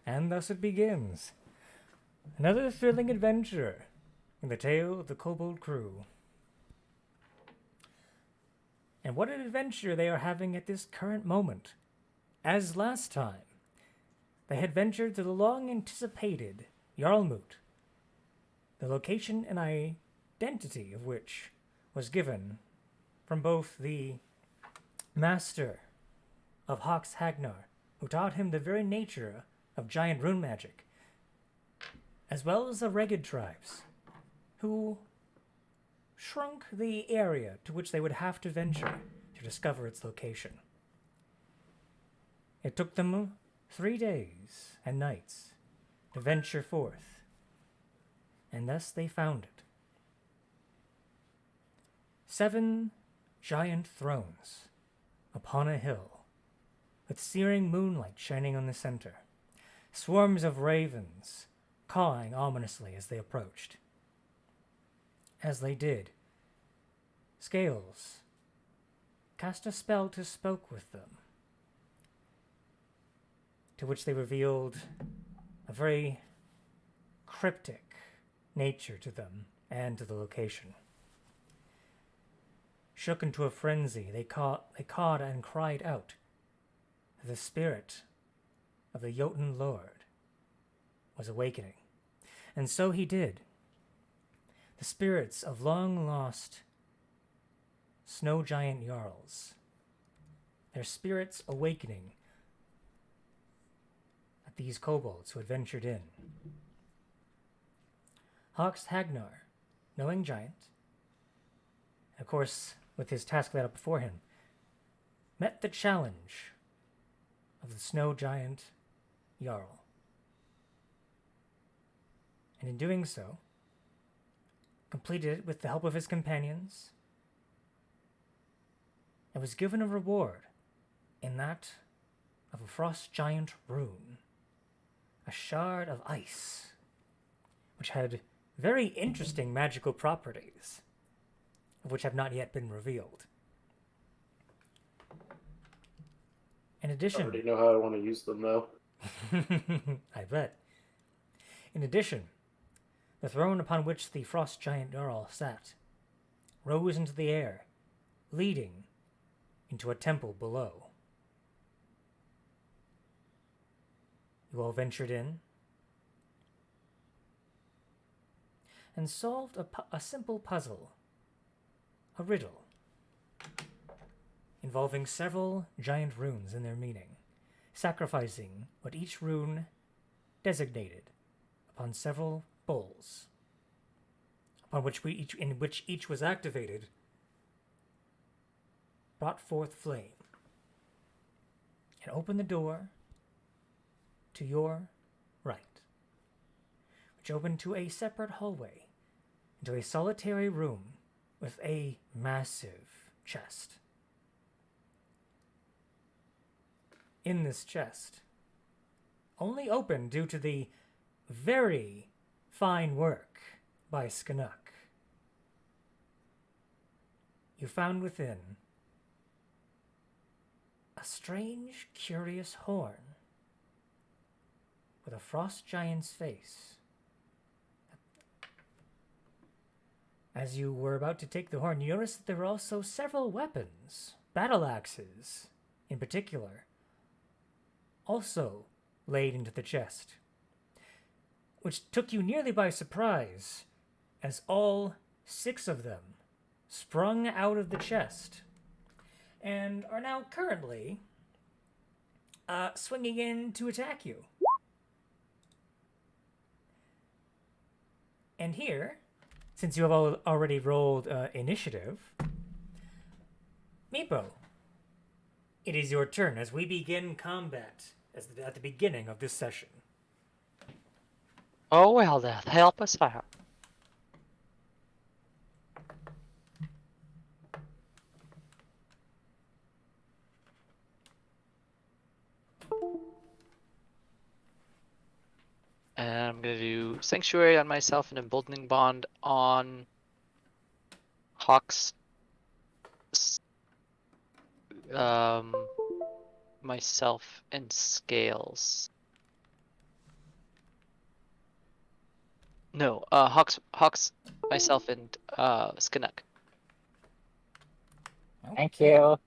And thus it begins. Another thrilling adventure in the tale of the Kobold crew. And what an adventure they are having at this current moment. As last time, they had ventured to the long-anticipated Jarlmut, the location and identity of which was given from both the master of Hox Hagnar, who taught him the very nature of giant rune magic, as well as the Regid tribes, who shrunk the area to which they would have to venture to discover its location. It took them 3 days and nights to venture forth, and thus they found it. 7 giant thrones upon a hill, with searing moonlight shining on the center, swarms of ravens cawing ominously as they approached. As they did, Scales cast a spell to spoke with them, to which they revealed a very cryptic nature to them and to the location. Shook into a frenzy, they cawed and cried out that the spirit of the Jotun Lord was awakening. And so he did. The spirits of long-lost snow giant Jarls, their spirits awakening at these kobolds who had ventured in. Hox Hagnar, knowing giant, and of course with his task laid out before him, met the challenge of the snow giant Jarl. And in doing so, completed it with the help of his companions, and was given a reward in that of a frost giant rune, a shard of ice, which had very interesting magical properties, of which have not yet been revealed. In addition, I already know how I want to use them, though. I bet. In addition, the throne upon which the frost giant Jarl sat rose into the air, leading into a temple below. You all ventured in and solved a simple puzzle, a riddle, involving several giant runes and their meaning, sacrificing what each rune designated upon several bowls, upon which in which each was activated, brought forth flame, and opened the door to your right, which opened to a separate hallway into a solitary room with a massive chest. In this chest, only open due to the very fine work by Skanuk, you found within a strange, curious horn with a frost giant's face. As you were about to take the horn, you noticed that there were also several weapons, battle axes in particular, also laid into the chest, which took you nearly by surprise as all 6 of them sprung out of the chest and are now currently swinging in to attack you. And here, since you have already rolled initiative, Meepo, it is your turn as we begin combat at the beginning of this session. Oh well then, help us out. And I'm gonna do Sanctuary on myself and Emboldening Bond on Hawks. Myself and Scales. No, Hawks, myself, and Skanuk. Thank you.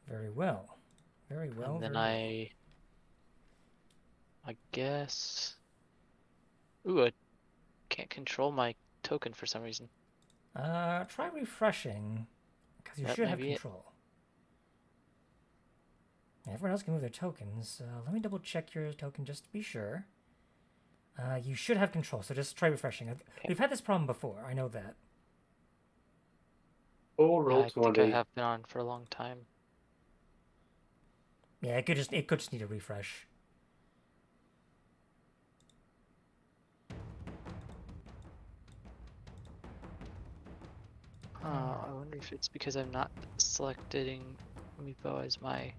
Very well. Very well. And then very I guess. Ooh, I can't control my token for some reason. well. Try refreshing, because you That should may have be it. control. Everyone else can move their tokens. Let me double check your token just to be sure. You should have control, so just try refreshing. We've had this problem before, I know that. Oh, Yeah, roll I think I 20. have been on for a long time. Yeah, it could just need a refresh. I wonder if it's because I'm not selecting Meepo as my.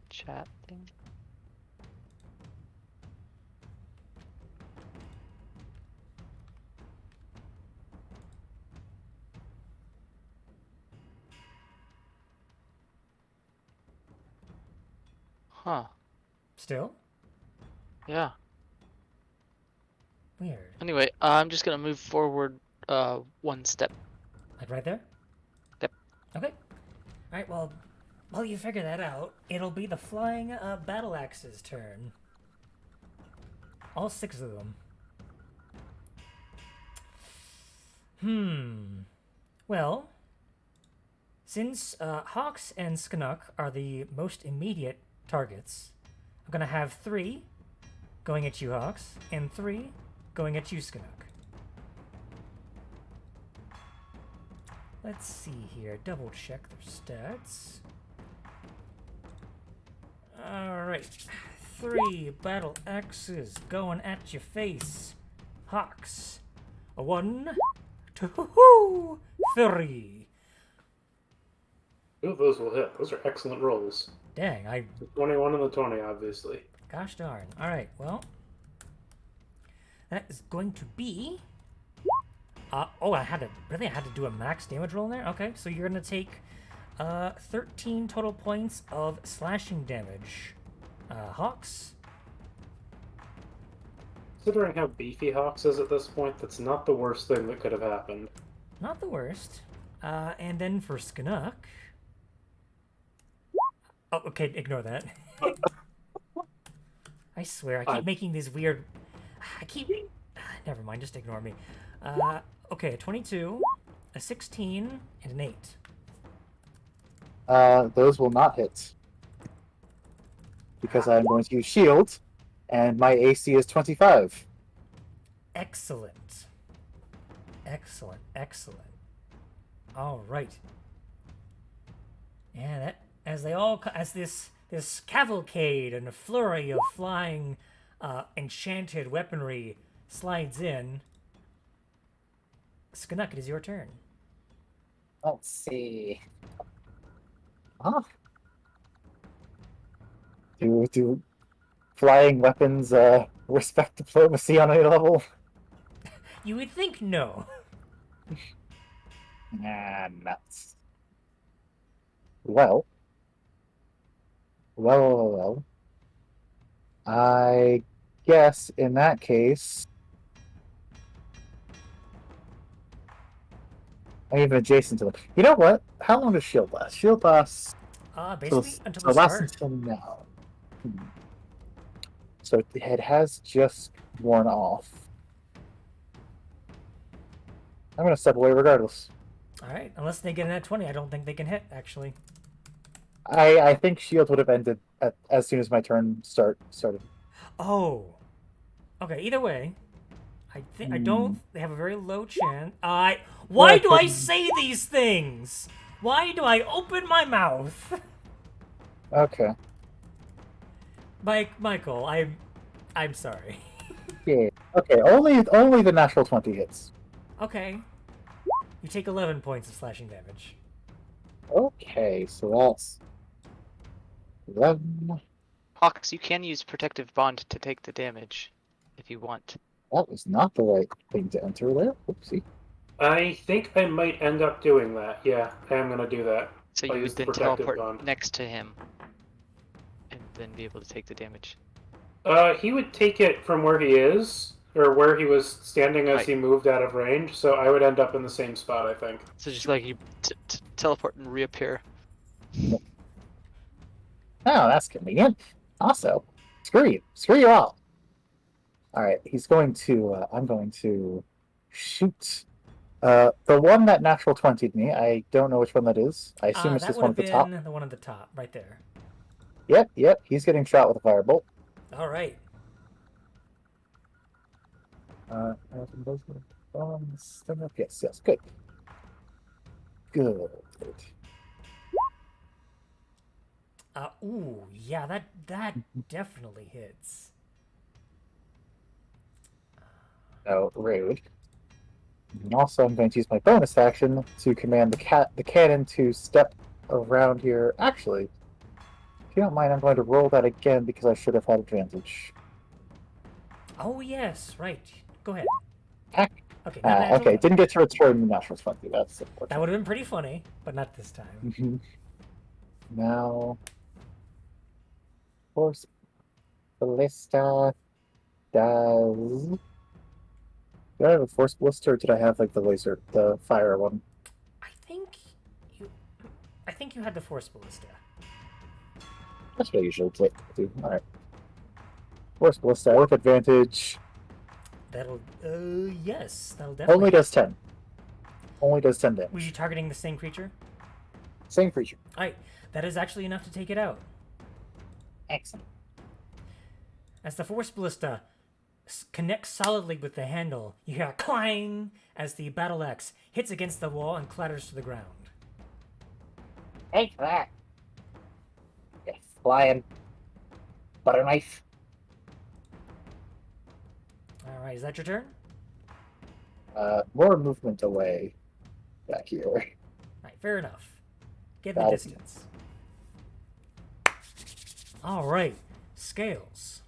Chat thing. Huh. Still? Yeah. Weird. Anyway, I'm just gonna move forward one step. Like right there? Yep. Okay. Alright, well, while you figure that out, it'll be the flying battle axe's turn. All 6 of them. Well, since Hawks and Skanuk are the most immediate targets, I'm gonna have 3 going at you, Hawks, and 3 going at you, Skanuk. Let's see here. Double check their stats. Alright. 3 battle axes going at your face. Hawks. 1, 2, 3. Two of those will hit. Those are excellent rolls. Dang, The 21 and the 20, obviously. gosh darn. Alright, well. That is going to be. Oh, I had to do a max damage roll in there? Okay, so you're gonna take 13 total points of slashing damage. Hawks. Considering how beefy Hawks is at this point, that's not the worst thing that could have happened. Not the worst. And then for Skanuk. Oh, okay, ignore that. I swear, I keep making these weird. Never mind, just ignore me. Okay, a 22, a 16, and an 8. Those will not hit. Because I'm going to use shield, and my AC is 25. Excellent. Excellent, excellent. All right. Yeah, that as this cavalcade and a flurry of flying enchanted weaponry slides in. Skanuk, it is your turn. Let's see. Huh? Do flying weapons respect diplomacy on any level? You would think no. Nah, nuts. Well. Well. I guess in that case, I'm even adjacent to them. You know what? How long does shield last? Shield lasts Basically until so the it lasts start. until now. So it has just worn off. I'm gonna step away regardless. All right, unless they get an at 20, I don't think they can hit. Actually, I think shield would have ended as soon as my turn started. oh, okay. Either way, I don't. They have a very low chance. Why do I say these things? Why do I open my mouth? Okay. Michael, I'm sorry. Yeah. Okay. Only the natural 20 hits. Okay. You take 11 points of slashing damage. Okay, so that's 11. Hawks, you can use protective bond to take the damage, if you want. That was not the right thing to enter there. Oopsie. I think I might end up doing that. Yeah, I am going to do that. So I'll you use would the then protective teleport bond. next to him, and then be able to take the damage. He would take it from where he is, or where he was standing as Right. he moved out of range, so I would end up in the same spot, I think. So just like you teleport and reappear. Oh, that's convenient. Also, screw you all. All right, he's going to. I'm going to shoot. The one that natural 20'd me. I don't know which one that is. I assume it's That this would one have at the top. been the one at the top, right there. Yep. He's getting shot with a firebolt. All right. Yes, good. Good. Ooh, yeah, that definitely hits. Oh, rude. And also, I'm going to use my bonus action to command the cannon to step around here. Actually, if you don't mind, I'm going to roll that again because I should have had advantage. Oh yes, right. Go ahead. Okay, not natural. Okay, didn't get to return the natural 20. That's That unfortunate. would have been pretty funny, but not this time. Now, Force Ballista does. Did I have a Force Ballista or did I have like the fire one? I think you. I think you had the Force Ballista. That's what I usually do. Alright. Force Ballista with advantage. That'll. Yes, that'll definitely. Only does 10. Only does 10 damage. Were you targeting the same creature? Same creature. Alright, that is actually enough to take it out. Excellent. As the Force Ballista connects solidly with the handle, you hear a clang as the battle axe hits against the wall and clatters to the ground. Thanks for that. Yes, flying butter knife. Alright, is that your turn? More movement away back here. Alright, fair enough. Get the Got it. distance. Alright, scales.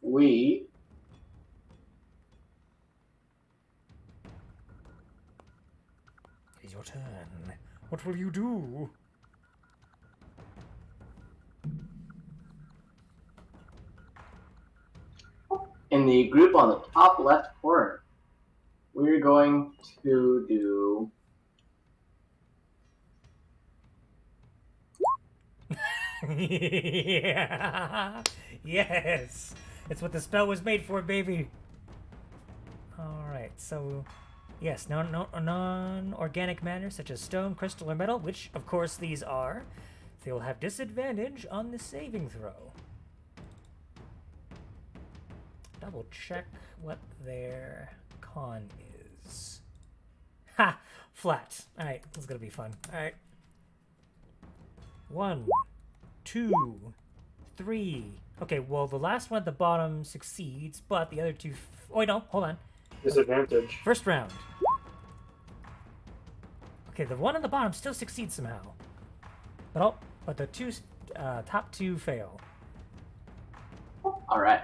We It is your turn. What will you do? in the group on the top left corner, we're going to do Yeah. Yes. It's what the spell was made for, baby. Alright, so yes, non-organic matter such as stone, crystal, or metal, which of course these are, they will have disadvantage on the saving throw. Double check what their con is. Ha! Flat. Alright, this is gonna be fun. Alright. 1, 2, 3. Okay, well, the last one at the bottom succeeds, but the other two. Oh, wait, no, hold on. Disadvantage. First round. Okay, the one at the bottom still succeeds somehow. But the top two fail. all right.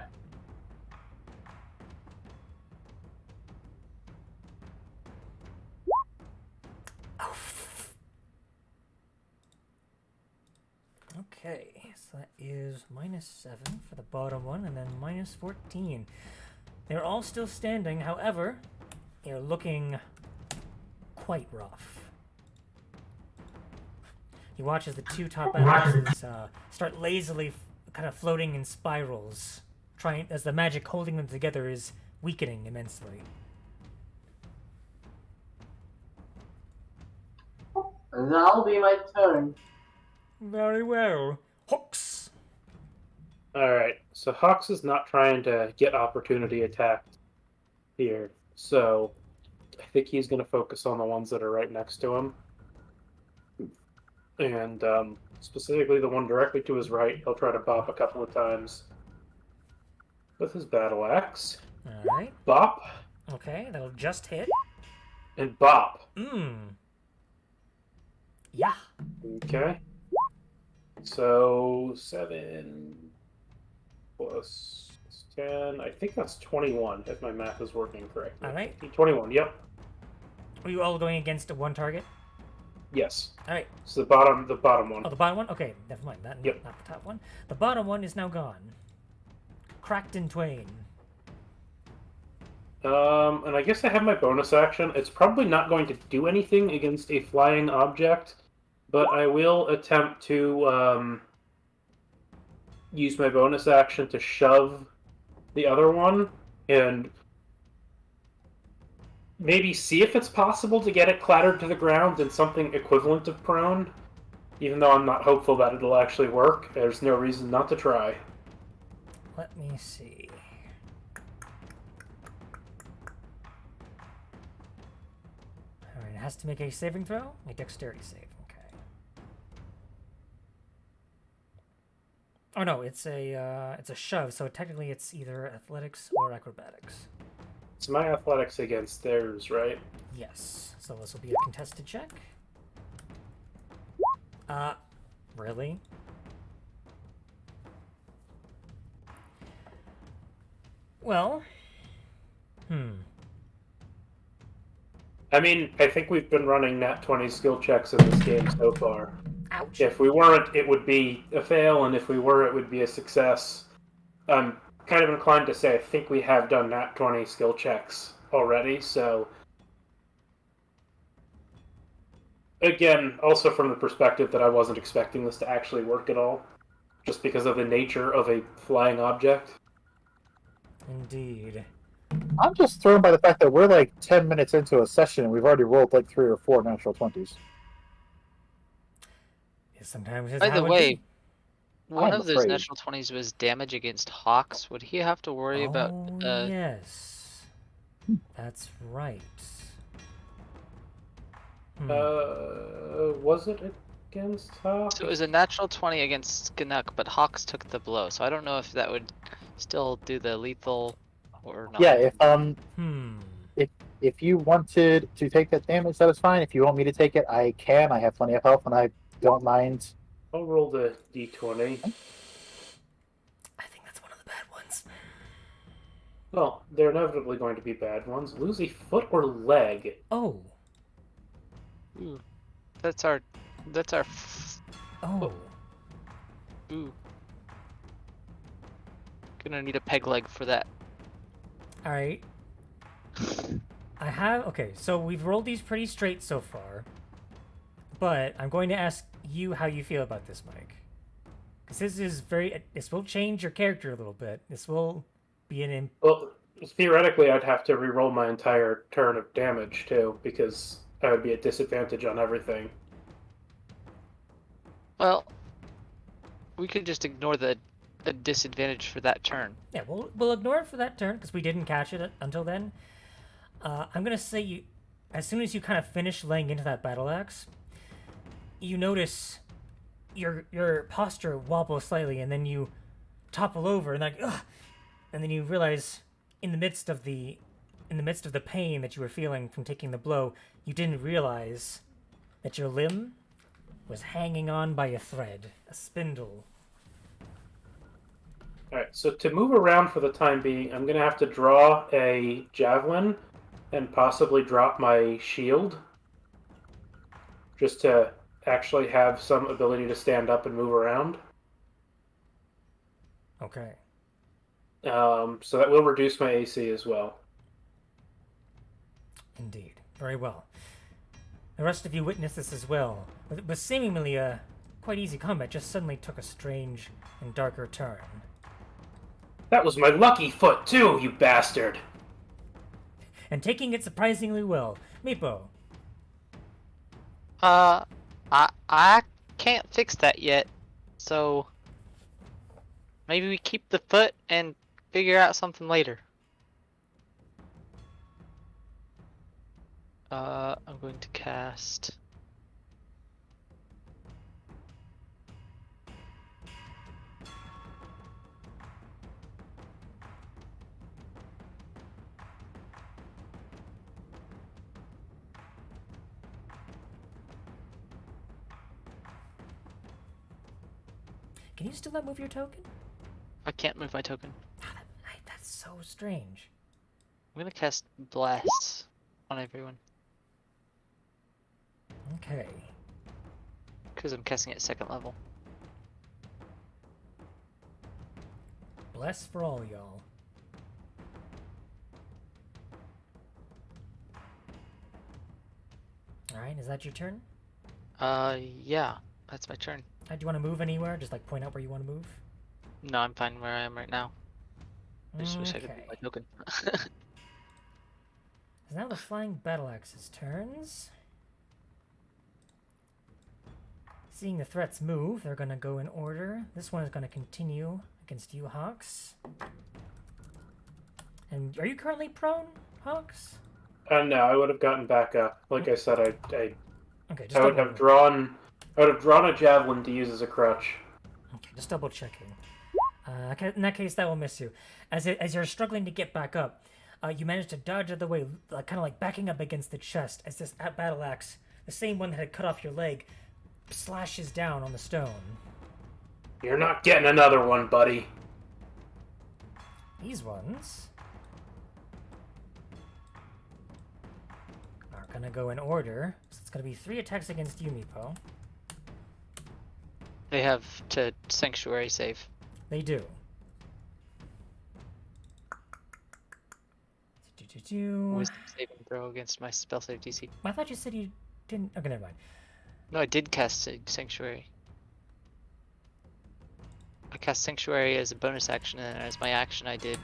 Okay, so that is -7 for the bottom one, and then -14. They're all still standing, however, they're looking quite rough. You watch as the two top axes start lazily kind of floating in spirals, trying as the magic holding them together is weakening immensely. That'll be my turn. Very well. Hooks! Alright, so Hawks is not trying to get opportunity attacked here, so I think he's going to focus on the ones that are right next to him. And specifically the one directly to his right, he'll try to bop a couple of times with his battle axe. Alright. Bop, Okay, that'll just hit. and bop. Yeah. Okay. So 7, plus 10. I think that's 21, if my math is working correctly. All right. 21, yep. Are you all going against one target? Yes. All right. So the bottom one. Oh, the bottom one? Okay, never mind. Not the top one. The bottom one is now gone. Cracked in twain. And I guess I have my bonus action. It's probably not going to do anything against a flying object, but I will attempt to use my bonus action to shove the other one and maybe see if it's possible to get it clattered to the ground in something equivalent of prone. Even though I'm not hopeful that it'll actually work, there's no reason not to try. Let me see. Alright, it has to make a saving throw? A dexterity save, okay. Oh no, it's a shove, so technically it's either athletics or acrobatics. It's my athletics against theirs, right? Yes, so this will be a contested check. Really? Well, I mean, I think we've been running nat 20 skill checks in this game so far. ouch. If we weren't, it would be a fail, and if we were, it would be a success. I'm kind of inclined to say I think we have done nat 20 skill checks already, so... Again, also from the perspective that I wasn't expecting this to actually work at all, just because of the nature of a flying object. Indeed. I'm just thrown by the fact that we're like 10 minutes into a session and we've already rolled like 3 or 4 natural 20s. Yeah, sometimes it's By how the it way, be. one I'm of those afraid. natural 20s was damage against hawks. Would he have to worry about... Oh, yes. That's right. Was it against Hawk? So it was a natural 20 against Skinnock, but hawks took the blow. So I don't know if that would still do the lethal or not. Yeah, Hmm. if you wanted to take that damage, that is fine. If you want me to take it, I can. I have plenty of health and I don't mind. I'll roll the d20. I think that's one of the bad ones. Well, they're inevitably going to be bad ones. Lose a foot or leg. Oh. Ooh. That's our... Oh. Ooh. Gonna need a peg leg for that. Alright. Okay, so we've rolled these pretty straight so far. But I'm going to ask you how you feel about this, Mike. Because this will change your character a little bit. This will be Well, theoretically, I'd have to re-roll my entire turn of damage, too, because I would be at disadvantage on everything. Well, we could just ignore the disadvantage for that turn. Yeah, we'll ignore it for that turn because we didn't catch it until then. I'm gonna say as soon as you kind of finish laying into that battle axe, you notice your posture wobbles slightly, and then you topple over, and ugh, and then you realize in the midst of the pain that you were feeling from taking the blow, you didn't realize that your limb was hanging on by a thread, a spindle. Alright, so to move around for the time being, I'm going to have to draw a javelin and possibly drop my shield. Just to actually have some ability to stand up and move around. Okay. So that will reduce my AC as well. Indeed. Very well. The rest of you witnessed this as well. But seemingly a quite easy combat just suddenly took a strange and darker turn. That was my lucky foot, too, you bastard! And taking it surprisingly well. Meepo. I can't fix that yet, so maybe we keep the foot and figure out something later. I'm going to cast... Can you still not move your token? I can't move my token. That's so strange. I'm gonna cast Bless on everyone. Okay. Because I'm casting it 2nd level. Bless for all y'all. Alright, is that your turn? Yeah. That's my turn. Do you want to move anywhere? Just like point out where you want to move? No, I'm fine where I am right now. I just wish I could Okay. move my token. So now the Flying Battle Axe's turns. Seeing the threats move, they're going to go in order. This one is going to continue against you, Hawks. And are you currently prone, Hawks? No, I would have gotten back up. Like I said, Okay, just I would double have drawn a javelin to use as a crutch. Okay, just double checking. In that case, that will miss you. As you're struggling to get back up, you manage to dodge out of the way, kind of like backing up against the chest as this battle axe, the same one that had cut off your leg, slashes down on the stone. You're not getting another one, buddy. These ones are gonna go in order. So it's gonna be 3 attacks against you, Meepo. They have to Sanctuary save. They do. Wisdom saving throw against my spell save DC. I thought you said you didn't. Okay, never mind. No, I did cast Sanctuary. I cast Sanctuary as a bonus action, and as my action I did,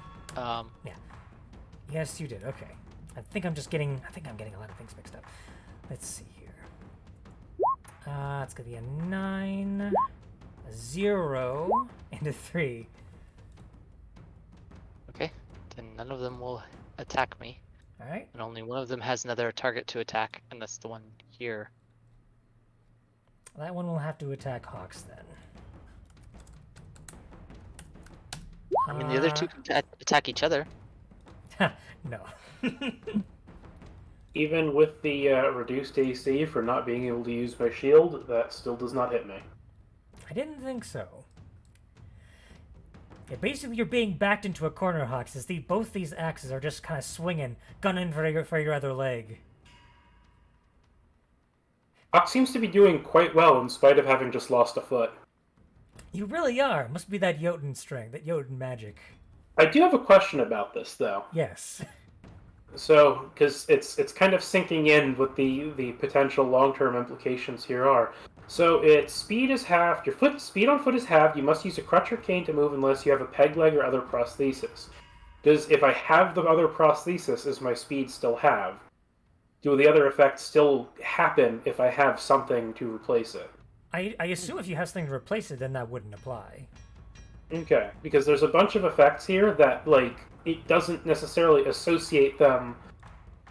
Yes, you did. Okay. I think I'm getting a lot of things mixed up. Let's see here. It's gonna be a 9, a 0, and a 3. okay, then none of them will attack me. All right. And only one of them has another target to attack, and that's the one here. That one will have to attack Hawks then. I mean, the other two can attack each other. No. Even with the reduced AC for not being able to use my shield, that still does not hit me. I didn't think so. Yeah, basically, you're being backed into a corner, Hawks, as both these axes are just kind of swinging, gunning for your other leg. Hawk seems to be doing quite well in spite of having just lost a foot. You really are. Must be that Jotun strength, that Jotun magic. I do have a question about this, though. Yes. So, because it's kind of sinking in what the potential long-term implications here are. So, its speed is halved. Your speed on foot is halved. You must use a crutch or cane to move unless you have a peg leg or other prosthesis. If I have the other prosthesis, is my speed still halved? Do the other effects still happen if I have something to replace it? I assume if you have something to replace it, then that wouldn't apply. Okay, because there's a bunch of effects here that, like, it doesn't necessarily associate them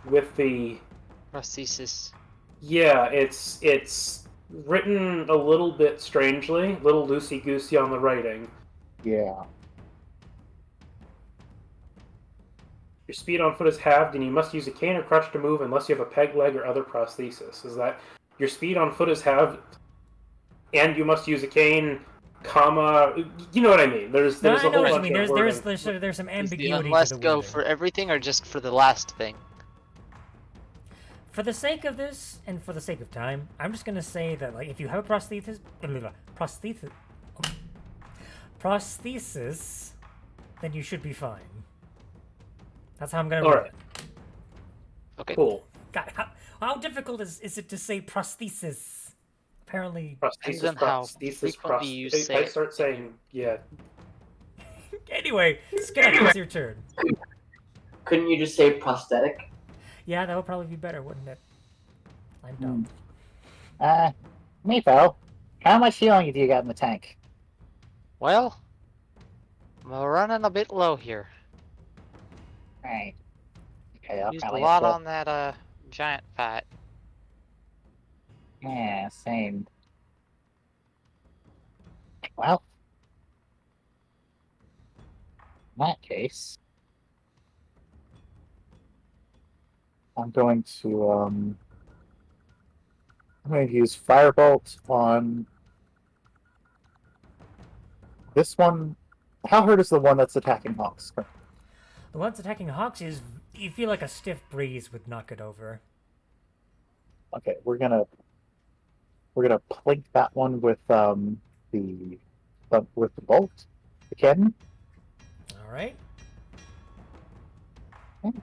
with the... Prosthesis. Yeah, it's written a little bit strangely, a little loosey-goosey on the writing. Yeah. Your speed on foot is halved, and you must use a cane or crutch to move unless you have a peg leg or other prosthesis. Is that your speed on foot is halved, and you must use a cane, comma, you know what I mean? There's No, a I know whole what you bunch mean. of There's wording. there's some Does the ambiguity unless to the go wording. for everything or just for the last thing? For the sake of this, and for the sake of time, I'm just gonna say that, like, if you have a prosthesis, then you should be fine. That's how I'm gonna All word right. it. Okay. Cool. God, how difficult is it to say prosthesis? Apparently. Depends on how frequently you say I it. start saying, yeah. Anyway, Sketch, it's your turn. Couldn't you just say prosthetic? Yeah, that would probably be better, wouldn't it? I'm dumb. Meepo, how much healing do you got in the tank? Well, I'm running a bit low here. Right. Okay, I'll Used a probably lot have to... on that giant fight. Yeah, same. Well, in that case, I'm going to use Firebolt on this one How hurt is the one that's attacking Hawks? The ones attacking Hawks is you feel like a stiff breeze would knock it over. Okay, we're gonna plink that one with with the bolt, the cannon. All right. Mm.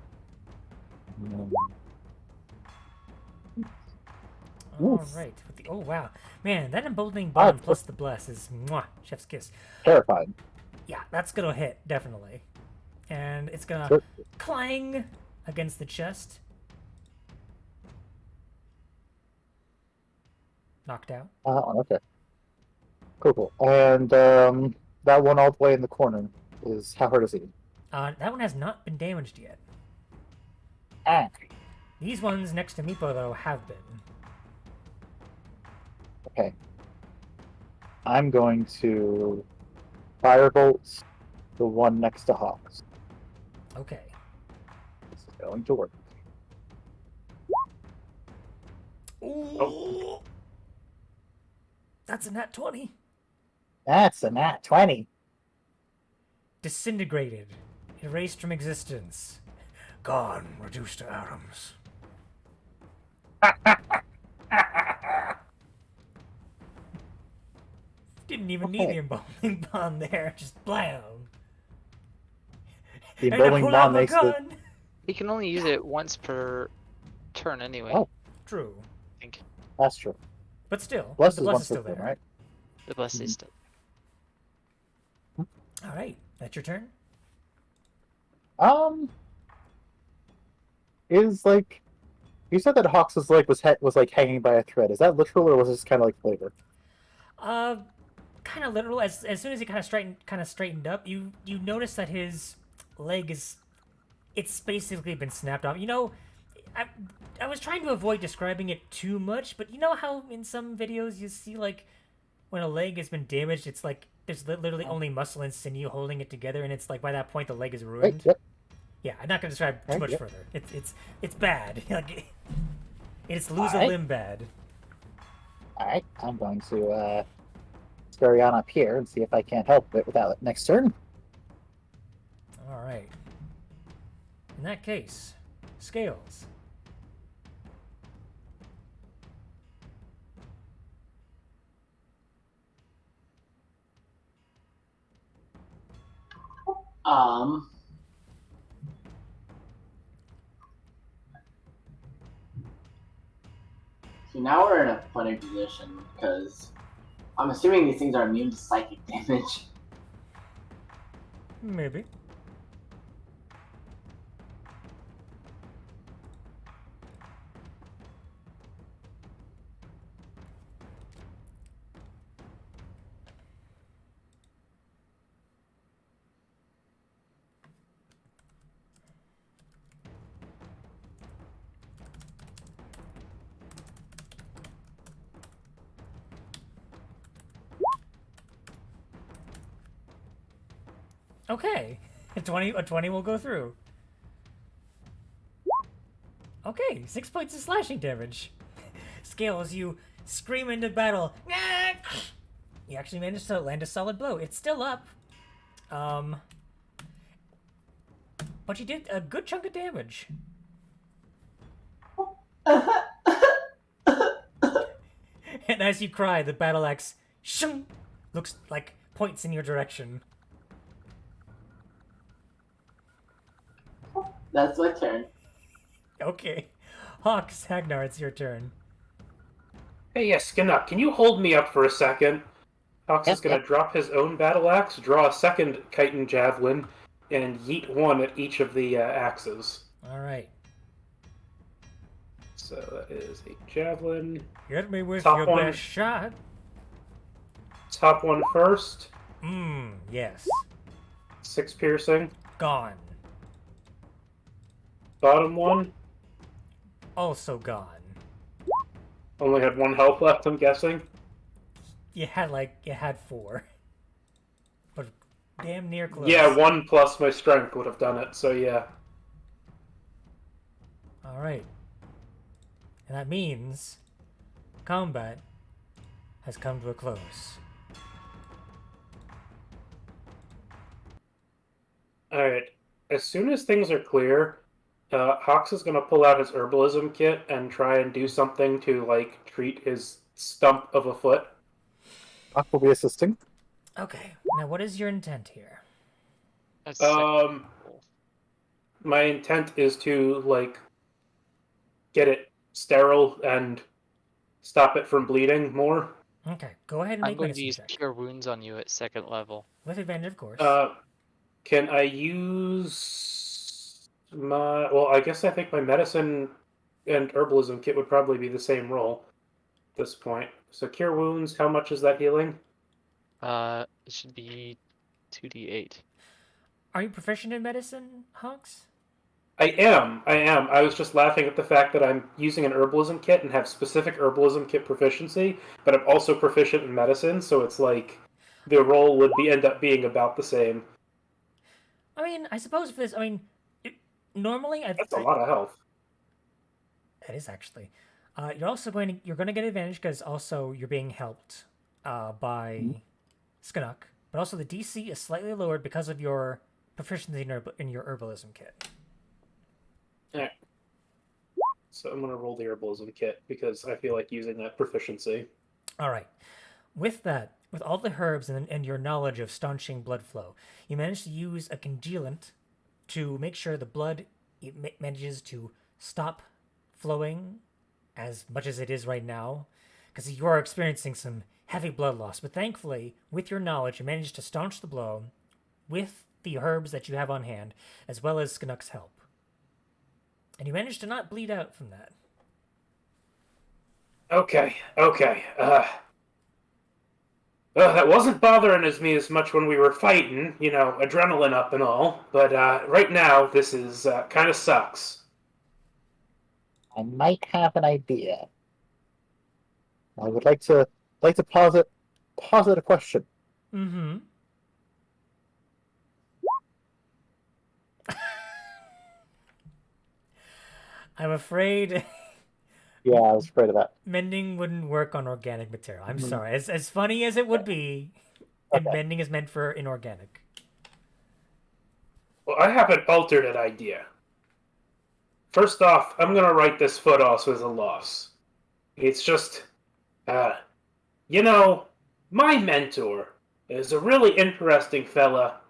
All Oof. right. With the, oh wow, man, that emboldening Ah, bond plus the bless is mwah, chef's kiss. Terrifying. Yeah, that's gonna hit definitely, and it's gonna Sure. clang against the chest. Knocked out. Okay. Cool. And that one all the way in the corner is how hurt is he? That one has not been damaged yet. Ah. These ones next to Meepo though have been. Okay. I'm going to firebolt the one next to Hawks. Okay. This is going to work. Ooh. That's a nat 20. That's a nat 20. Disintegrated. Erased from existence. Gone. Reduced to atoms. Didn't even need the embalming bond there. Just blam. The And I embalming pull bond out my makes the... gun. You can only use it once per turn anyway. Oh. True. I think That's true. But still, Bless the is bless one is still per turn, there. right? the bless is still. All right, that's your turn. Is like... You said that Hawks' leg was like hanging by a thread. Is that literal or was it just kind of like flavor? Kind of literal. As soon as he kind of straightened up, you notice that his leg it's basically been snapped off. You know, I was trying to avoid describing it too much, but you know how in some videos you see like when a leg has been damaged, it's like there's literally only muscle and sinew holding it together, and it's like by that point the leg is ruined. Right, yep. Yeah, I'm not gonna describe too Right, much yep. further. It's bad. Like it's lose a Alright. limb bad. Alright, I'm going to scurry on up here and see if I can't help it without it next turn. All right. In that case, Scales. Um. So now we're in a funny position because I'm assuming these things are immune to psychic damage. Maybe. Okay. A 20 will go through. Okay, 6 points of slashing damage. Scales, you scream into battle. You actually managed to land a solid blow. It's still up. But you did a good chunk of damage. And as you cry, the battle axe shung, looks like points in your direction. That's my turn. Okay. Hawks, Hagnar, it's your turn. Hey, yeah, Skin Up, can you hold me up for a second? Hawks is Yep, going to yep. drop his own battle axe, draw a second chitin javelin, and yeet one at each of the axes. Alright. So that is a javelin. Hit me with Top your one. best shot. Top one first. Yes. 6 piercing. Gone. Bottom one. Also gone. Only had 1 health left, I'm guessing. You had 4. But damn near close. Yeah, 1 plus my strength would have done it, so yeah. Alright. And that means combat has come to a close. Alright. As soon as things are clear, Hawks is gonna pull out his herbalism kit and try and do something to, like, treat his stump of a foot. Hawk will be assisting. Okay. Now, what is your intent here? That's My intent is to, like, get it sterile and stop it from bleeding more. Okay. Go ahead and I'm make going to medicine use check. Cure Wounds on you at 2nd level. With advantage, of course. Can I use my... Well, I guess I think my medicine and herbalism kit would probably be the same roll at this point. So Cure Wounds, how much is that healing? It should be 2d8. Are you proficient in medicine, Hawks? I am. I was just laughing at the fact that I'm using an herbalism kit and have specific herbalism kit proficiency, but I'm also proficient in medicine, so it's like the roll would end up being about the same. I mean, I suppose for this, I mean, normally That's a lot of health. That is actually. You're going to get advantage because also you're being helped by Skanuk, but also the DC is slightly lowered because of your proficiency in your herbalism kit. Alright. So I'm gonna roll the herbalism kit because I feel like using that proficiency. All right. With that, with all the herbs and your knowledge of staunching blood flow, you manage to use a congealant to make sure the blood manages to stop flowing as much as it is right now, because you are experiencing some heavy blood loss. But thankfully, with your knowledge, you managed to staunch the blow with the herbs that you have on hand, as well as Skanuk's help. And you managed to not bleed out from that. Okay. That wasn't bothering me as much when we were fighting, you know, adrenaline up and all. But right now, this is kind of sucks. I might have an idea. I would like to posit a question. Mm-hmm. I'm afraid Yeah, I was afraid of that. mending wouldn't work on organic material. I'm Mhm. sorry. As funny as it would be, Okay. mending is meant for inorganic. Well, I have an alternate idea. First off, I'm gonna write this foot off as a loss. It's just, you know, my mentor is a really interesting fella,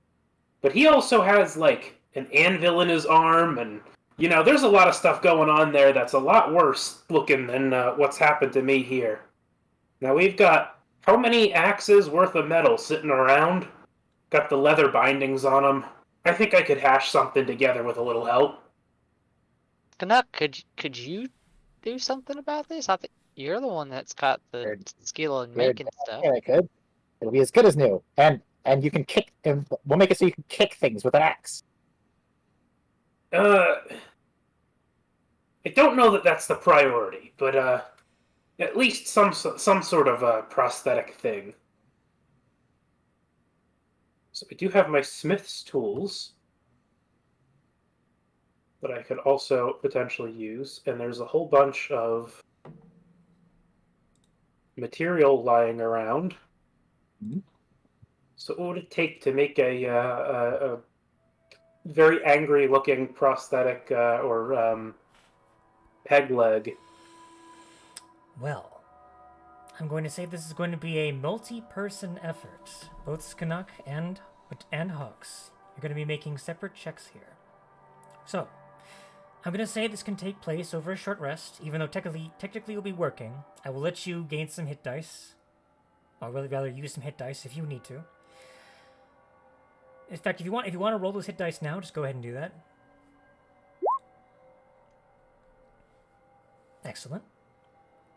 but he also has, like, an anvil in his arm, and, you know, there's a lot of stuff going on there that's a lot worse looking than what's happened to me here. Now, we've got how many axes worth of metal sitting around? Got the leather bindings on them. I think I could hash something together with a little help. Canuck, could you do something about this? I think you're the one that's got the You're- skill in you're making stuff. Yeah, I could. It'll be as good as new, and you can kick. And we'll make it so you can kick things with an axe. I don't know that that's the priority, but at least some sort of prosthetic thing. So I do have my smith's tools that I could also potentially use, and there's a whole bunch of material lying around. Mhm. So what would it take to make a very angry-looking prosthetic or peg leg? Well, I'm going to say this is going to be a multi-person effort. Both Skanuk and Hawks. You're going to be making separate checks here. So, I'm going to say this can take place over a short rest, even though technically you'll be working. I will let you gain some hit dice. I'll really rather use some hit dice if you need to. In fact, if you want to roll those hit dice now, just go ahead and do that. Excellent.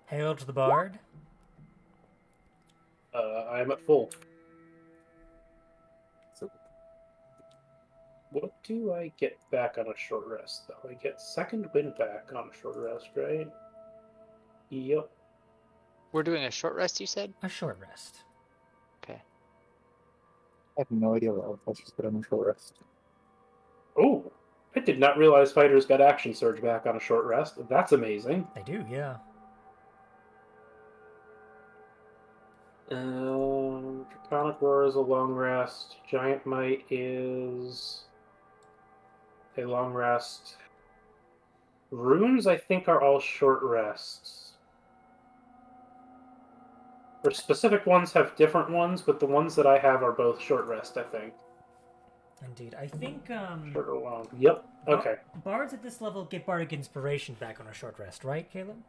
Hail to the bard. I'm at full. So, What do I get back on a short rest, though? I get second wind back on a short rest, right? Yep. We're doing a short rest, you said? A short rest. Okay. I have no idea what else. Let's just put on a short rest. Oh, I did not realize fighters got action surge back on a short rest. That's amazing. They do, yeah. Draconic Roar is a long rest. Giant Might is Okay, long rest. Runes, I think, are all short rests. Or specific ones have different ones, but the ones that I have are both short rest, I think. Indeed. I think Short or long. Yep. Okay. bards at this level get bardic inspiration back on a short rest, right, Caleb?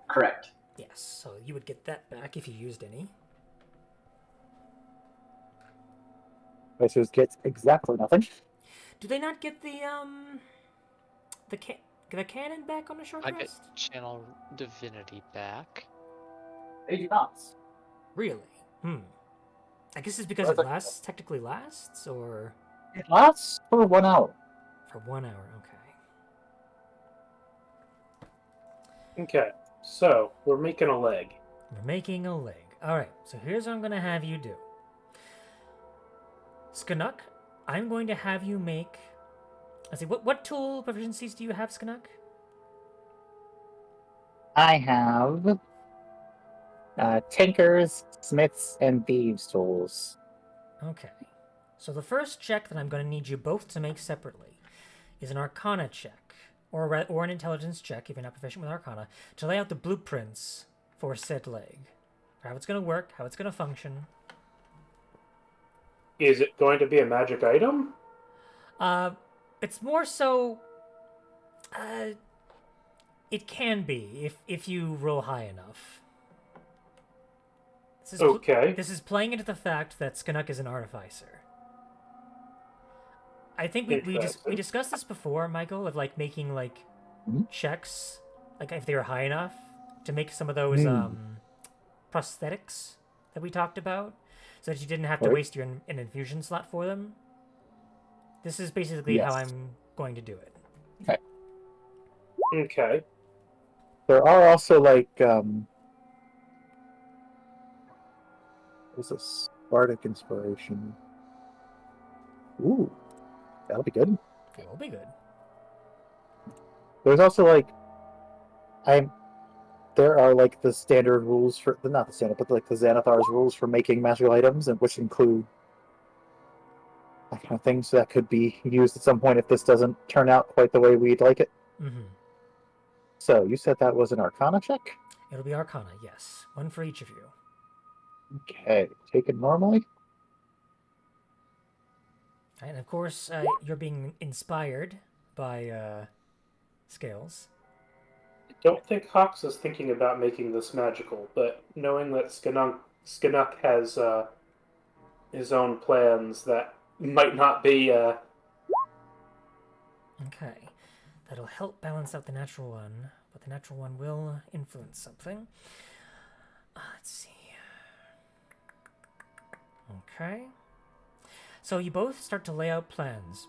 Correct. Yes. So you would get that back if you used any. Racers gets exactly nothing. Do they not get the the cannon back on a short I get rest? channel divinity back. They do not. Really? I guess it's because Well, it that's technically lasts, or It lasts for 1 hour. for 1 hour. Okay. Okay. So, we're making a leg. We're making a leg. All right. So here's what I'm gonna have you do. Skanuk, I'm going to have you make. Let's see. What tool proficiencies do you have, Skanuk? I have tinkers, smiths, and thieves tools. Okay. So the first check that I'm going to need you both to make separately is an Arcana check, or an Intelligence check if you're not proficient with Arcana, to lay out the blueprints for said leg, how it's going to work, how it's going to function. Is it going to be a magic item? It's more so. It can be if you roll high enough. Okay. This is playing into the fact that Skanuk is an artificer. I think we discussed this before, Michael, of like making like checks, like if they were high enough to make some of those prosthetics that we talked about, so that you didn't have to waste an infusion slot for them. This is basically how I'm going to do it. Okay. Okay. There are also like there's a Spartic inspiration. Ooh, that'll be good. It will be good. There's also like there are like the standard rules for not the standard, but like the Xanathar's rules for making magical items, and which include that kind of thing. So that could be used at some point if this doesn't turn out quite the way we'd like it. Mm-hmm. So you said that was an Arcana check? It'll be Arcana, yes. One for each of you. Okay, take it normally. And of course, you're being inspired by Scales. I don't think Hawks is thinking about making this magical, but knowing that Skanuk has his own plans that might not be. Okay. That'll help balance out the natural one, but the natural one will influence something. Let's see. Okay. So you both start to lay out plans.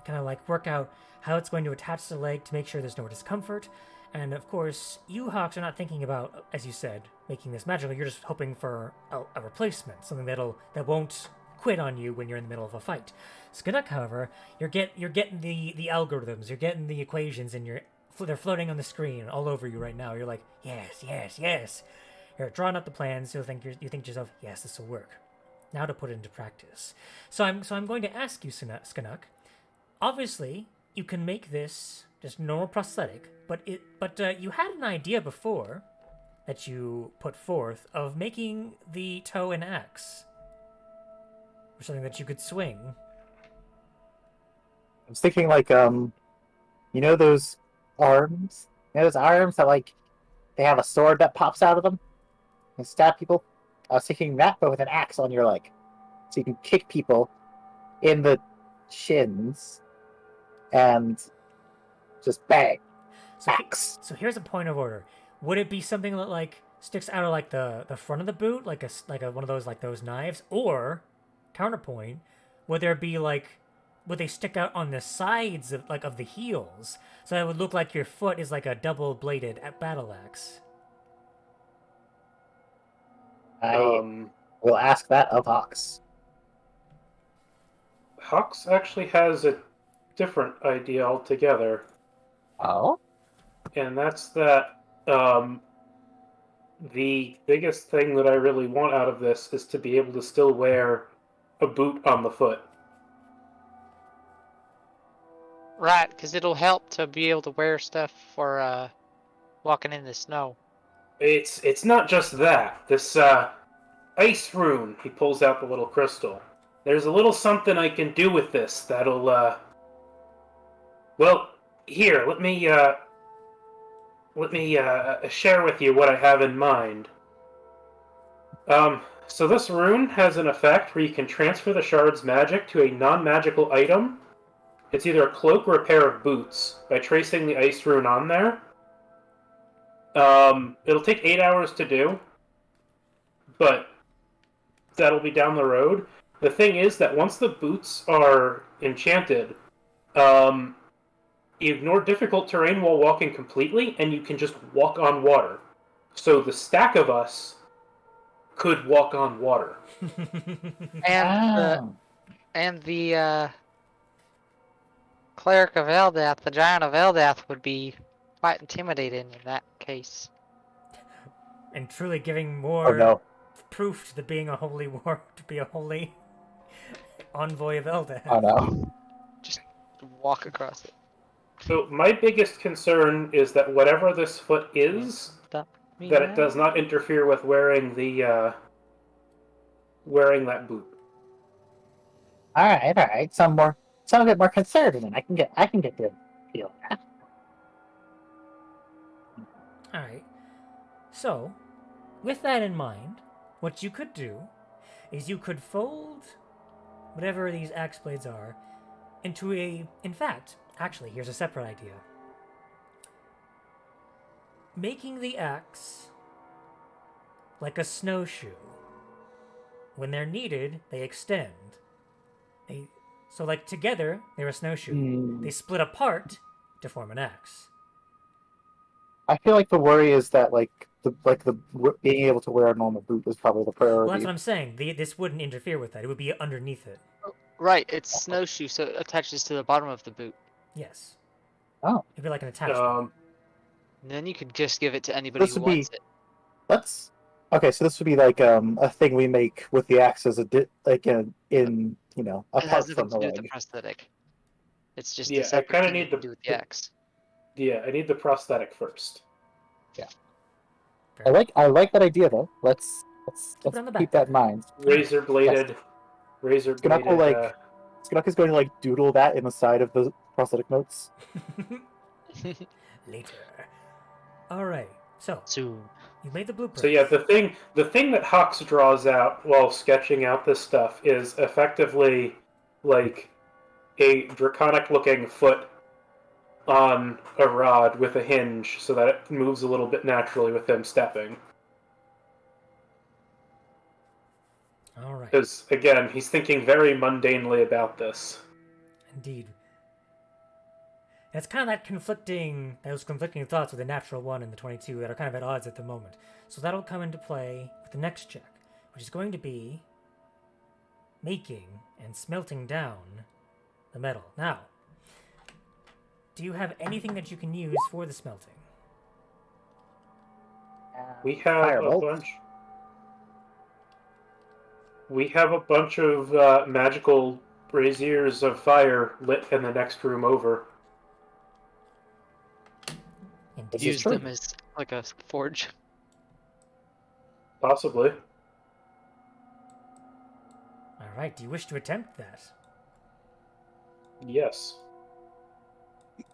Kind of like work out how it's going to attach to the leg to make sure there's no discomfort. And of course, you, Hawks, are not thinking about, as you said, making this magical. You're just hoping for a replacement, something that won't quit on you when you're in the middle of a fight. Skanuk, however, you're getting the algorithms, you're getting the equations, and they're floating on the screen all over you right now. You're like, yes. You're drawing up the plans. You think to yourself, yes, this will work. Now to put it into practice. So I'm going to ask you, Skanuk. Obviously, you can make this just normal prosthetic, but you had an idea before that you put forth of making the toe an axe, or something that you could swing. I was thinking like you know those arms? You know those arms that like they have a sword that pops out of them and stab people? I was thinking that, but with an axe on your leg. So you can kick people in the shins and just bang. Axe. So here's a point of order. Would it be something that like sticks out of like the front of the boot, like a one of those like those knives, or counterpoint, would they stick out on the sides of the heels, so it would look like your foot is like a double-bladed battle axe? I will ask that of Hawks. Hawks actually has a different idea altogether. Oh? And that's that the biggest thing that I really want out of this is to be able to still wear a boot on the foot. Right, because it'll help to be able to wear stuff for walking in the snow. It's not just that. This ice rune. He pulls out the little crystal. There's a little something I can do with this that'll well, here, let me share with you what I have in mind. So this rune has an effect where you can transfer the shard's magic to a non-magical item. It's either a cloak or a pair of boots by tracing the ice rune on there. It'll take 8 hours to do, but that'll be down the road. The thing is that once the boots are enchanted, you ignore difficult terrain while walking completely, and you can just walk on water. So the stack of us could walk on water. And the cleric of Eldath, the giant of Eldath, would be quite intimidating in that case. And truly giving Oh more no. proof to being a holy war, to be a holy envoy of Eldath. Oh no. Just walk across it. So my biggest concern is that whatever this foot is, Stop me that it now. does not interfere with wearing the wearing that boot. Alright. Some a bit more conservative. I can get the feel of that. Alright. So, with that in mind, what you could do is you could fold whatever these axe blades are into a... In fact, actually, here's a separate idea. Making the axe like a snowshoe. When they're needed, they extend. So, like, together, they're a snowshoe. They split apart to form an axe. I feel like the worry is that being able to wear a normal boot is probably the priority. Well, that's what I'm saying. This wouldn't interfere with that. It would be underneath it. Right, it's snowshoe, so it attaches to the bottom of the boot. Yes. Oh. It'd be like an attachment. And then you could just give it to anybody This who would be- wants it. Okay, so this would be like a thing we make with the axe as It apart has from nothing the to do with the leg. prosthetic. It's just Yeah, a I separate kinda thing need you can the- do with the axe. Yeah, I need the prosthetic first. I like that idea though. Let's Put it on the keep back. that in mind. Razor bladed. Skinok is going to doodle that in the side of the prosthetic notes. Later. Alright, so, Soon. you made the blueprint. So yeah, the thing that Hux draws out while sketching out this stuff is effectively like a draconic-looking foot on a rod with a hinge, so that it moves a little bit naturally with him stepping. Alright, Because again, he's thinking very mundanely about this. indeed. It's kind of those conflicting thoughts with the natural 1 and the 22 that are kind of at odds at the moment. So that'll come into play with the next check, which is going to be making and smelting down the metal. Now, do you have anything that you can use for the smelting? We have Firebolt. We have a bunch of magical braziers of fire lit in the next room over. Indeed. This is Use true. them as like a forge. Possibly. Alright, do you wish to attempt that? Yes.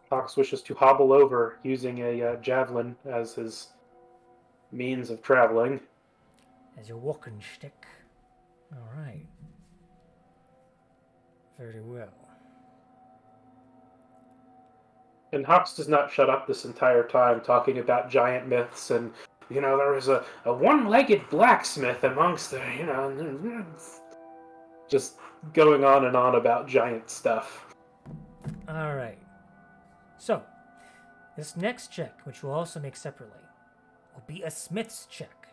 Fox wishes to hobble over using a javelin as his means of traveling. As your walking stick. Alright. Very well. And Hawks does not shut up this entire time talking about giant myths and, there was a one-legged blacksmith amongst the, just going on and on about giant stuff. Alright. So, this next check, which we'll also make separately, will be a smith's check.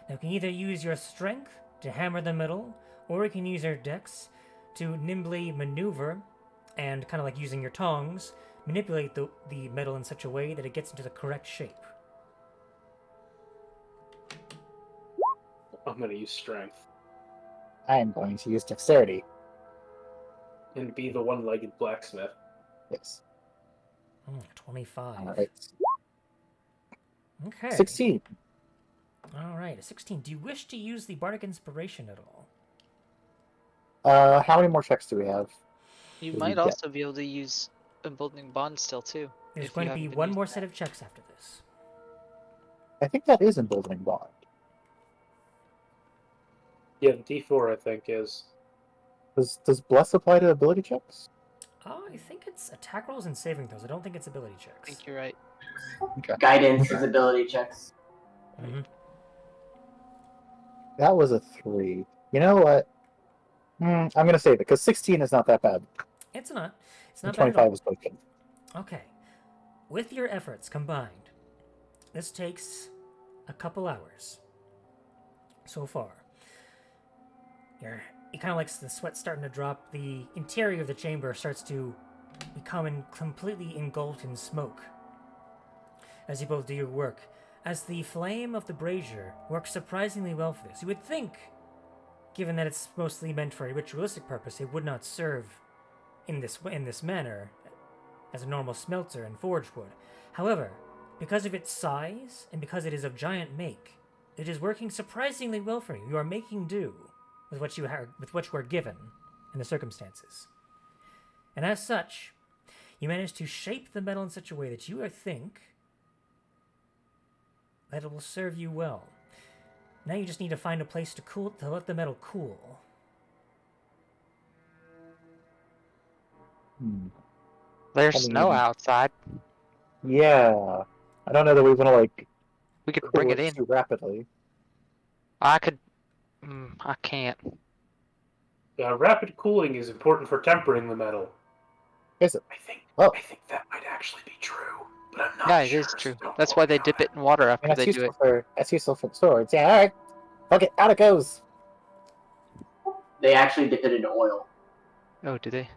Now, you can either use your strength to hammer the metal, or you can use your dex to nimbly maneuver and kind of like using your tongs, manipulate the metal in such a way that it gets into the correct shape. I'm going to use strength I am going to use dexterity. and be the one-legged blacksmith. Yes. 25. All right. Okay. 16. All right, a 16. Do you wish to use the Bardic Inspiration at all? How many more checks do we have? You What do we might get? also be able to use Emboldening Bond still too. There's if you going to be haven't been one using more that. set of checks after this. I think that is Emboldening Bond. Yeah, the D4 I think is. Does Bless apply to ability checks? I think it's attack rolls and saving throws. I don't think it's ability I checks. think you're right. Okay. Guidance is ability checks. Mm-hmm. That was a 3. You know what? I'm going to save it, because 16 is not that bad. It's not. It's And not bad at 25 all. is broken. Okay. With your efforts combined, this takes a couple hours so far. It kind of like the sweat starting to drop. The interior of the chamber starts to become completely engulfed in smoke as you both do your work. As the flame of the brazier works surprisingly well for this, you would think, given that it's mostly meant for a ritualistic purpose, it would not serve in this manner as a normal smelter and forge would. However, because of its size and because it is of giant make, it is working surprisingly well for you. You are making do with what you are given in the circumstances. And as such, you manage to shape the metal in such a way that you think that it will serve you well. Now you just need to find a place to let the metal cool. There's I snow mean- outside. Yeah. I don't know that we want to, like, We could cool bring it in. too rapidly. I could. I can't. Rapid cooling is important for tempering the metal. Is it? I think. Oh. I think that might actually be true, but I'm not Yeah, sure. it is true. so don't That's quote why they me on dip it in water And after they do it. that's useful for swords. Yeah, alright. Fuck it, out it goes. They actually dip it in oil. Oh, do they?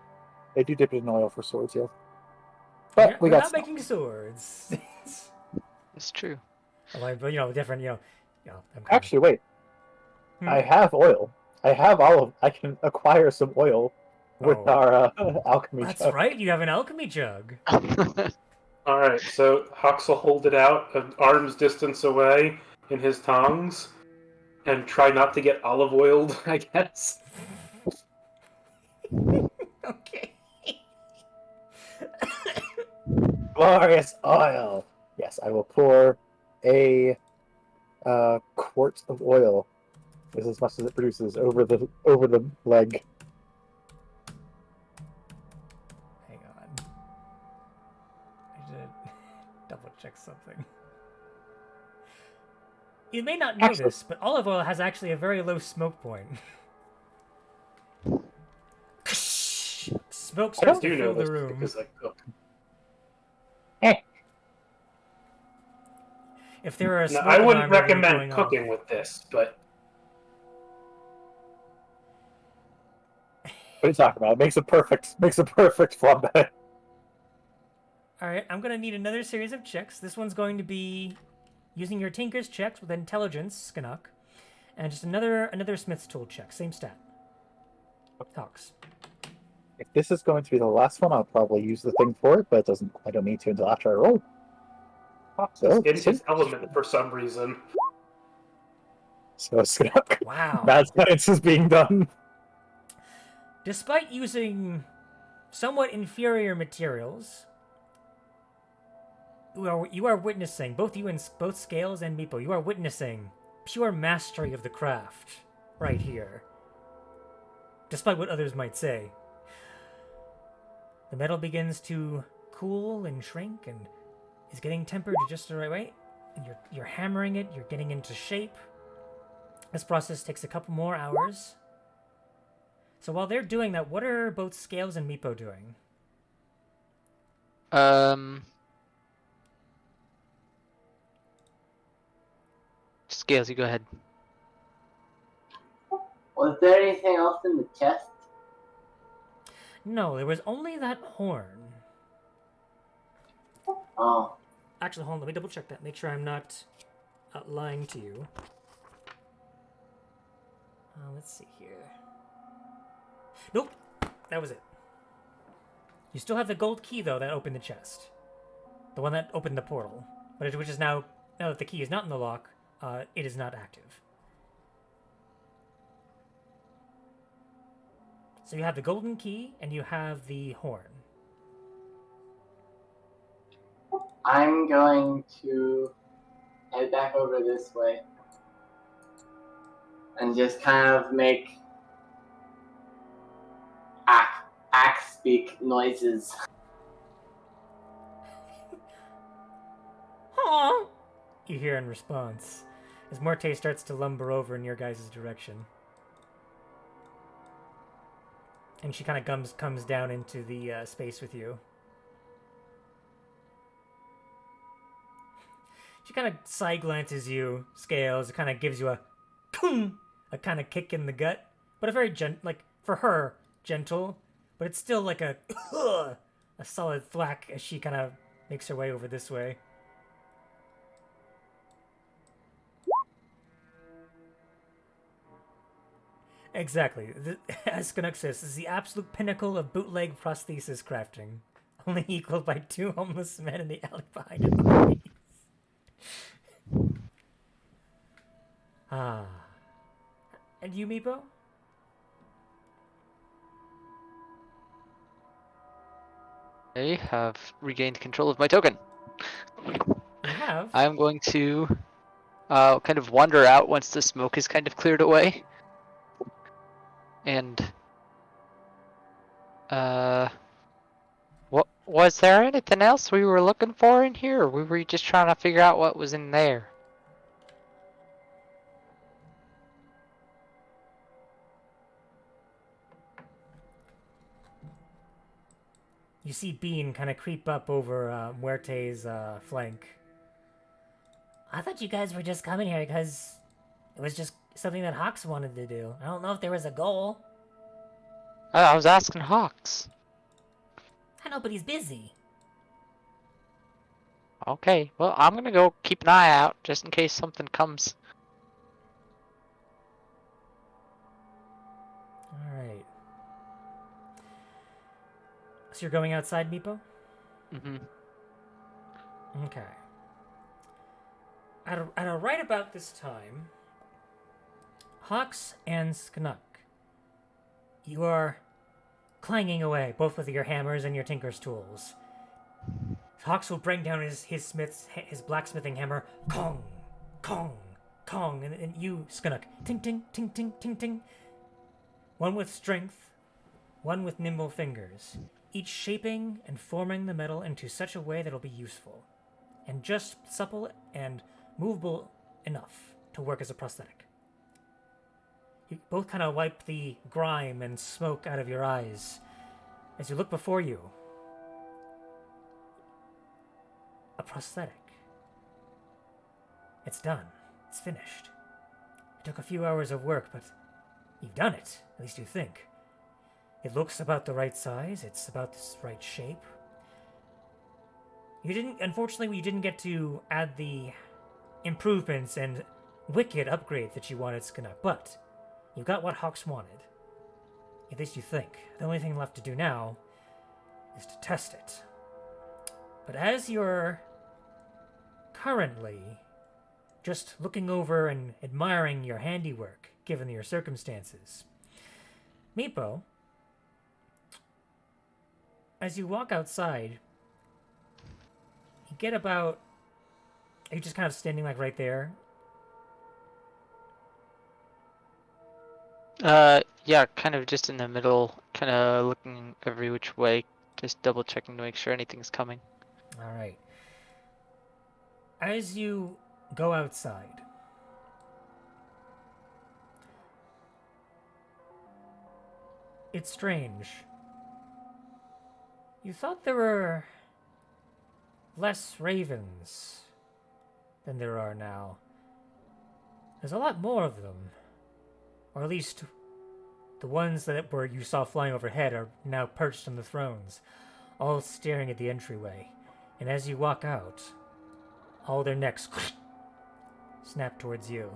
They do dip it in oil for swords, yeah. But we We're got not snow. making swords. It's true. Like, but different. I'm Actually, wait. I have oil. I can acquire some oil with Oh. our alchemy That's jug. right. You have an alchemy jug. All right, so Hux will hold it out an arm's distance away in his tongs, and try not to get olive oiled, I guess. Okay. Glorious oil. Yes, I will pour a quart of oil, is as much as it produces, over the leg. Hang on. I should double check something. You may not know Actually- this, but olive oil has actually a very low smoke point. Smoke I starts do to know fill this the room. because I cook. If there are a Now, smoke I wouldn't alarm ever recommend going cooking off. with this, but What are you talking about? It makes a perfect flambe. Alright, I'm gonna need another series of checks. This one's going to be using your Tinker's checks with intelligence, Skanuk, and just another Smith's tool check, same stat. Talks. If this is going to be the last one, I'll probably use the thing for it, but I don't need to until after I roll. Hux is in his element for some reason. So Skanuk. Wow. Bad science is being done. Despite using somewhat inferior materials, you are witnessing, both you and both Scales and Meepo, you are witnessing pure mastery of the craft right here. Despite what others might say. The metal begins to cool and shrink and is getting tempered just the right way. And you're hammering it, you're getting into shape. This process takes a couple more hours. So while they're doing that, what are both Scales and Meepo doing? Scales, you go ahead. Was there anything else in the chest? No, there was only that horn. Oh, Actually, hold on, let me double check that. Make sure I'm not lying to you. Let's see here. Nope, that was it. You still have the gold key, though, that opened the chest. The one that opened the portal. Which is now that the key is not in the lock, it is not active. So you have the golden key, and you have the horn. I'm going to head back over this way and just kind of make axe speak noises. Huh? You hear in response, as Morte starts to lumber over in your guys' direction. And she kind of comes down into the space with you. She kind of side glances you, scales, it kind of gives you a kind of kick in the gut, but a very for her, gentle, but it's still like a solid thwack as she kind of makes her way over this way. Exactly. As Canuck says, this is the absolute pinnacle of bootleg prosthesis crafting, only equaled by two homeless men in the alley behind it. Ah. And you, Meepo? I have regained control of my token. You have? I'm going to kind of wander out once the smoke is kind of cleared away. And what was there anything else we were looking for in here, or were we just trying to figure out what was in there? You see Bean kind of creep up over Muerte's flank. I thought you guys were just coming here because it was just something that Hawks wanted to do. I don't know if there was a goal. I was asking Hawks. I know, but he's busy. Okay, well, I'm gonna go keep an eye out just in case something comes. Alright. So you're going outside, Meepo? Mm-hmm. Okay. At right about this time, Hawks and Sknuk, you are clanging away, both with your hammers and your tinker's tools. Hawks will bring down his blacksmithing hammer, kong, kong, kong, and you, Sknuk, ting, ting, ting, ting, ting, ting. One with strength, one with nimble fingers, each shaping and forming the metal into such a way that it'll be useful, and just supple and movable enough to work as a prosthetic. You both kind of wipe the grime and smoke out of your eyes as you look before you. A prosthetic. It's done. It's finished. It took a few hours of work, but you've done it. At least you think. It looks about the right size. It's about the right shape. Unfortunately, you didn't get to add the improvements and wicked upgrades that you wanted, Sknuk, but you got what Hawks wanted. At least you think. The only thing left to do now is to test it. But as you're currently just looking over and admiring your handiwork, given your circumstances, Meepo, as you walk outside, you get about... Are you just kind of standing like right there? Yeah, kind of just in the middle, kind of looking every which way, just double checking to make sure anything's coming. All right. As you go outside, it's strange. You thought there were less ravens than there are now. There's a lot more of them. Or at least the ones that you saw flying overhead are now perched on the thrones, all staring at the entryway. And as you walk out, all their necks snap towards you.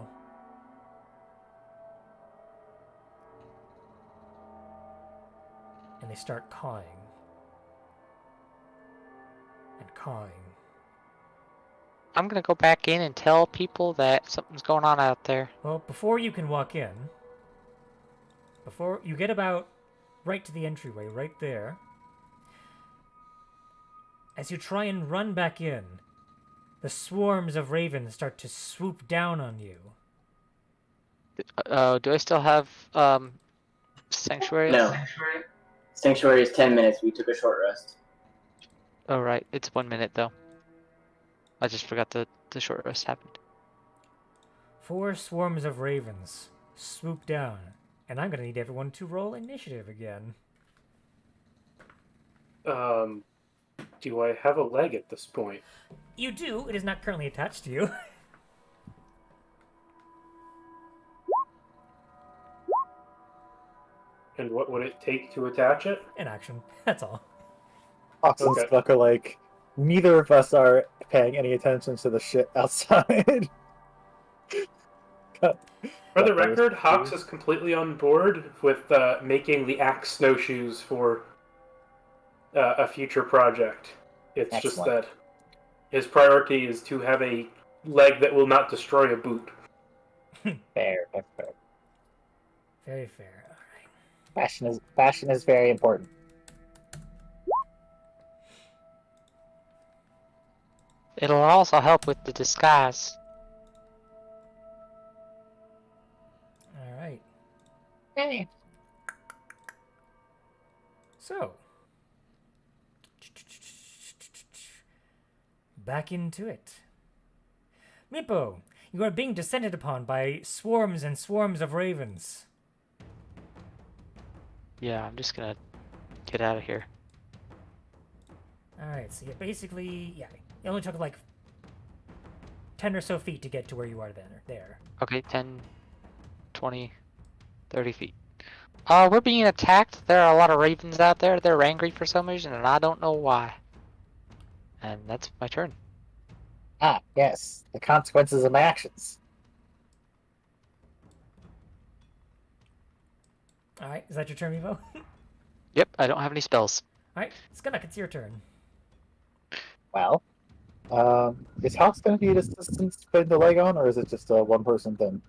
And they start cawing. time. I'm gonna go back in and tell people that something's going on out there. Well, before you can walk in, before you get about right to the entryway, right there, as you try and run back in, the swarms of ravens start to swoop down on you. Do I still have sanctuary? No. Sanctuary is 10 minutes. We took a short rest. Oh right, it's 1 minute though. I just forgot the short rest happened. 4 swarms of ravens swoop down, and I'm gonna need everyone to roll initiative again. Do I have a leg at this point? You do. It is not currently attached to you. And what would it take to attach it? In action. That's all. Ox and Okay. Stuck are like, neither of us are paying any attention to the shit outside. For the record, Hawks is completely on board with making the axe snowshoes for a future project. It's just Excellent. that his priority is to have a leg that will not destroy a boot. Fair, that's fair. Very fair. All right. Fashion is very important. It'll also help with the disguise. All right. Hey. So, back into it. Meepo, you are being descended upon by swarms and swarms of ravens. Yeah, I'm just gonna get out of here. Alright, so yeah, it only took like 10 or so feet to get to where you are there. Okay, 10, 20, 30 feet. We're being attacked. There are a lot of ravens out there. They're angry for some reason, and I don't know why. And that's my turn. Ah, yes. The consequences of my actions. Alright, is that your turn, Meepo? Yep, I don't have any spells. Alright, Skunnock, it's your turn. Well, is House going to need assistance putting the leg on, or is it just a one-person thing?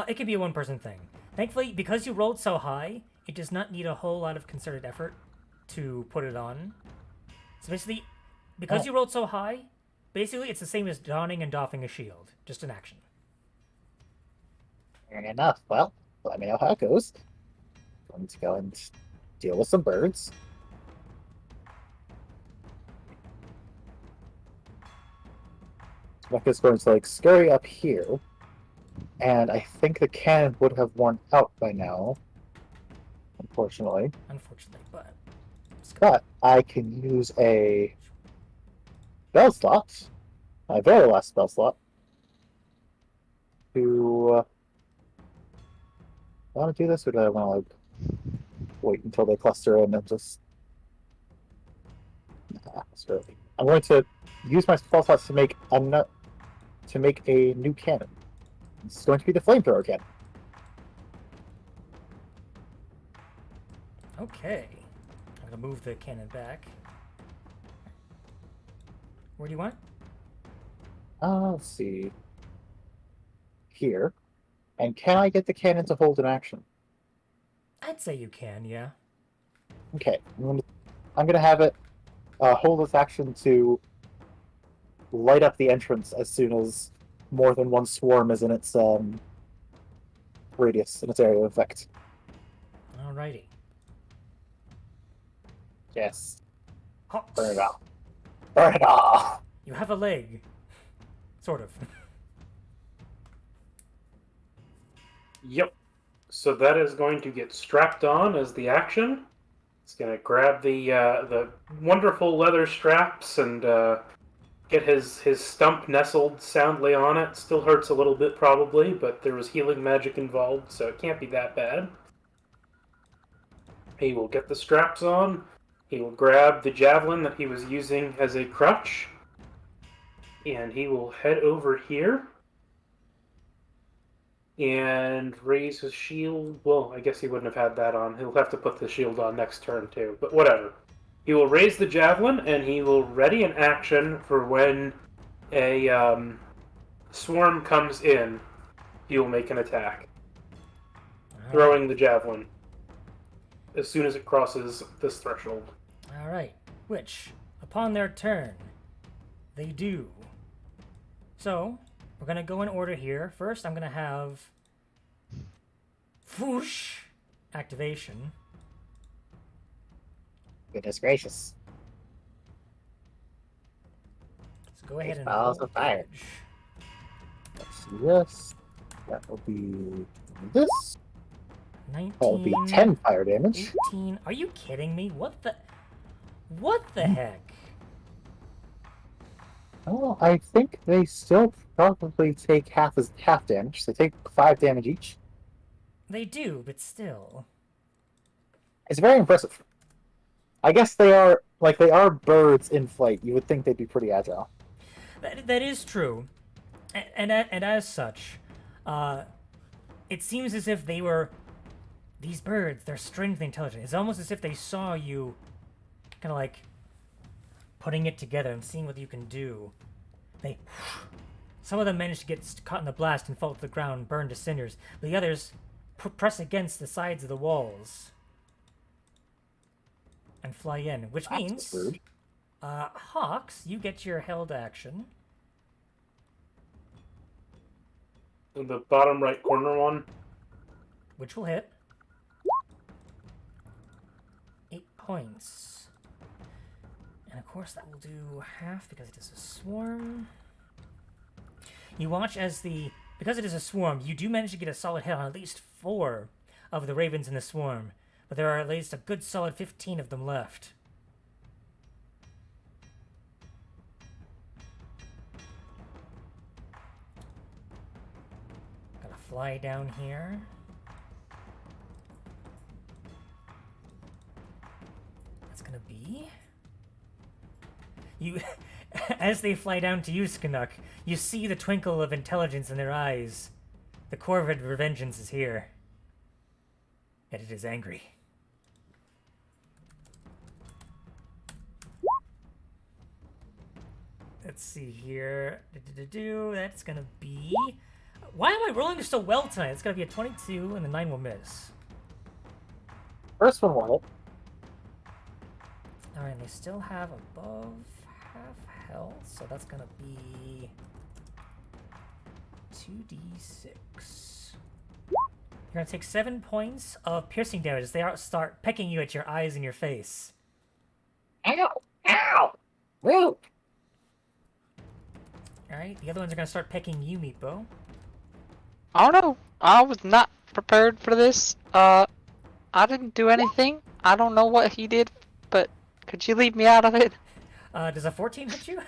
It can be a one-person thing. Thankfully, because you rolled so high, it does not need a whole lot of concerted effort to put it on. So basically, because you rolled so high, basically it's the same as donning and doffing a shield. Just an action. Fair enough. Well, let me know how it goes. Going to go and deal with some birds. Mecca's going to like scurry up here, and I think the cannon would have worn out by now, unfortunately. Unfortunately, but... But I can use a spell slot, my very last spell slot, to. Want to do this, or do I want to like wait until they cluster in and just? Nah, screw it. I'm going to use my spell slots to make a new cannon. It's going to be the flamethrower cannon. Okay. I'm gonna move the cannon back. Where do you want it? Let's see. Here. And can I get the cannon to hold an action? I'd say you can, yeah. Okay. I'm gonna have it hold its action to light up the entrance as soon as more than one swarm is in its radius, in its area of effect. Alrighty. Yes. Hawks, Burn it off. Burn it off! you have a leg. Sort of. Yep. So that is going to get strapped on as the action. It's going to grab the wonderful leather straps and get his stump nestled soundly on it. Still hurts a little bit probably, but there was healing magic involved, so it can't be that bad. He will get the straps on. He will grab the javelin that he was using as a crutch. And he will head over here. And raise his shield. Well, I guess he wouldn't have had that on. He'll have to put the shield on next turn too, but whatever. He will raise the javelin, and he will ready an action for when a swarm comes in. He will make an attack, All throwing the javelin as soon as it crosses this threshold. All right. Which, upon their turn, they do. So, we're going to go in order here. First, I'm going to have Whoosh activation. Goodness gracious. So go ahead and Balls roll of fire. damage. Let's see this. That will be this. 19. That will be 10 fire damage. 18. Are you kidding me? What the heck? Oh, I think they still probably take half damage. They take 5 damage each. They do, but still. It's very impressive. I guess they are birds in flight. You would think they'd be pretty agile. That is true. And as such, it seems as if they were these birds. They're strangely intelligent. It's almost as if they saw you, kind of like putting it together and seeing what you can do. Some of them managed to get caught in the blast and fall to the ground, burned to cinders. But the others press against the sides of the walls and fly in, which That's means, rude. Hawks, you get your held action. In the bottom right corner one. Which will hit. 8 points. And of course that will do half because it is a swarm. You watch as because it is a swarm, you do manage to get a solid hit on at least 4 of the ravens in the swarm. But there are at least a good solid 15 of them left. Gotta fly down here. That's gonna be... You, as they fly down to you, Skanuk, you see the twinkle of intelligence in their eyes. The Corvid Revengeance is here. Yet it is angry. Let's see here. That's gonna be... Why am I rolling so well tonight? It's gonna be a 22 and the 9 will miss. First one will hit. Alright, they still have above half health, so that's gonna be 2d6. You're gonna take 7 points of piercing damage as they start pecking you at your eyes and your face. Ow! Ow! Woo! Alright, the other ones are gonna start pecking you, Meepo. I don't know. I was not prepared for this. I didn't do anything. I don't know what he did, but could you leave me out of it? Does a 14 hit you?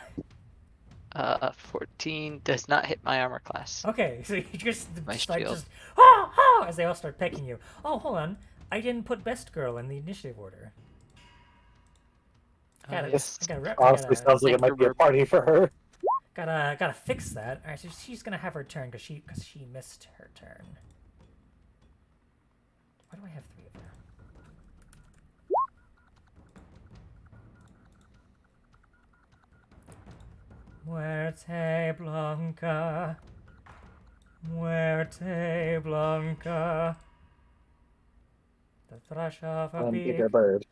14 does not hit my armor class. Okay, so you just My start shield. just ha ha as they all start pecking you. Oh, hold on, I didn't put best girl in the initiative order. Got it. Yes. Honestly, sounds like it might be a party for her. Gotta fix that. All right, so she's gonna have her turn because she missed her turn. Why do I have 3 of her? Muerte Blanca. Muerte Blanca. The thrush of a beak. Bigger bird.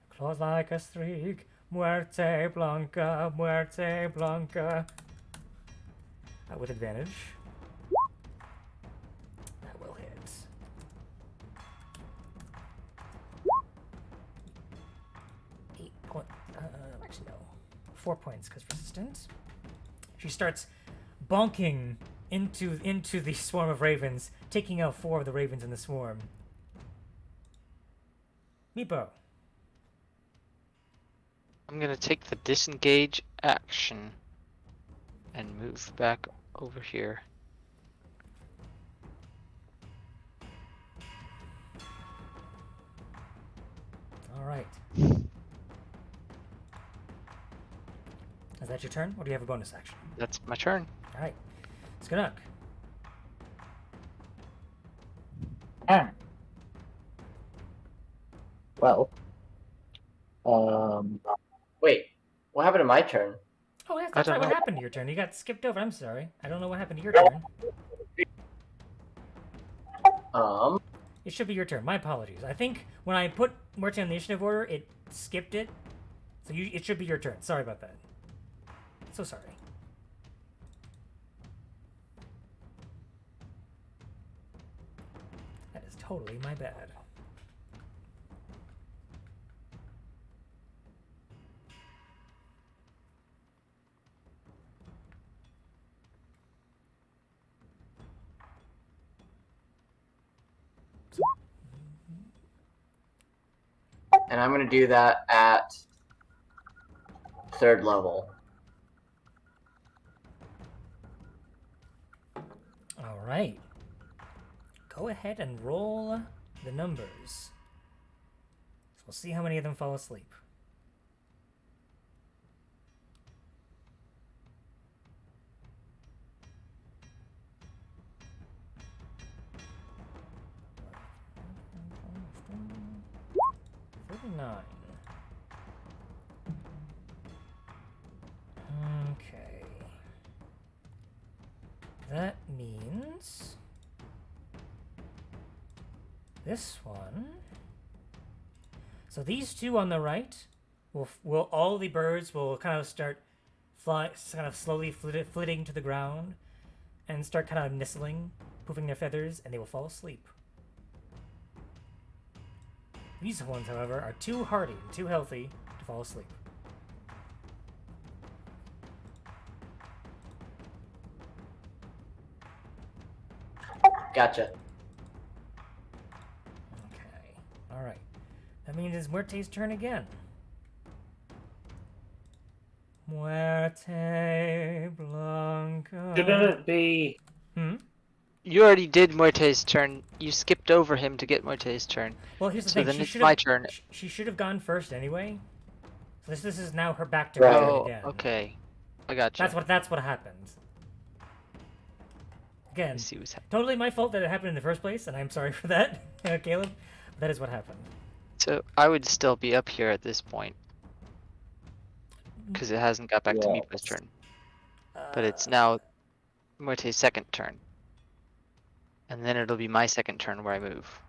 Claws like a streak. Muerte Blanca. Muerte Blanca. With advantage. That will hit. Actually, no. 4 points because resistant. She starts bonking into the swarm of ravens, taking out 4 of the ravens in the swarm. Meepo. I'm gonna take the disengage action and move back over here. All right. Is that your turn, or do you have a bonus action? That's my turn. All right. Skanuk. Ah. Well, Wait, what happened to my turn? Oh, that's, I that's don't right. What know. happened to your turn? You got skipped over. I'm sorry. I don't know what happened to your turn. It should be your turn. My apologies. I think when I put Muerte on the initiative order, it skipped it. So it should be your turn. Sorry about that. So sorry. That is totally my bad. And I'm going to do that at 3rd level. All right. Go ahead and roll the numbers. So we'll see how many of them fall asleep. $39. Okay. That means this one. So these two on the right will all the birds will kind of start kind of slowly flitting to the ground and start kind of nestling, poofing their feathers, and they will fall asleep. These ones, however, are too hardy and too healthy to fall asleep. Gotcha. Okay. All right. That means it's Muerte's turn again. Muerte Blanca. Shouldn't it be? Hmm? You already did Muerte's turn. You skipped over him to get Muerte's turn. Well, here's the So thing. then She it's should my have. turn. She should have gone first anyway. So this is now her back to Right. her turn Oh, again. okay. I got you. That's what happened. I Again, see what's happening. totally my fault that it happened in the first place, and I'm sorry for that, Caleb. But that is what happened. So I would still be up here at this point. Because it hasn't got back to me Yes. turn. But it's now Muerte's second turn. And then it'll be my second turn where I move.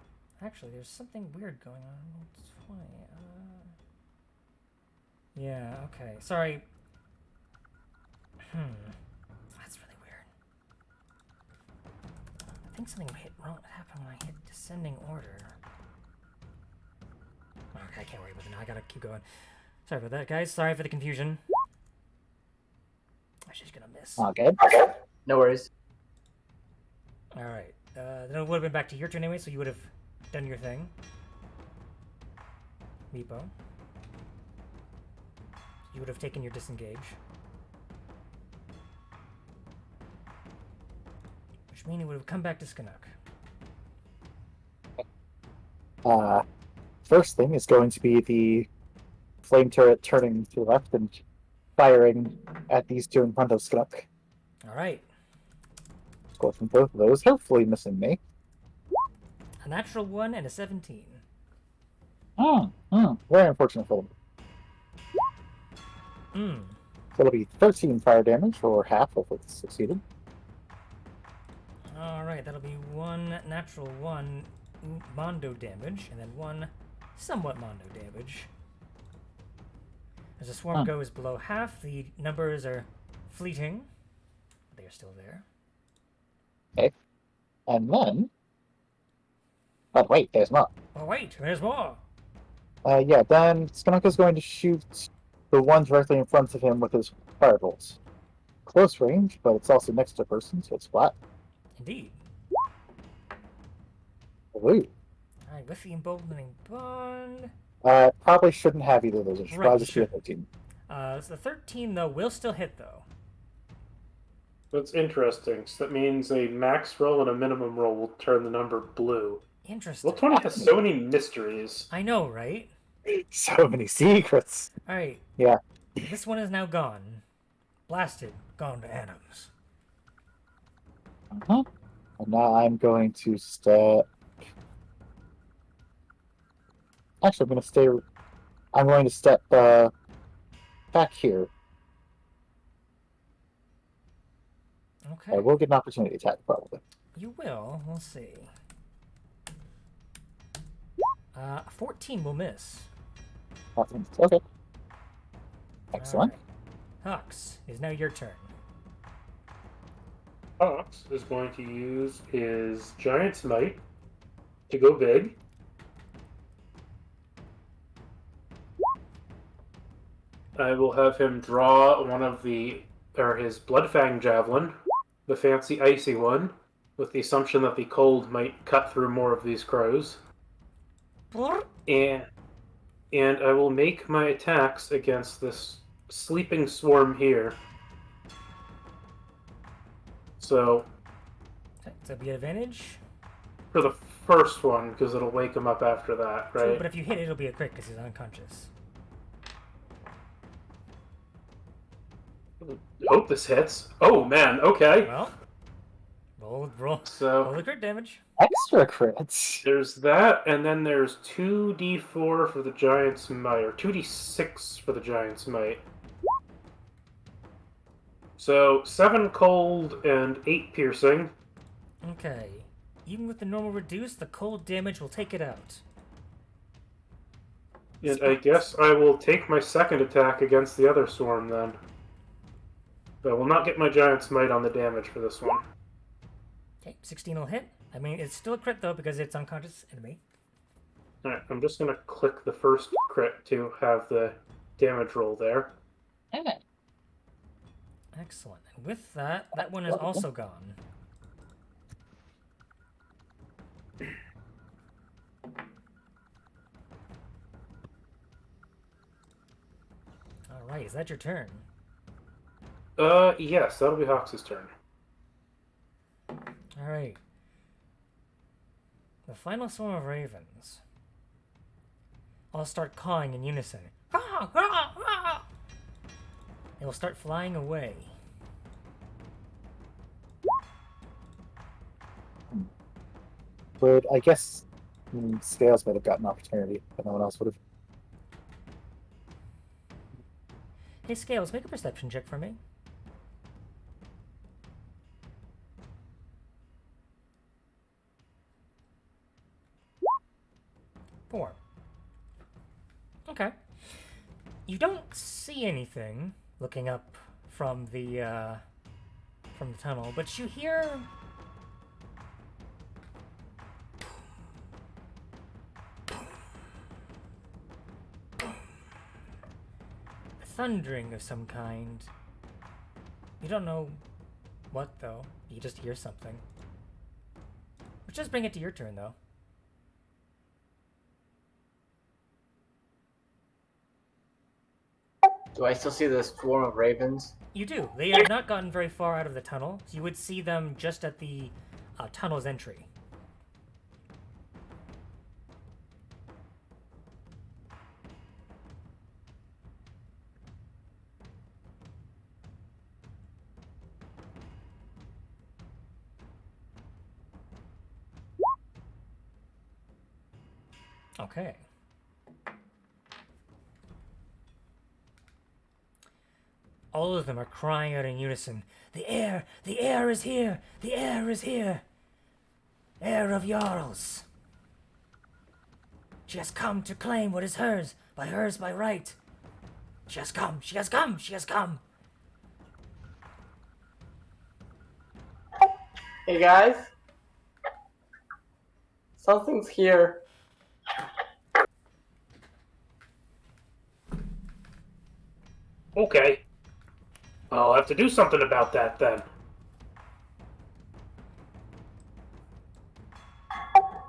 Actually, there's something weird going on. It's funny. Yeah. Okay. Sorry. That's really weird. I think something happened when I hit descending order. Okay, I can't worry about it now. I gotta keep going. Sorry about that, guys. Sorry for the confusion. She's gonna miss. Okay. No worries. All right. Then it would have been back to your turn anyway, so you would have done your thing. Meepo. You would have taken your disengage. Which means it would have come back to Skanuk. First thing is going to be the flame turret turning to the left and firing at these two in front of Skunk. All right. Score from both of those, hopefully missing me. A natural 1 and a 17. Very unfortunate for them. So it'll be 13 fire damage, or half if it's succeeded. All right, that'll be 1 natural 1 Mondo damage, and then 1 somewhat Mondo damage. As the swarm goes below half, the numbers are fleeting. But they are still there. Okay. And then... Oh, wait, there's more. Oh, wait, there's more. Yeah, then Skunk is going to shoot the one directly in front of him with his firebolts. Close range, but it's also next to a person, so it's flat. Indeed. Ooh. All right, with the emboldening bond. Probably shouldn't have either of those. It should Right, probably you just be a should. 13. So the 13, though, will still hit, though. That's interesting. So that means a max roll and a minimum roll will turn the number blue. Interesting. Well, 20 has so many mysteries. I know, right? So many secrets. All right. Yeah. This one is now gone. Blasted. Gone to atoms. And now I'm going to step... Actually, I'm going to stay I'm going to step back here. Okay. I will get an opportunity attack, probably. You will. We'll see. 14 will miss. Okay. Excellent. Alright. Hux, it's now your turn. Fox is going to use his Giant's Might to go big. I will have him draw his Bloodfang Javelin, the fancy icy one, with the assumption that the cold might cut through more of these crows. And I will make my attacks against this sleeping swarm here. So, That'll be an advantage. for the first one, because it'll wake him up after that, True, right? but if you hit it, it'll be a crit because he's unconscious. Hope this hits. Oh man, okay. Well, roll So the crit damage. Extra crits. there's that, and then there's 2d4 for the Giant's Might, or 2d6 for the Giant's Might. So 7 cold and 8 piercing. Okay. Even with the normal reduce, the cold damage will take it out. And I guess I will take my second attack against the other swarm then. But I will not get my Giant's Might on the damage for this one. Okay, 16 will hit. I mean, it's still a crit though because it's unconscious enemy. Alright, I'm just going to click the first crit to have the damage roll there. Excellent. And with that, that one is also gone. Alright, is that your turn? Yes, that'll be Hawks' turn. Alright. The final swarm of ravens. I'll start cawing in unison. Caw, caw, caw. They will start flying away. But I guess Scales might have gotten an opportunity, but no one else would have. Hey, Scales, make a perception check for me. Four. Okay. You don't see anything looking up from the tunnel, but you hear thundering of some kind. You don't know what, though. You just hear something. Which does bring it to your turn, though. Do I still see the swarm of ravens? You do. They have not gotten very far out of the tunnel. So you would see them just at the tunnel's entry. Okay. All of them are crying out in unison. The air is here! The air is here! Heir of Jarls! She has come to claim what is hers by right. She has come, she has come, she has come! Hey guys? Something's here. Okay. I'll have to do something about that then.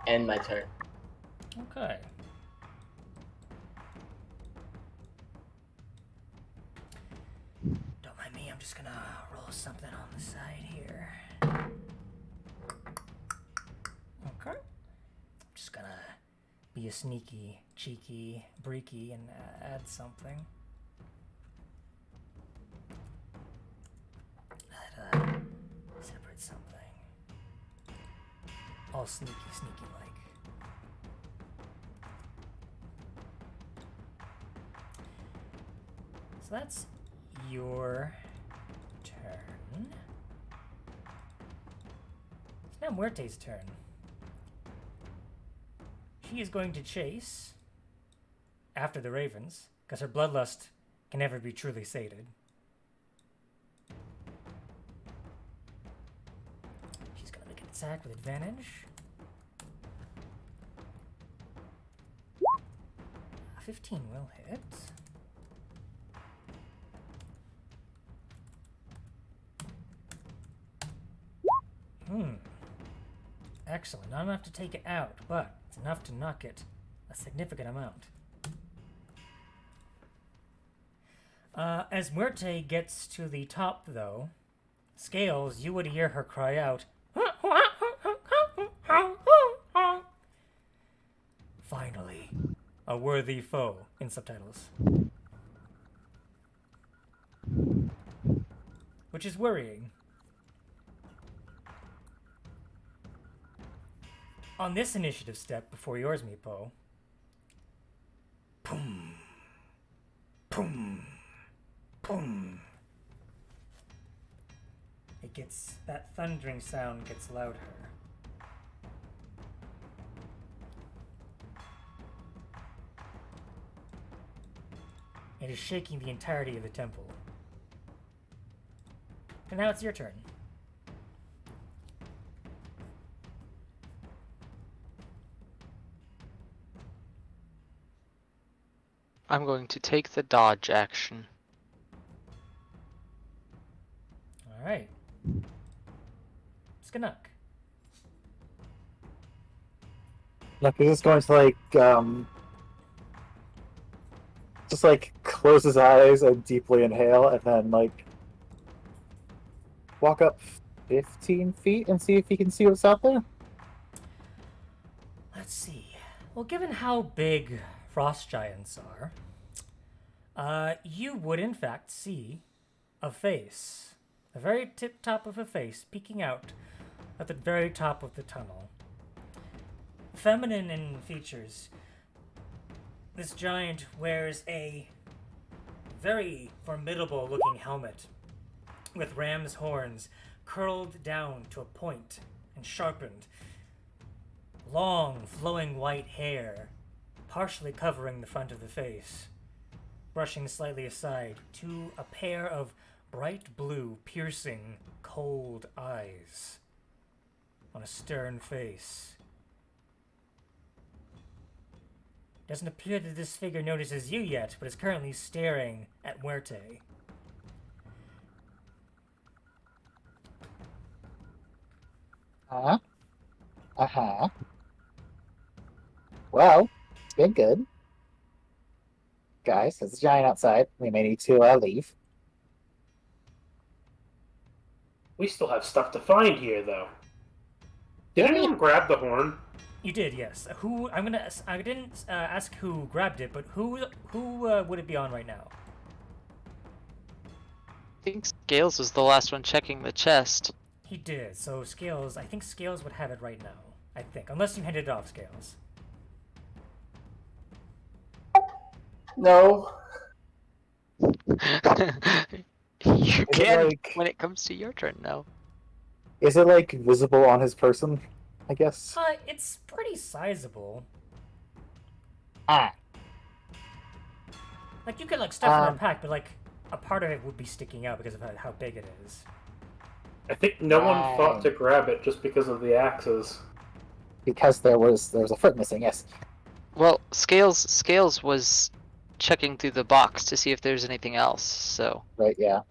End my turn. Okay. Don't mind me, I'm just gonna roll something on the side here. Okay. Just gonna be a sneaky, cheeky, breaky and add something. Separate something. All sneaky like. So that's your turn. It's now Muerte's turn. She is going to chase after the ravens, because her bloodlust can never be truly sated. She's going to make an attack with advantage. 15 will hit. Excellent. Not enough to take it out, but it's enough to knock it a significant amount. As Muerte gets to the top, though, Scales, you would hear her cry out, "Finally, a worthy foe," in subtitles. Which is worrying. On this initiative step before yours, Meepo, boom, boom, boom. That thundering sound gets louder. It is shaking the entirety of the temple. And now it's your turn. I'm going to take the dodge action. Alright. Skanuk. Like, he's just going to, like, close his eyes and deeply inhale, and then, like, walk up 15 feet and see if he can see what's out there? Let's see. Well, given how big frost giants are, you would in fact see a face. The very tip top of a face peeking out at the very top of the tunnel. Feminine in features, this giant wears a very formidable looking helmet with ram's horns curled down to a point and sharpened. Long, flowing white hair partially covering the front of the face, brushing slightly aside to a pair of bright blue, piercing, cold eyes on a stern face. Doesn't appear that this figure notices you yet, but is currently staring at Muerte. Uh-huh. Well, it's been good. Guys, there's a giant outside. We may need to leave. We still have stuff to find here, though. Did anyone grab the horn? You did, yes. Who? I didn't ask who grabbed it, but who would it be on right now? I think Scales was the last one checking the chest. He did. So Scales, I think Scales would have it right now. I think, unless you handed it off, Scales. No. You can like- when it comes to your turn now. Is it, like, visible on his person, I guess? It's pretty sizable. Ah. Like, you could, like, stuff in a pack, but, like, a part of it would be sticking out because of how big it is. I think no one thought to grab it just because of the axes. Because there was a foot missing, yes. Well, Scales was checking through the box to see if there's anything else, so... Right, yeah.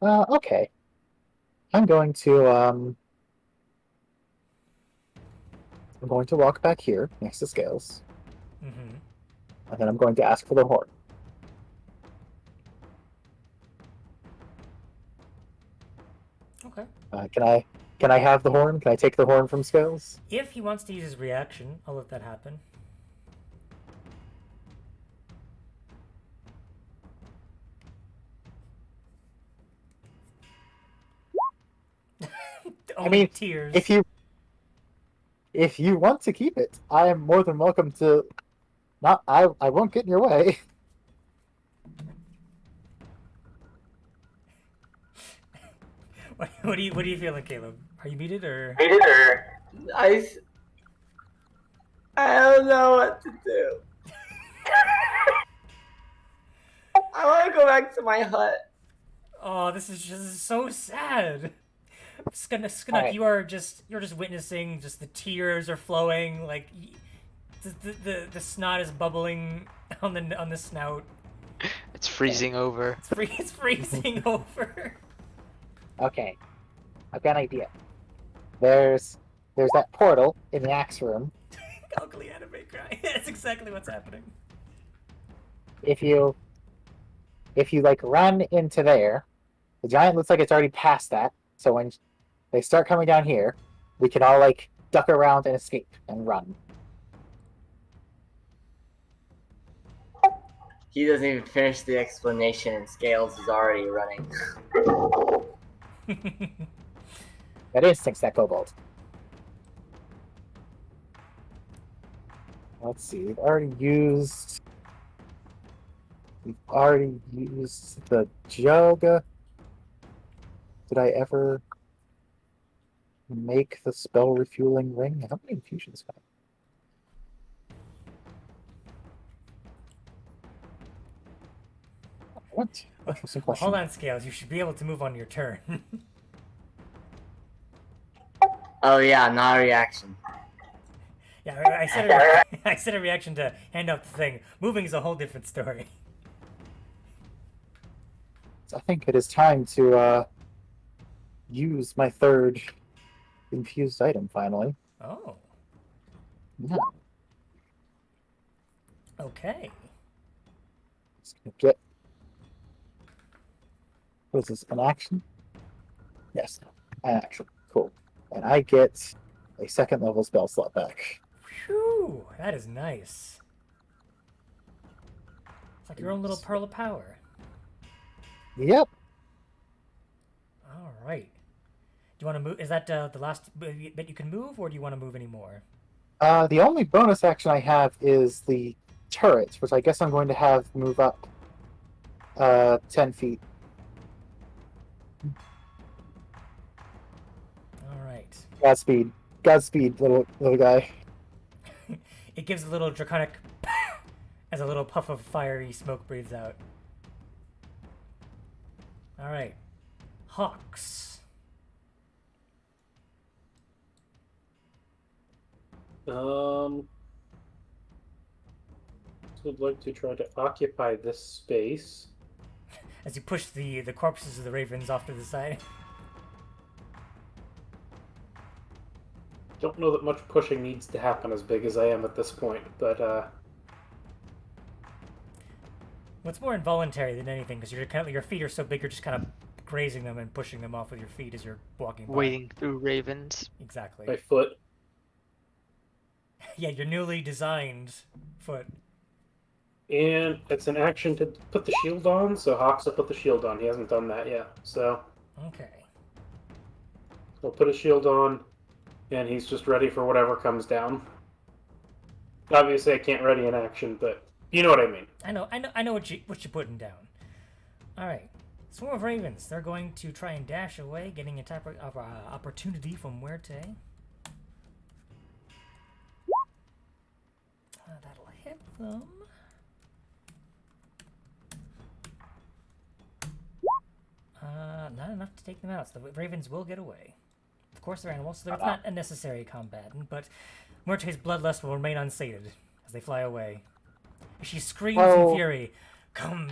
Okay. I'm going to walk back here, next to Scales. Mm-hmm. And then I'm going to ask for the horn. Okay. Can I have the horn? Can I take the horn from Scales? If he wants to use his reaction, I'll let that happen. I mean, tears. if you want to keep it, I am more than welcome to. I won't get in your way. What are you feeling, Caleb? Are you muted or? I don't know what to do. I want to go back to my hut. Oh, this is just so sad. Skunnock, Alright. you're just witnessing just the tears are flowing, like the snot is bubbling on the snout. It's freezing over. It's freezing over. Okay. I've got an idea. There's that portal in the axe room. Ugly anime cry. That's exactly what's happening. If you like run into there, the giant looks like it's already past that. So when they start coming down here, we can all like duck around and escape and run. He doesn't even finish the explanation, and Scales is already running. That instincts that kobold. Let's see. We've already used the jug. Did I ever make the spell refueling ring? How many infusions have I? What? Interesting Well, question. hold on, Scales. You should be able to move on your turn. Oh yeah, not a reaction. Yeah, I said a reaction to hand out the thing. Moving is a whole different story. I think it is time to use my third infused item finally. Oh, Yeah. okay. Just gonna get. What is this? An action? Yes, an action. Cool. And I get a second level spell slot back. Phew, that is nice. It's like your own little pearl of power. Yep. All right. Do you want to move? Is that the last bit you can move, or do you want to move any more? The only bonus action I have is the turret, which I guess I'm going to have move up 10 feet. All right. Godspeed. Godspeed, little guy. It gives a little draconic as a little puff of fiery smoke breathes out. All right. Hawks. So I'd like to try to occupy this space. As you push the corpses of the ravens off to the side. Don't know that much pushing needs to happen as big as I am at this point, but What's more involuntary than anything, because your feet are so big, you're just kind of grazing them and pushing them off with your feet as you're walking by. Wading through ravens. Exactly. my foot. Yeah, your newly designed foot. And it's an action to put the shield on, so Hawks will put the shield on. He hasn't done that yet. So Okay. we'll put his shield on, and he's just ready for whatever comes down. Obviously, I can't ready an action, but you know what I mean. I know what you're putting down. All right. Swarm of ravens. They're going to try and dash away, getting a type of opportunity from Muerte. That'll hit them. Not enough to take them out, so the ravens will get away. Of course, they're animals, so it's not a necessary combatant, but Muerte's bloodlust will remain unsated as they fly away. She screams in fury, "Come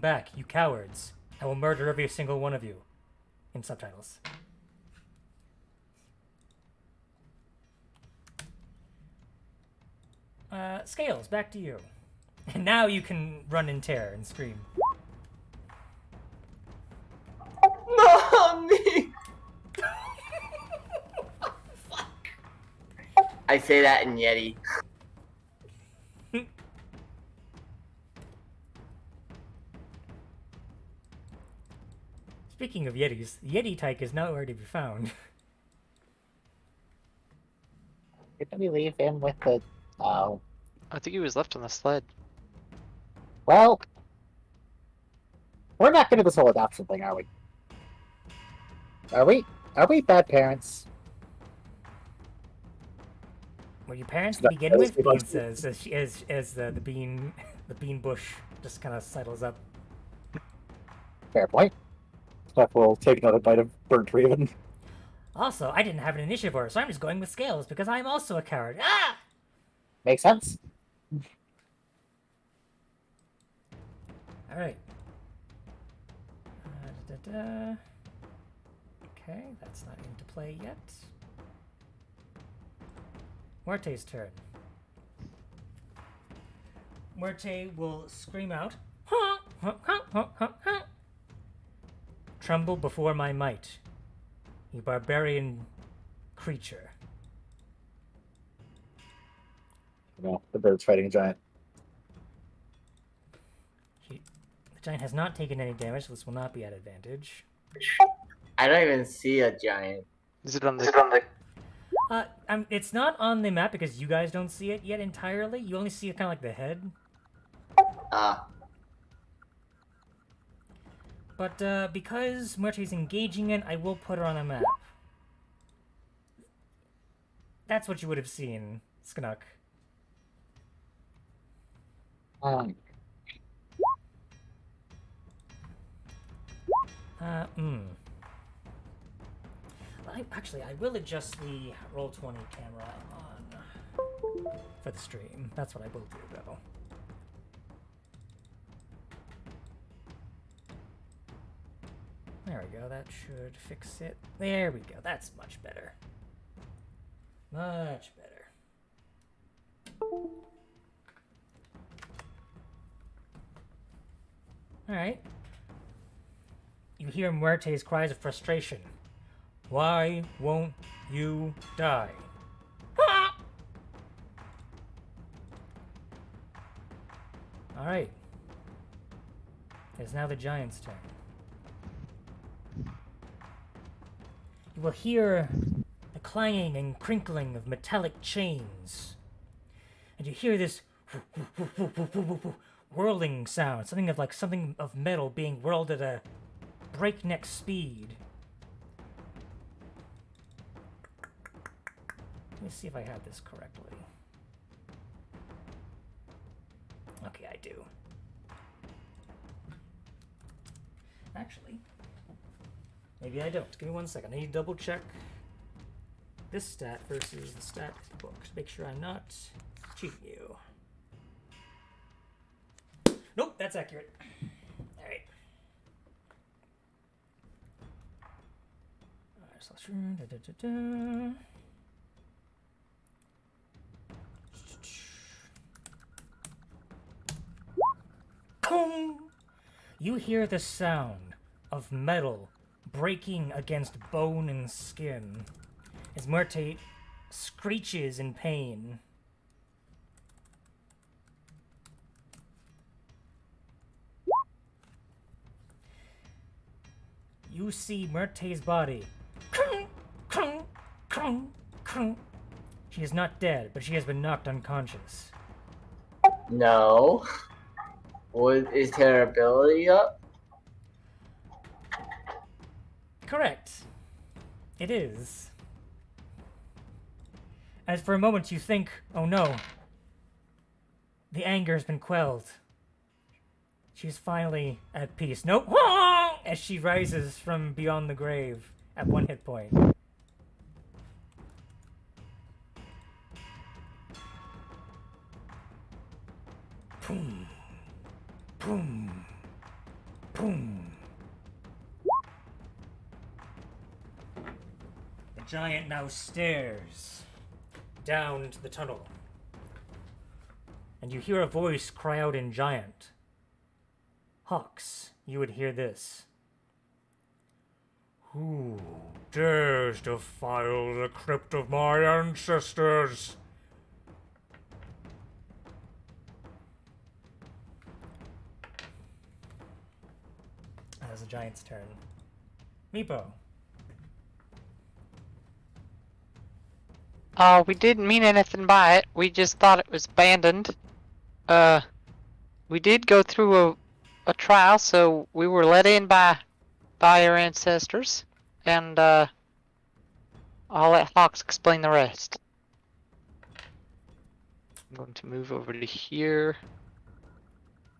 back, you cowards. I will murder every single one of you." In subtitles. Scales, back to you. And now you can run in terror and scream. No, me! I say that in Yeti. Speaking of Yetis, Yeti Tyke is nowhere to be found. Did we leave him with the... Oh. I think he was left on the sled. Well, We're not gonna do this whole adoption thing, are we? Are we? Are we bad parents? Were your parents to That begin is with? good Bean answer. says as the bean the bean bush just kind of sidles up. Fair point. Steph will take another bite of burnt raven. Also, I didn't have an initiative order, so I'm just going with scales because I'm also a coward. Ah! Makes sense. All right. Okay, that's not into play yet. Muerte's turn. Muerte will scream out, "Ha! Ha! Ha! Ha! Ha! Ha! Tremble before my might, you barbarian creature." No, the bird's fighting a giant. The giant has not taken any damage, so this will not be at advantage. I don't even see a giant. Is it on the? It's not on the map because you guys don't see it yet entirely. You only see it kind of like the head. But because Muerte's engaging it, I will put her on a map. That's what you would have seen, Sknuk. Um, I will adjust the Roll20 camera on for the stream. That's what I will do, though. There we go. That should fix it. There we go. That's much better. Much better. Alright. You hear Muerte's cries of frustration. Why won't you die? Alright. It's now the giant's turn. You will hear the clanging and crinkling of metallic chains. And you hear this whirling sound, something of metal being whirled at a breakneck speed. Let me see if I have this correctly. Okay, I do. Actually, maybe I don't. Give me 1 second. I need to double check this stat versus the stat in the book to make sure I'm not cheating you. Nope, that's accurate. Alright. Alright, so you hear the sound of metal breaking against bone and skin as Muerte screeches in pain. You see Muerte's body. She is not dead, but she has been knocked unconscious. No. Is her ability up? Correct. It is. As for a moment you think, oh no, the anger has been quelled. She's finally at peace. Nope. As she rises from beyond the grave at 1 hit point. Boom. Boom. Boom. The giant now stares down into the tunnel. And you hear a voice cry out in giant. Hawks, you would hear this. Who dares defile the crypt of my ancestors? That was the giant's turn. Meepo. We didn't mean anything by it. We just thought it was abandoned. We did go through a trial, so we were let in by your ancestors, and I'll let Hawks explain the rest. I'm going to move over to here.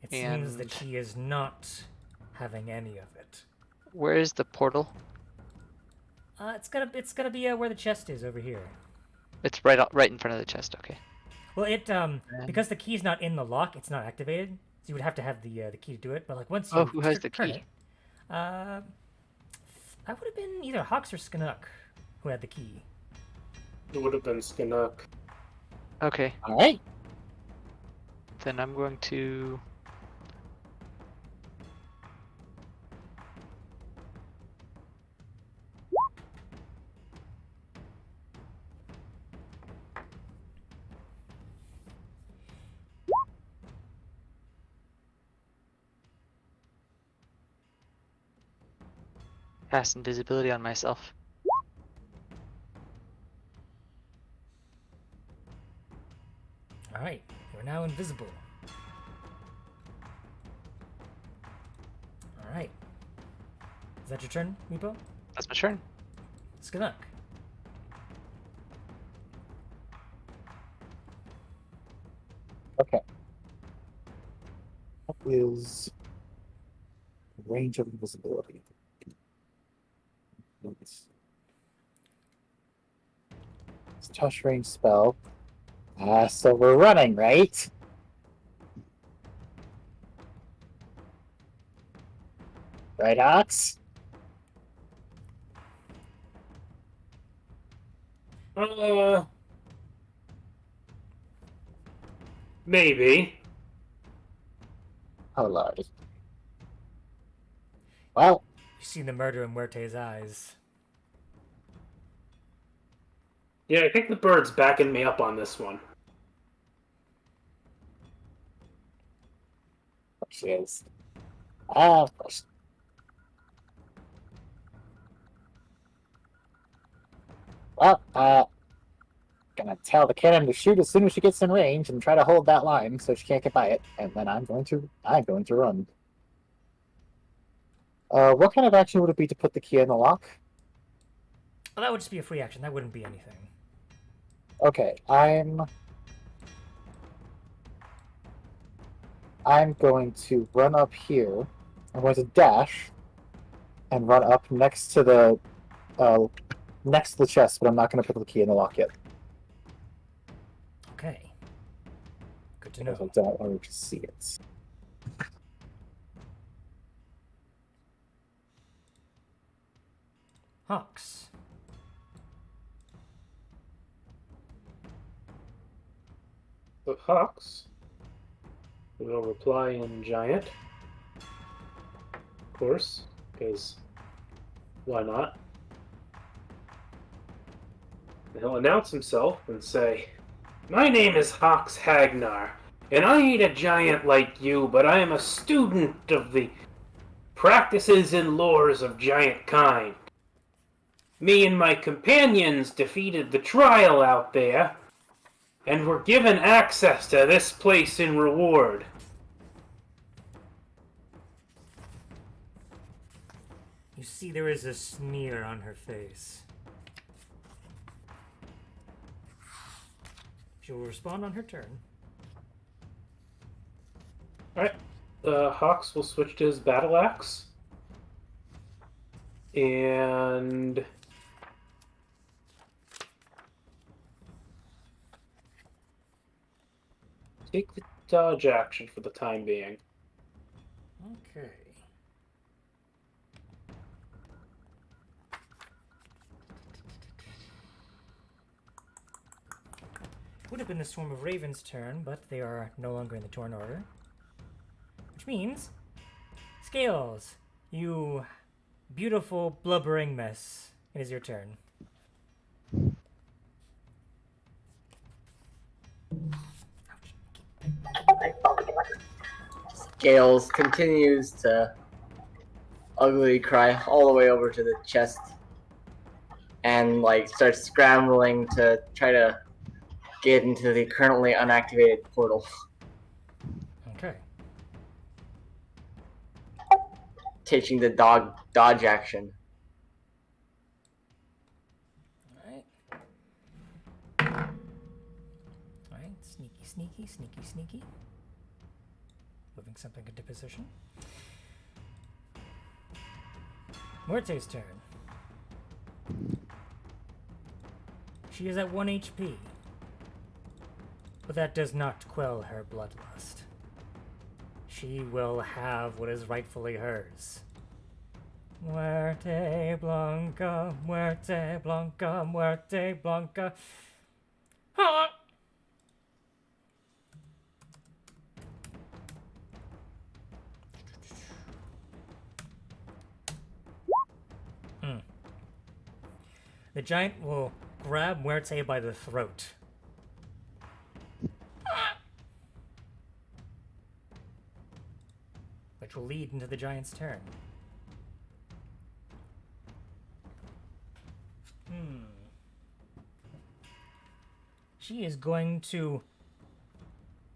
It seems that And- she is not having any of it. Where is the portal? It's gonna be where the chest is over here. It's right in front of the chest. Okay. Well, because the key's not in the lock, it's not activated. So you would have to have the key to do it. But like once you Who has the turn key? it, that would have been either Hawks or Skanuk who had the key. It would have been Skanuk. Okay. All right. Then I'm going to. Cast invisibility on myself. All right, you're now invisible. All right. Is that your turn, Meepo? That's my turn. Skanuk. Okay. What is range of invisibility? It's touch range spell. So we're running, right? Right, Ox? Maybe. Oh, Lord. Well, You see the murder in Muerte's eyes. Yeah, I think the bird's backing me up on this one. she is. Of course. Well, gonna tell the cannon to shoot as soon as she gets in range and try to hold that line so she can't get by it, and then I'm going to run. What kind of action would it be to put the key in the lock? Well, that would just be a free action. That wouldn't be anything. Okay, I'm going to run up here. I'm going to dash and run up next to the chest, but I'm not going to put the key in the lock yet. Okay. Good to Because I know. don't want to see it. Hawks. The Hawks will reply in giant. Of course, because why not? And he'll announce himself and say, "My name is Hawks Hagnar, and I ain't a giant like you, but I am a student of the practices and lores of giant kind. Me and my companions defeated the trial out there, and were given access to this place in reward. You see there is a sneer on her face. She will respond on her turn. Alright, Hawks will switch to his battle axe. And take the dodge action for the time being. Okay. Would have been the Swarm of Ravens' turn, but they are no longer in the Torn Order. Which means, Scales, you beautiful blubbering mess. It is your turn. Scales continues to ugly cry all the way over to the chest and like starts scrambling to try to get into the currently unactivated portal. Okay. taking the dodge action. Alright. Alright, sneaky, sneaky, sneaky, sneaky. Moving something into position. Muerte's turn. She is at 1 HP. But that does not quell her bloodlust. She will have what is rightfully hers. Muerte Blanca, Muerte Blanca, Muerte Blanca. Ha! The giant will grab Muerte by the throat. Which will lead into the giant's turn. She is going to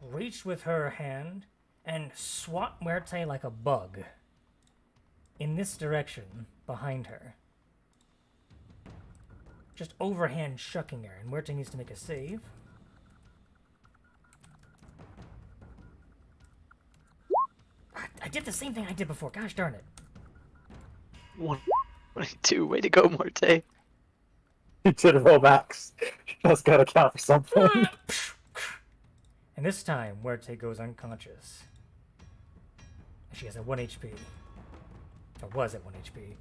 reach with her hand and swat Muerte like a bug in this direction behind her. Just overhand shucking her, and Muerte needs to make a save. I did the same thing I did before, gosh darn it. 122, way to go, Morte. You did roll max. That's gotta count for something. And this time, Muerte goes unconscious. She has a 1 HP. Or was at 1 HP.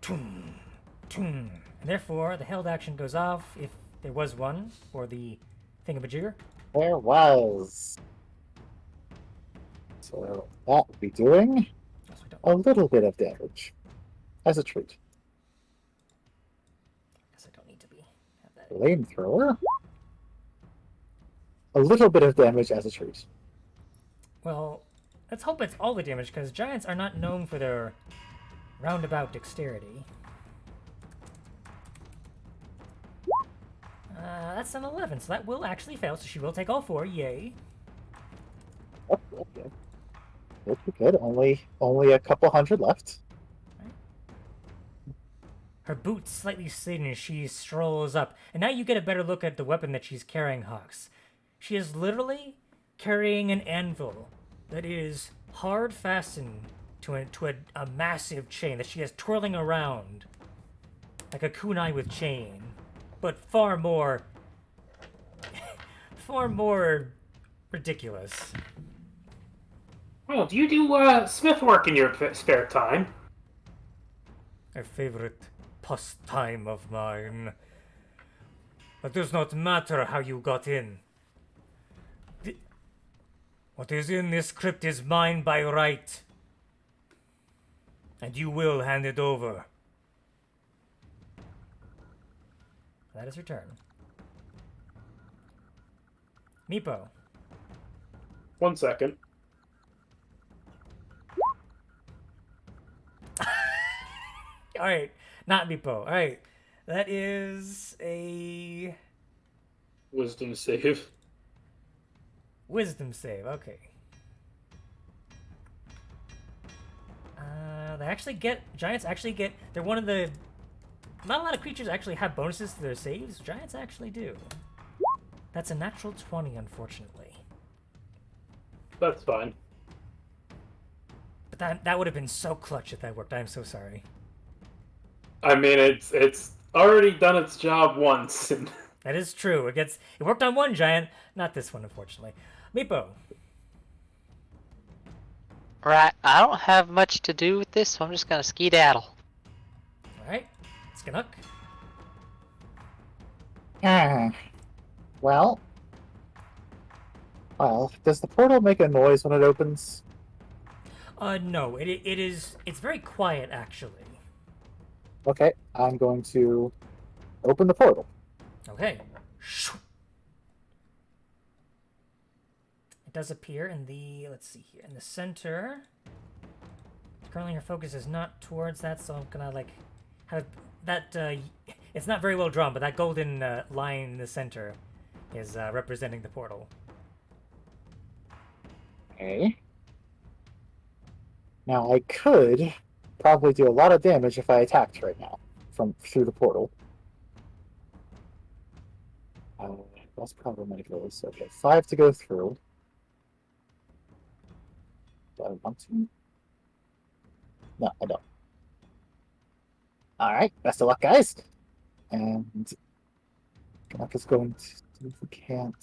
Toom, toom. And therefore, the held action goes off if there was one for the thingamajigger. There was. So that would be doing Yes, we don't. a little bit of damage. As a treat. Guess I don't need to be. Have that. Flamethrower. A little bit of damage as a treat. Well, let's hope it's all the damage, because giants are not known for their roundabout dexterity. That's an 11, so that will actually fail, so she will take all 4, yay. Oh, okay. Pretty good. Only a couple hundred left. Her boots slightly singe, she strolls up, and now you get a better look at the weapon that she's carrying, Hawks. She is literally carrying an anvil that is hard fastened to a massive chain that she has twirling around like a kunai with chain, but far more ridiculous. Oh, do you do smith work in your spare time? A favorite pastime of mine. It does not matter how you got in. What is in this crypt is mine by right. And you will hand it over. That is your turn. Meepo. 1 second. Alright, not Meepo. Alright. That is a Wisdom save. wisdom save. Okay. Giants actually get, they're one of the, not a lot of creatures actually have bonuses to their saves. Giants actually do. That's a natural 20, unfortunately. That's fine. But that would have been so clutch if that worked. I'm so sorry. I mean, it's already done its job once. And That is true. It worked on one giant, not this one, unfortunately. Meepo. Right, I don't have much to do with this, so I'm just gonna skedaddle. Alright. Skanuk. Well, does the portal make a noise when it opens? No. It's very quiet, actually. Okay, I'm going to open the portal. Okay. It does appear in the, let's see here, in the center. Currently her focus is not towards that, so I'm gonna like have that, it's not very well drawn, but that golden line in the center is representing the portal. Okay. Now I could probably do a lot of damage if I attacked right now from through the portal. That's problematic. Okay, 5 to go through. Do I want to? No, I don't. Alright, best of luck, guys. And Canuck is going to see if we can't.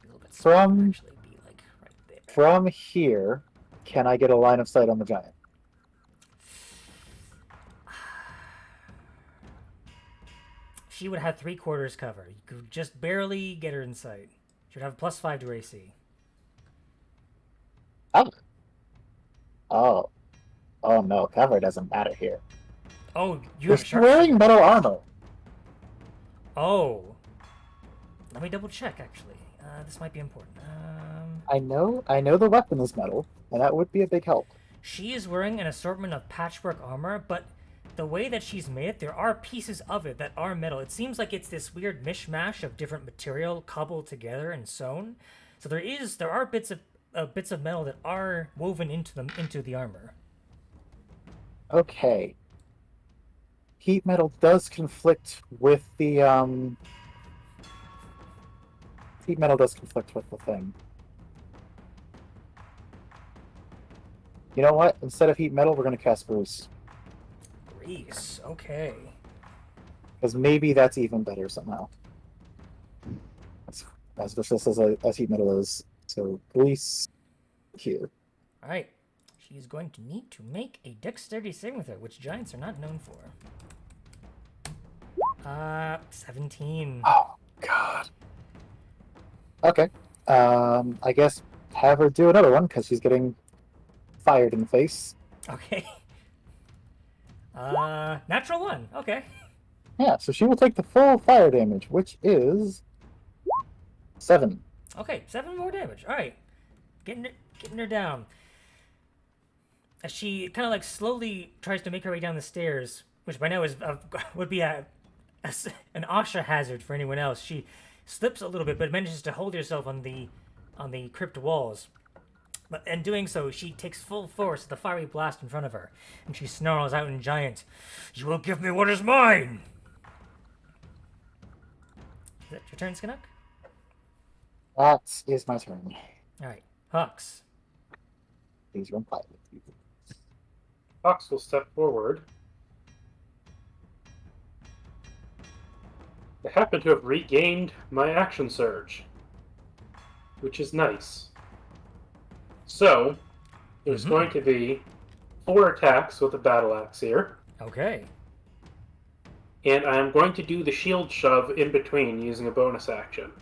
A little bit From- actually be like right there. From here, can I get a line of sight on the giant? She would have 3/4 cover. You could just barely get her in sight. She would have +5 to AC. Oh. Oh no, cover doesn't matter here. Oh, you You're have sharp. wearing metal armor. Oh. Let me double check, actually. This might be important. I know the weapon is metal, and that would be a big help. She is wearing an assortment of patchwork armor, but the way that she's made it, there are pieces of it that are metal. It seems like it's this weird mishmash of different material cobbled together and sewn. So there are bits of metal that are woven into the armor. Okay. Heat metal does conflict with the heat metal does conflict with the thing. You know what? Instead of heat metal, we're gonna cast Bruce. Grease. Okay. Because maybe that's even better somehow. As vicious as heat metal is. So Grease here. All right. She's going to need to make a dexterity saving throw, which giants are not known for. 17. Oh god. Okay. I guess have her do another one because she's getting fired in the face. Okay. Natural 1. Okay. Yeah, so she will take the full fire damage, which is 7. Okay, 7 more damage. All right. Getting her down. As she kind of like slowly tries to make her way down the stairs, which by now is would be an OSHA hazard for anyone else. She slips a little bit, but manages to hold herself on the crypt walls. But in doing so, she takes full force of the fiery blast in front of her, and she snarls out in giant, "You will give me what is mine!" Is that your turn, Skinnock? That is my turn. Alright, Hux. Please run quietly. Fox will step forward. I happen to have regained my action surge, which is nice. So, there's going to be 4 attacks with a battle axe here, Okay. and I'm going to do the shield shove in between using a bonus action.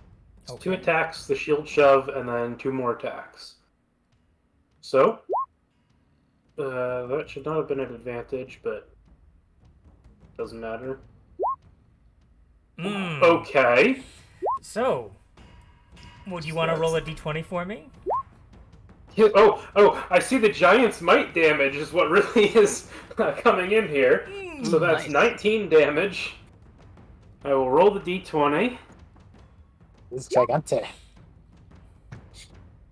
It's 2 Okay. attacks, the shield shove, and then 2 more attacks. So, that should not have been an advantage, but doesn't matter. Mm. Okay. So, would you want to roll a d20 for me? Oh, I see the giant's might damage is what really is coming in here. So that's Nice. 19 damage. I will roll the d20. This is gigantic.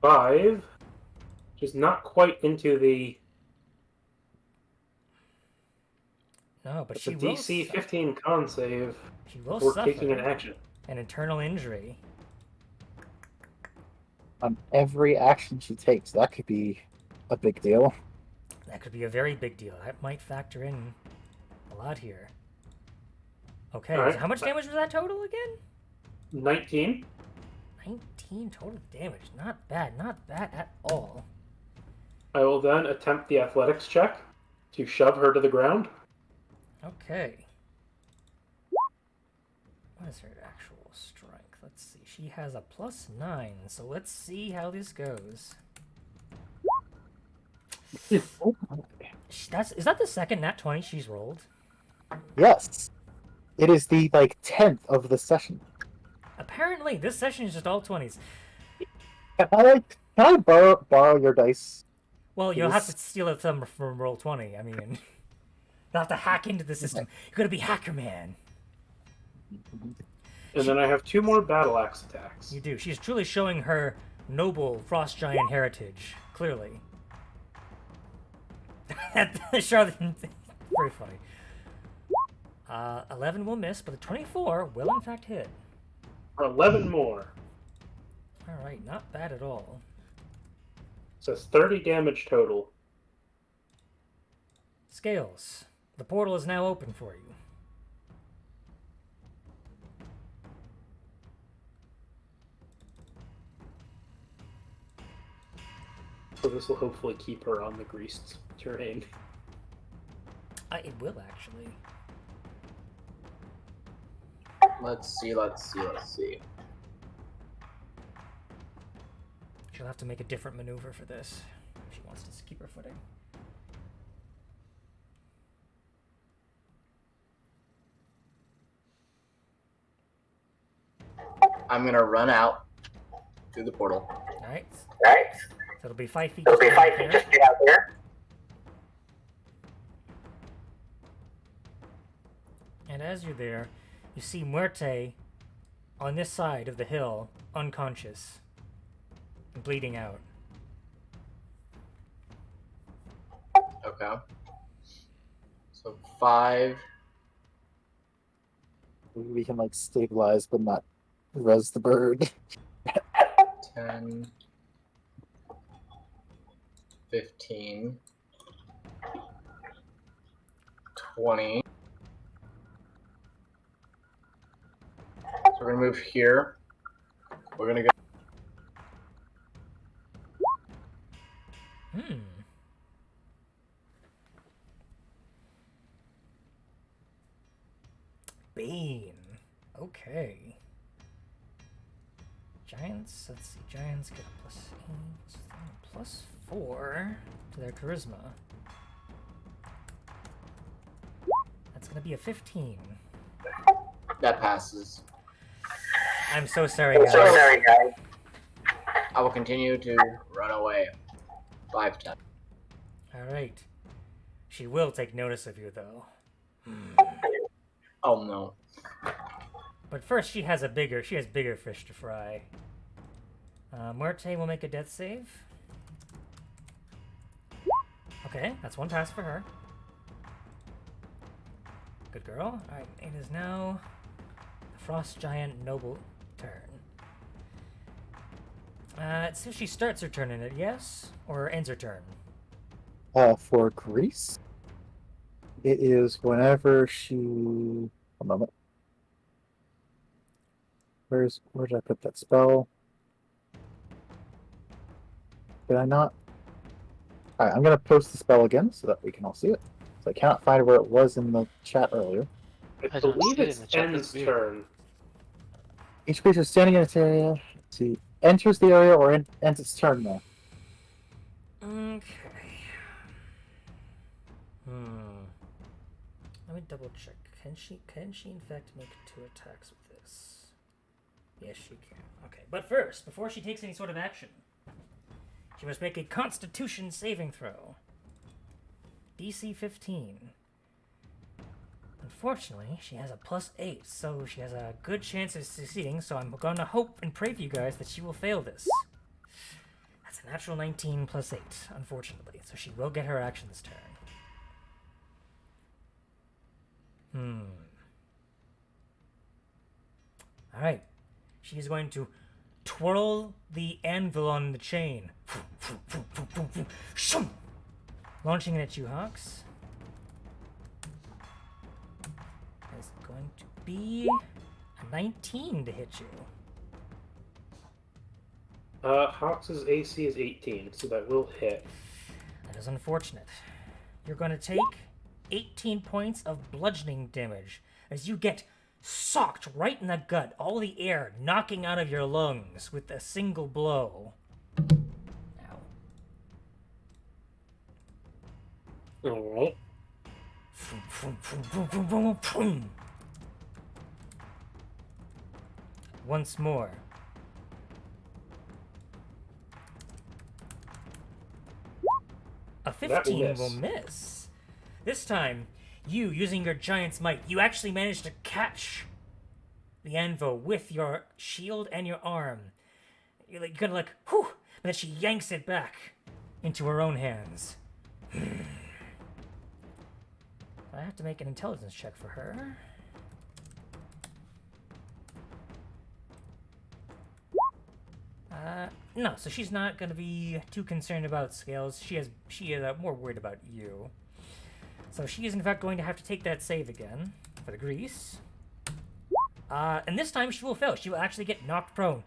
5. Which is not quite into the... No, but It's she a will. DC 15 con save She will for suffer taking an action. an internal injury. On every action she takes, that could be a big deal. That could be a very big deal. That might factor in a lot here. Okay, All right. so how much damage was that total again? 19. 19 total damage. Not bad at all. I will then attempt the athletics check to shove her to the ground. Okay. What is her actual strength? Let's see. She has a +9, so let's see how this goes. Is that the second nat 20 she's rolled? Yes. It is the 10th of the session. Apparently, this session is just all 20s. Can I borrow your dice? Well, you'll have to Please? steal it from roll 20. I mean, you'll have to hack into the system. You're gonna be Hacker Man. And then I have 2 more battle axe attacks. You do. She's truly showing her noble frost giant heritage. Clearly. Charlotte, very funny. 11 will miss, but the 24 will in fact hit. 11 more. All right, not bad at all. So it's 30 damage total. Scales, the portal is now open for you. So this will hopefully keep her on the greased terrain. It will actually. Let's see. She'll have to make a different maneuver for this if she wants to keep her footing. I'm gonna run out through the portal. All right. Right. So it'll be 5 feet. It'll be just 5 out feet. there. Just get out there. And as you're there, you see Muerte on this side of the hill, unconscious and bleeding out. Okay. So 5. We can like stabilize, but not res the bird. 10, 15, 20. So we're gonna move here. We're gonna go. Bane. Okay. Giants, let's see. Giants get a plus 4 to their charisma. That's gonna be a 15. That passes. I'm so sorry, guys. I will continue to run away. 5 times. Alright. She will take notice of you, though. Oh no. But first, she has bigger fish to fry. Muerte will make a death save. Okay, that's 1 pass for her. Good girl. Alright, it is now the Frost Giant Noble turn. So she starts her turn in it, yes? Or ends her turn? For Greece, it is whenever she. A moment. Where did I put that spell? Did I not? Alright, I'm gonna post the spell again so that we can all see it. So I cannot find where it was in the chat earlier. I don't believe see it it's in the chat, End's that's weird. turn. Each creature standing in its area, let's see, enters the area or ends its turn there. Okay. Let me double check. Can she in fact make 2 attacks with this? Yes, she can. Okay, but first, before she takes any sort of action, she must make a Constitution saving throw. DC 15. Unfortunately, she has a +8, so she has a good chance of succeeding, so I'm gonna hope and pray for you guys that she will fail this. That's a natural 19 +8, unfortunately, so she will get her action this turn. Alright. She's going to twirl the anvil on the chain. Launching it at you, Hawks. That's going to be a 19 to hit you. Hawks' AC is 18, so that will hit. That is unfortunate. You're going to take 18 points of bludgeoning damage as you get socked right in the gut, all the air knocking out of your lungs with a single blow. Ow. Alright. Once more. A 15 will miss. This time, you, using your giant's might, you actually manage to catch the anvil with your shield and your arm. You're like, whew, but then she yanks it back into her own hands. I have to make an intelligence check for her. No, so she's not going to be too concerned about scales. She is more worried about you. So she is in fact going to have to take that save again for the grease. And this time she will fail. She will actually get knocked prone.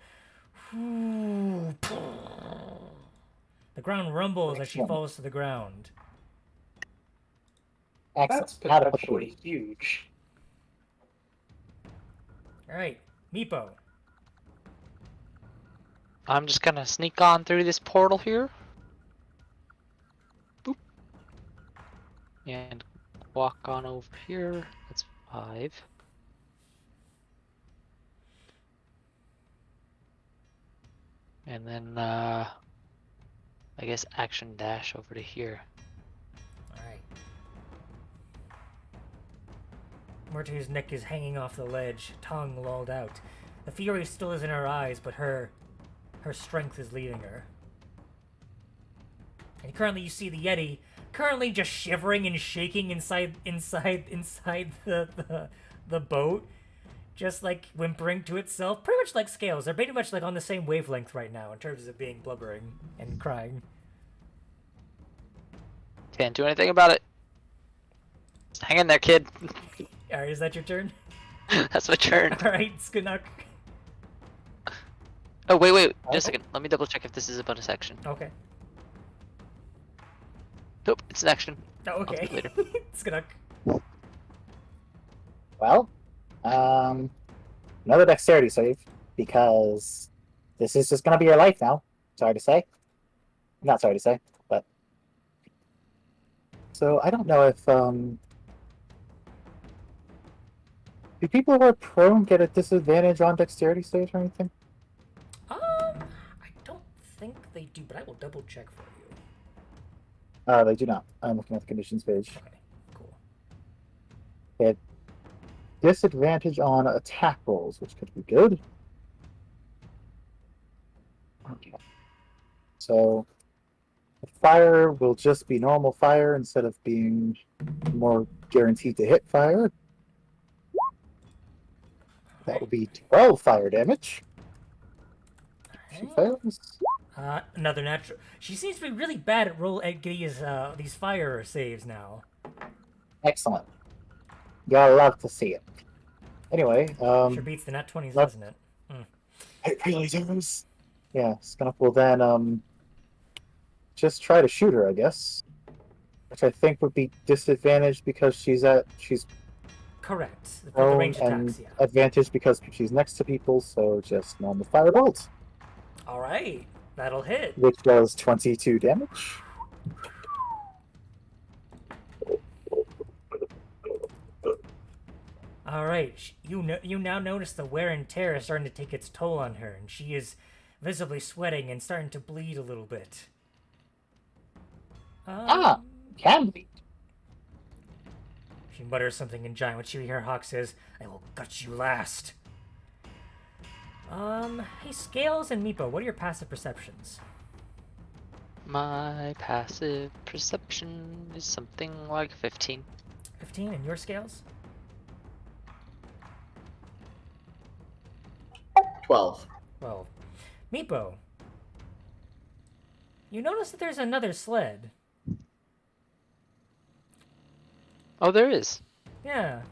The ground rumbles as she falls to the ground. That's potentially huge. Alright, Meepo. I'm just gonna sneak on through this portal here. Boop. And walk on over here. That's 5. And then, I guess action dash over to here. Alright. Murtu's neck is hanging off the ledge, tongue lolled out. The fury still is in her eyes, but her strength is leaving her. And currently you see the Yeti currently just shivering and shaking inside the boat. Just like whimpering to itself. Pretty much like Scales. They're pretty much like on the same wavelength right now in terms of being blubbering and crying. Can't do anything about it. Just hang in there, kid. Alright, is that your turn? That's my turn. Alright, Skunuk. Oh, wait. Just a second. Let me double check if this is a bonus action. Okay. Nope, it's an action. Oh, I'll do okay. it later. Skunuk. Well, another dexterity save, because this is just going to be your life now. Sorry to say. Not sorry to say, but... So, I don't know if, do people who are prone get a disadvantage on dexterity saves or anything? I don't think they do, but I will double check for you. They do not. I'm looking at the conditions page. Okay, cool. They had disadvantage on attack rolls, which could be good. Okay. So, the fire will just be normal fire instead of being more guaranteed to hit fire. That would be 12 fire damage. She fails. Another natural. She seems to be really bad at getting these fire saves now. Excellent. Y'all love to see it. Anyway, Sure beats the nat 20s, doesn't it? it really does. Yeah, Skunk will then just try to shoot her, I guess. Which I think would be disadvantaged because she's Correct. For the prone, range and attacks, yeah. advantage because she's next to people, so just normal firebolt. Alright, that'll hit. Which does 22 damage. Alright, you now notice the wear and tear is starting to take its toll on her, and she is visibly sweating and starting to bleed a little bit. Can be. She mutters something in giant when she hears Hawk says, "I will gut you last." Hey, Scales and Meepo, what are your passive perceptions? My passive perception is something like 15. 15, and your Scales? 12. Well, Meepo, you notice that there's another sled. Oh, there is. Yeah.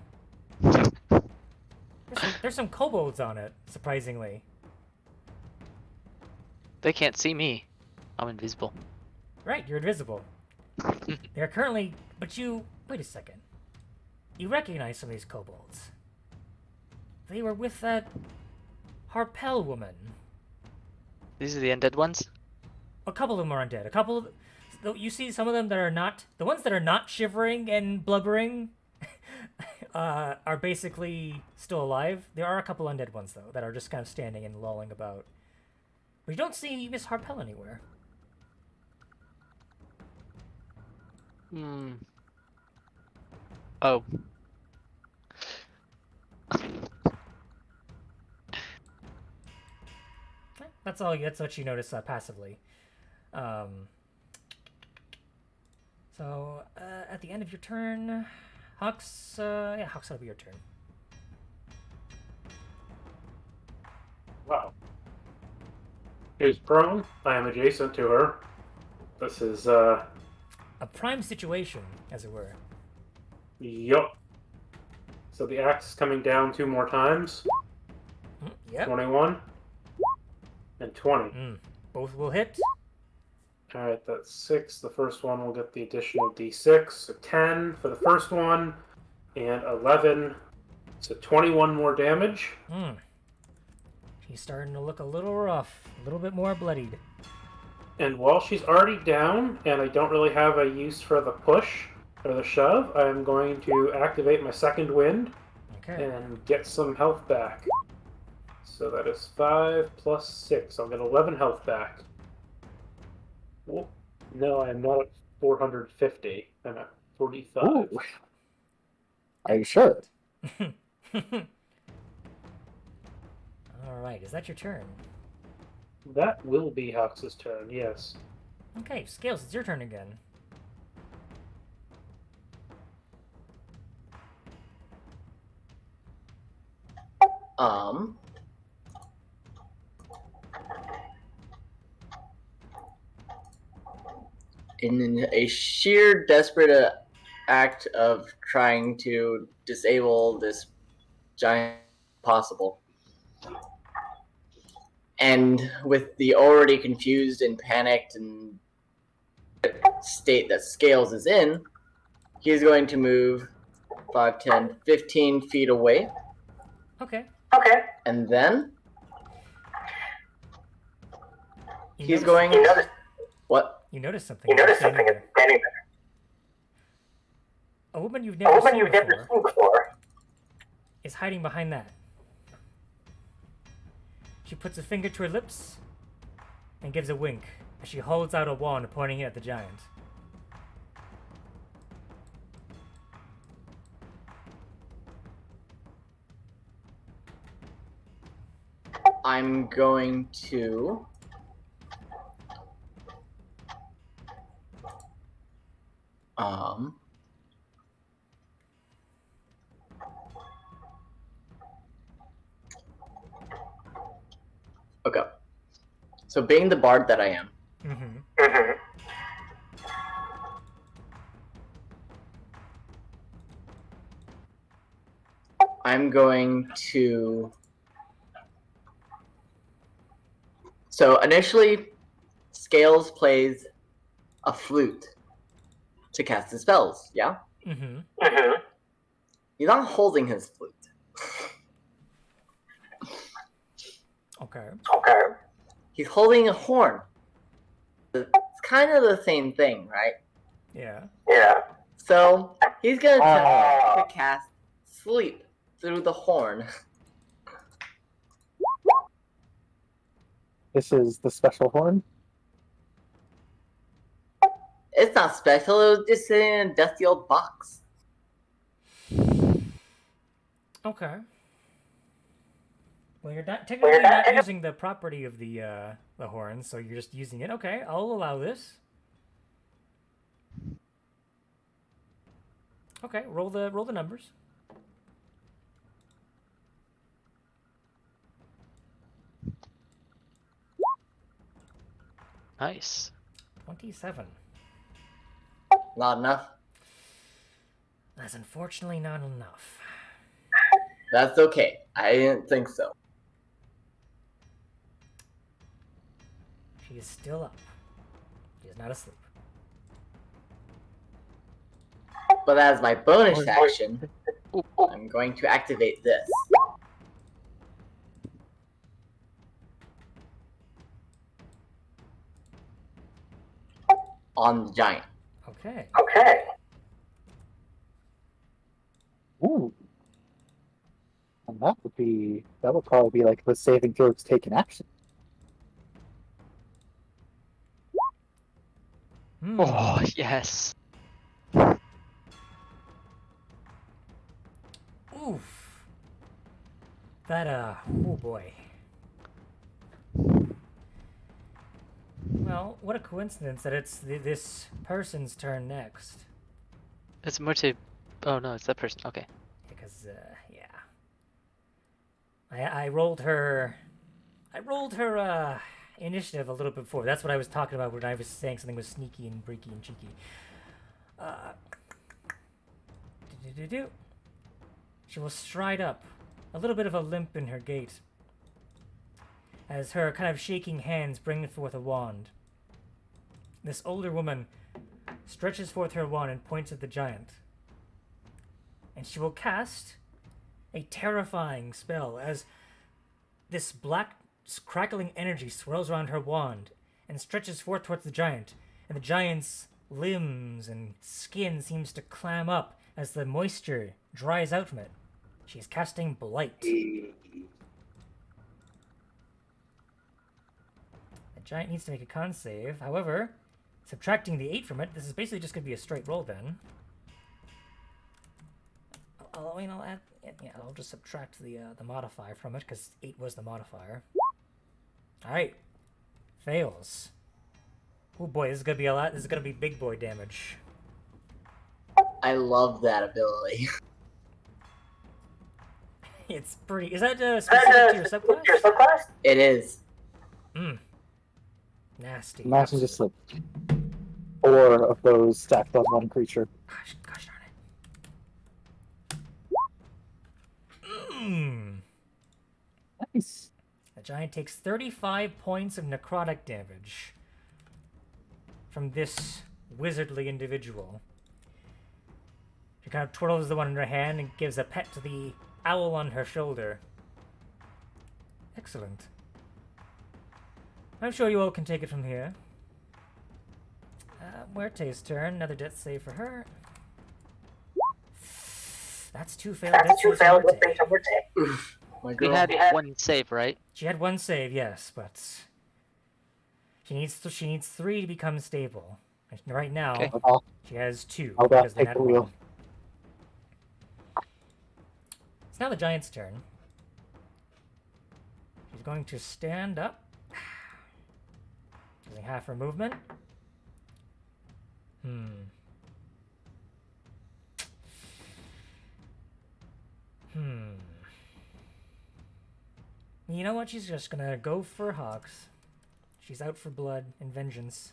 There's some kobolds on it, surprisingly. They can't see me. I'm invisible. Right, you're invisible. They're currently... But you... Wait a second. You recognize some of these kobolds. They were with that Harpel woman. These are the undead ones? A couple of them are undead. A couple of... You see some of them that are not... The ones that are not shivering and blubbering are basically still alive. There are a couple undead ones, though, that are just kind of standing and lolling about. But you don't see Miss Harpel anywhere. Oh. That's all. That's what you notice passively. So at the end of your turn, Hux, yeah, Hux, that'll be your turn. Wow. She's prone. I am adjacent to her. This is, A prime situation, as it were. yup. So the axe is coming down 2 more times. Yep. 21 and 20. Both will hit. Alright, that's 6. The first one will get the additional d6. So 10 for the first one, and 11. So 21 more damage. She's starting to look a little rough, a little bit more bloodied. And while she's already down, and I don't really have a use for the push or the shove, I'm going to activate my second wind Okay. and get some health back. So that is 5 plus 6. I'll get 11 health back. Whoop. No, I'm not at 450. I'm at 45. Ooh. Are you sure? All right, is that your turn? That will be Hux's turn, yes. Okay, Scales, it's your turn again. In a sheer desperate act of trying to disable this giant possible, and with the already confused and panicked and state that Scales is in, he's going to move 5, 10, 15 feet away, Okay. and then You he's notice- going. What? You notice something. standing there. A woman you've never seen before is hiding behind that. She puts a finger to her lips and gives a wink as she holds out a wand pointing it at the giant. I'm going to okay. So being the bard that I am, I'm going to. So initially, Scales plays a flute to cast his spells, yeah? He's not holding his flute. Okay. He's holding a horn. It's kind of the same thing, right? Yeah. So he's gonna attempt to cast sleep through the horn. This is the special horn. It's not special, it was just sitting in a dusty old box. Okay. Well, you're not technically not using the property of the horn, so you're just using it. Okay, I'll allow this. Okay, roll the numbers. Nice. 27. Not enough. That's unfortunately not enough. That's okay. I didn't think so. She is still up. She is not asleep. But as my bonus action, I'm going to activate this. On the giant. Okay. Ooh. And that would probably be like the saving throws taken action. Oh, yes. Oof. That, oh boy. Well, what a coincidence that it's this person's turn next. It's much a Oh no, it's that person. Okay. Because, yeah. I rolled her... initiative a little bit before. That's what I was talking about when I was saying something was sneaky and breaky and cheeky. Do-do-do-do. She will stride up, a little bit of a limp in her gait, as her kind of shaking hands bring forth a wand. This older woman stretches forth her wand and points at the giant. And she will cast a terrifying spell as this black crackling energy swirls around her wand and stretches forth towards the giant, and the giant's limbs and skin seems to clam up as the moisture dries out from it. She's casting Blight. The giant needs to make a con save. However, subtracting the 8 from it, this is basically just going to be a straight roll then. I'll add... Yeah, I'll just subtract the modifier from it, because 8 was the modifier. Alright. Fails. Oh boy, this is going to be a lot. This is going to be big boy damage. I love that ability. It's pretty... Is that specific to your subclass? It is. Nasty. Imagine just like 4 of those stacked on one creature. Gosh darn it. Nice. The giant takes 35 points of necrotic damage from this wizardly individual. She kind of twirls the one in her hand and gives a pet to the owl on her shoulder. Excellent. I'm sure you all can take it from here. Muerte's turn. Another death save for her. That's 2 failed death saves for Muerte. My We girl. had one save, right? She had 1 save, yes, but she needs 3 to become stable. And right now, Okay. she has 2 I'll because they take had the wheel. 1. It's now the giant's turn. She's going to stand up, using half her movement. You know what? She's just gonna go for Hawks. She's out for blood and vengeance.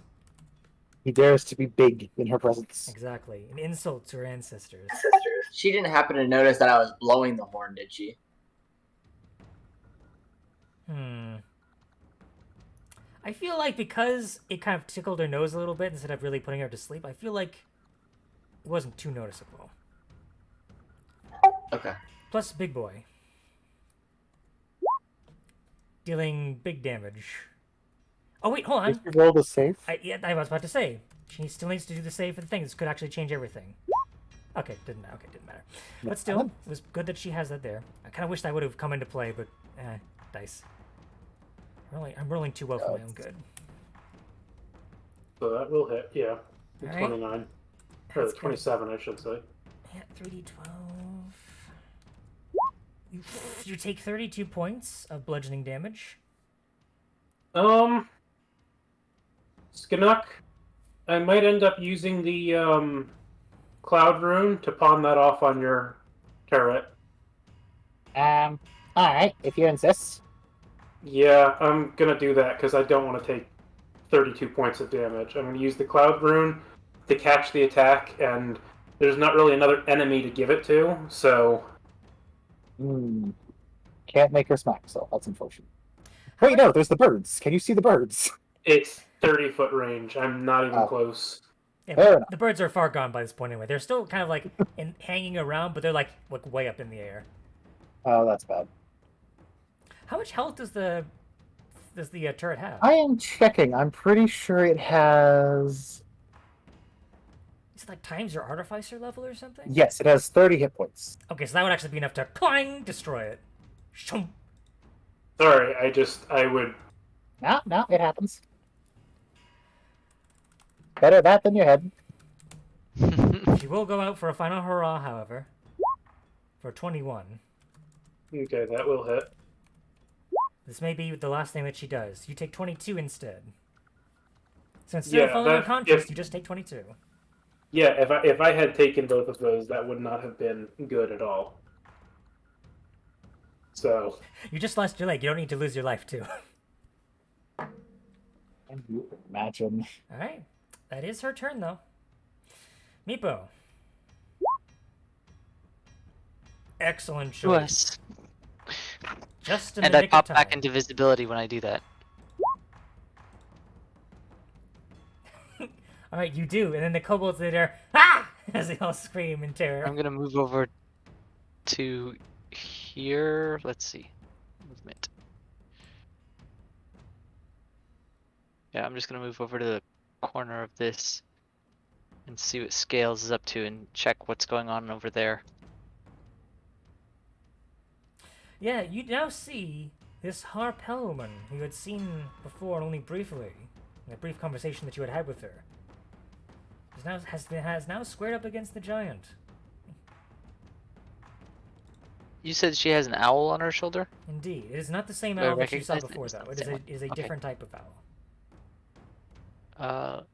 He dares to be big in her presence. Exactly. An insult to her ancestors. She didn't happen to notice that I was blowing the horn, did she? I feel like because it kind of tickled her nose a little bit instead of really putting her to sleep, I feel like it wasn't too noticeable. Okay. Plus, big boy. Dealing big damage. Oh, wait, hold on. Did you roll the save? I was about to say. She still needs to do the save for the thing. This could actually change everything. Okay, didn't matter. But still, it was good that she has that there. I kind of wish that would have come into play, but dice. I'm rolling too well for my own good. So that will hit, yeah. The Alright. 29. Or That's the good. 27, I should say. Yeah, 3d12. You take 32 points of bludgeoning damage. Skinnock, I might end up using the cloud rune to pawn that off on your turret. Alright, if you insist. Yeah, I'm gonna do that because I don't want to take 32 points of damage. I'm gonna use the cloud rune to catch the attack, and there's not really another enemy to give it to, so Can't make her smack, so that's unfortunate. Wait, no, there's the birds. Can you see the birds? it's 30-foot range. I'm not even close. Yeah, Fair but enough. the birds are far gone by this point anyway. They're still kind of like hanging around, but they're like way up in the air. Oh, that's bad. How much health does the turret have? I am checking. I'm pretty sure it has... Is it like times your artificer level or something? Yes, it has 30 hit points. Okay, so that would actually be enough to clang destroy it. Shum. Sorry, I would... No, it happens. Better that than your head. She will go out for a final hurrah, however, for 21. Okay, that will hit. This may be the last thing that she does. You take 22 instead. So instead of falling that- unconscious, if- you just take 22. Yeah, if I had taken both of those, that would not have been good at all. So You just lost your leg. You don't need to lose your life too. Can you imagine? All right, that is her turn though. Meepo. Excellent choice. Yes. Just in And the I nick of pop time. back into visibility when I do that. All right, you do, and then the kobolds are there. Ah! As they all scream in terror. I'm gonna move over to here. Let's see. Movement. Yeah, I'm just gonna move over to the corner of this and see what Scales is up to and check what's going on over there. Yeah, you now see this Harpelman who you had seen before only briefly, in a brief conversation that you had had with her. Has now squared up against the giant. You said she has an owl on her shoulder? Indeed, it is not the same Do I owl that you saw recognize it? before, It's though. not It the same one. is a Okay. different type of owl.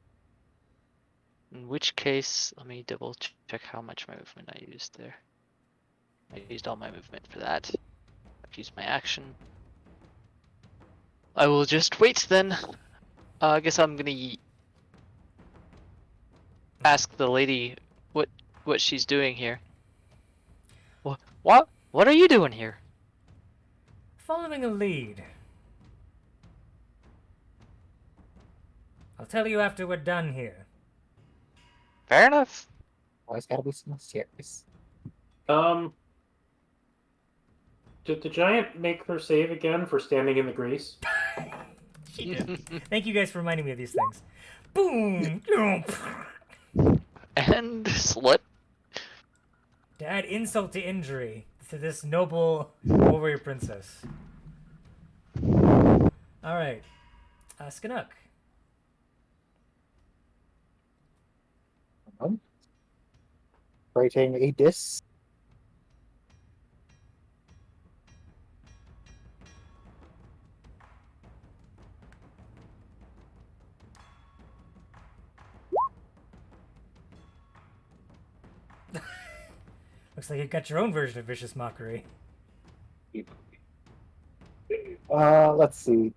In which case, let me double check how much my movement I used there. I used all my movement for that. I've used my action. I will just wait then. I guess I'm gonna ask the lady what she's doing here. What are you doing here? Following a lead. I'll tell you after we're done here. Fair enough. Always gotta be so mysterious. did the giant make her save again for standing in the grease? She did. Thank you guys for reminding me of these things. Boom! And slut. To add insult to injury to this noble warrior princess. Alright. Skanuk. Writing a diss. Looks like you got your own version of vicious mockery. Let's see.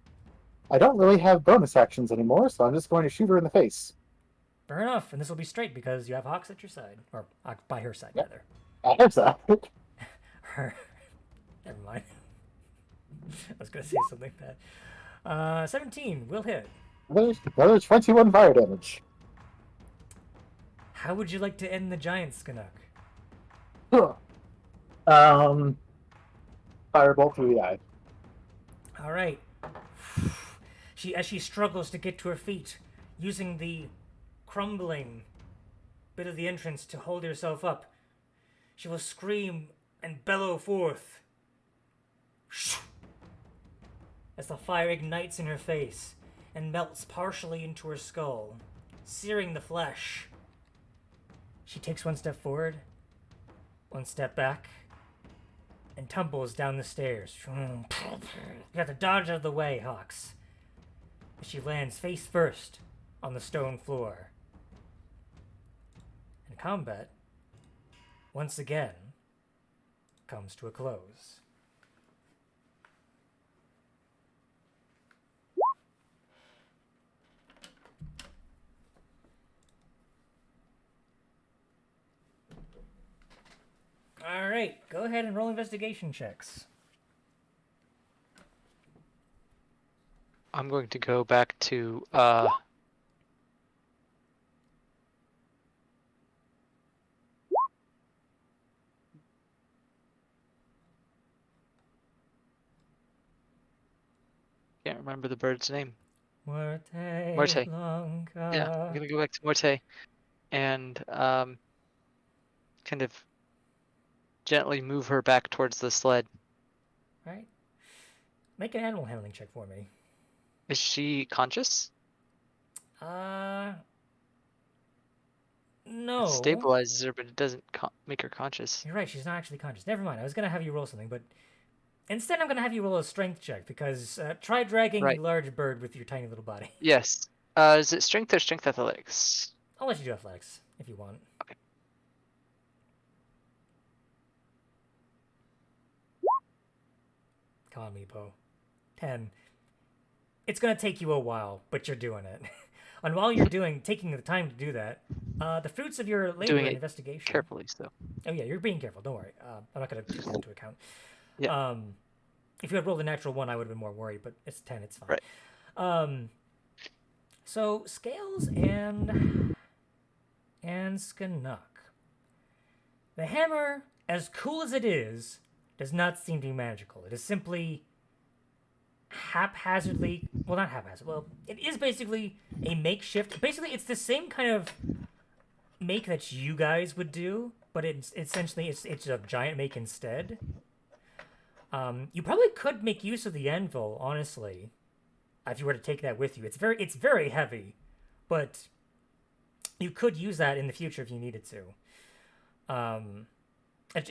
I don't really have bonus actions anymore, so I'm just going to shoot her in the face. Fair enough, and this will be straight because you have Hawks at your side. Or by her side, Yep. rather. There's that. Her. Never mind. I was gonna say something bad. 17 will hit. Another 21 fire damage. How would you like to end the giant, Skanuk? Firebolt through the eye. All right. As she struggles to get to her feet, using the crumbling bit of the entrance to hold herself up, she will scream and bellow forth as the fire ignites in her face and melts partially into her skull, searing the flesh. She takes one step forward, one step back, and tumbles down the stairs. You have to dodge out of the way, Hawks. As she lands face first on the stone floor. And combat, once again, comes to a close. Alright, go ahead and roll investigation checks. I'm going to go back to can't remember the bird's name. Morte. Longa. Yeah, I'm gonna go back to Morte and kind of gently move her back towards the sled. Right. Make an animal handling check for me. Is she conscious? No. It stabilizes her, but it doesn't make her conscious. You're right, she's not actually conscious. Never mind, I was going to have you roll something, but instead I'm going to have you roll a strength check, because try dragging Right. a large bird with your tiny little body. Yes. Is it strength or strength athletics? I'll let you do athletics. if you want. Okay. Come on, Meepo. 10. It's gonna take you a while, but you're doing it. And while you're taking the time to do that, the fruits of your labor Doing and it investigation. carefully, so. Oh yeah, you're being careful. Don't worry. I'm not gonna take that into account. Yeah. If you had rolled a natural 1, I would have been more worried, but it's 10. It's fine. Right. So Scales and Skanuk. The hammer, as cool as it is, does not seem to be magical. It is simply haphazardly, well, not haphazard, well, it is basically a makeshift. Basically, it's the same kind of make that you guys would do, but it's essentially it's a giant make instead. You probably could make use of the anvil, honestly, if you were to take that with you. It's very heavy, but you could use that in the future if you needed to. And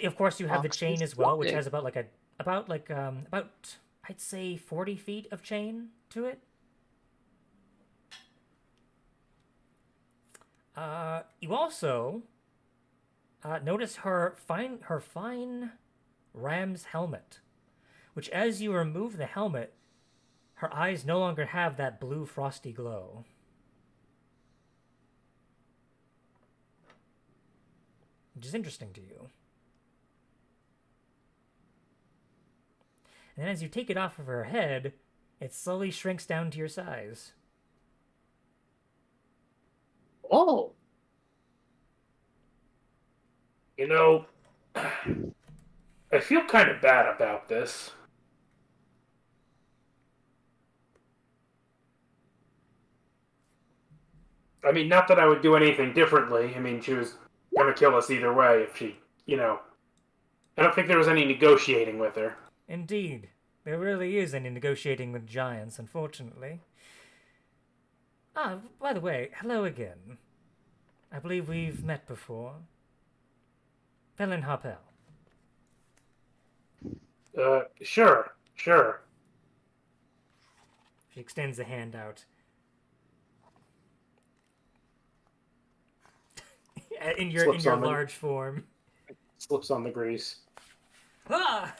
of course, you have the chain as well, which has about I'd say 40 feet of chain to it. You also notice her fine ram's helmet, which as you remove the helmet, her eyes no longer have that blue frosty glow. Which is interesting to you. And then as you take it off of her head, it slowly shrinks down to your size. Oh, You know, I feel kind of bad about this. I mean, not that I would do anything differently. I mean, she was going to kill us either way if she, I don't think there was any negotiating with her. Indeed. There really is any negotiating with giants, unfortunately. Ah, by the way, hello again. I believe we've met before. Felin Harpel. Sure. She extends a hand out. in your Slips on the- large form. Slips on the grease. Ah!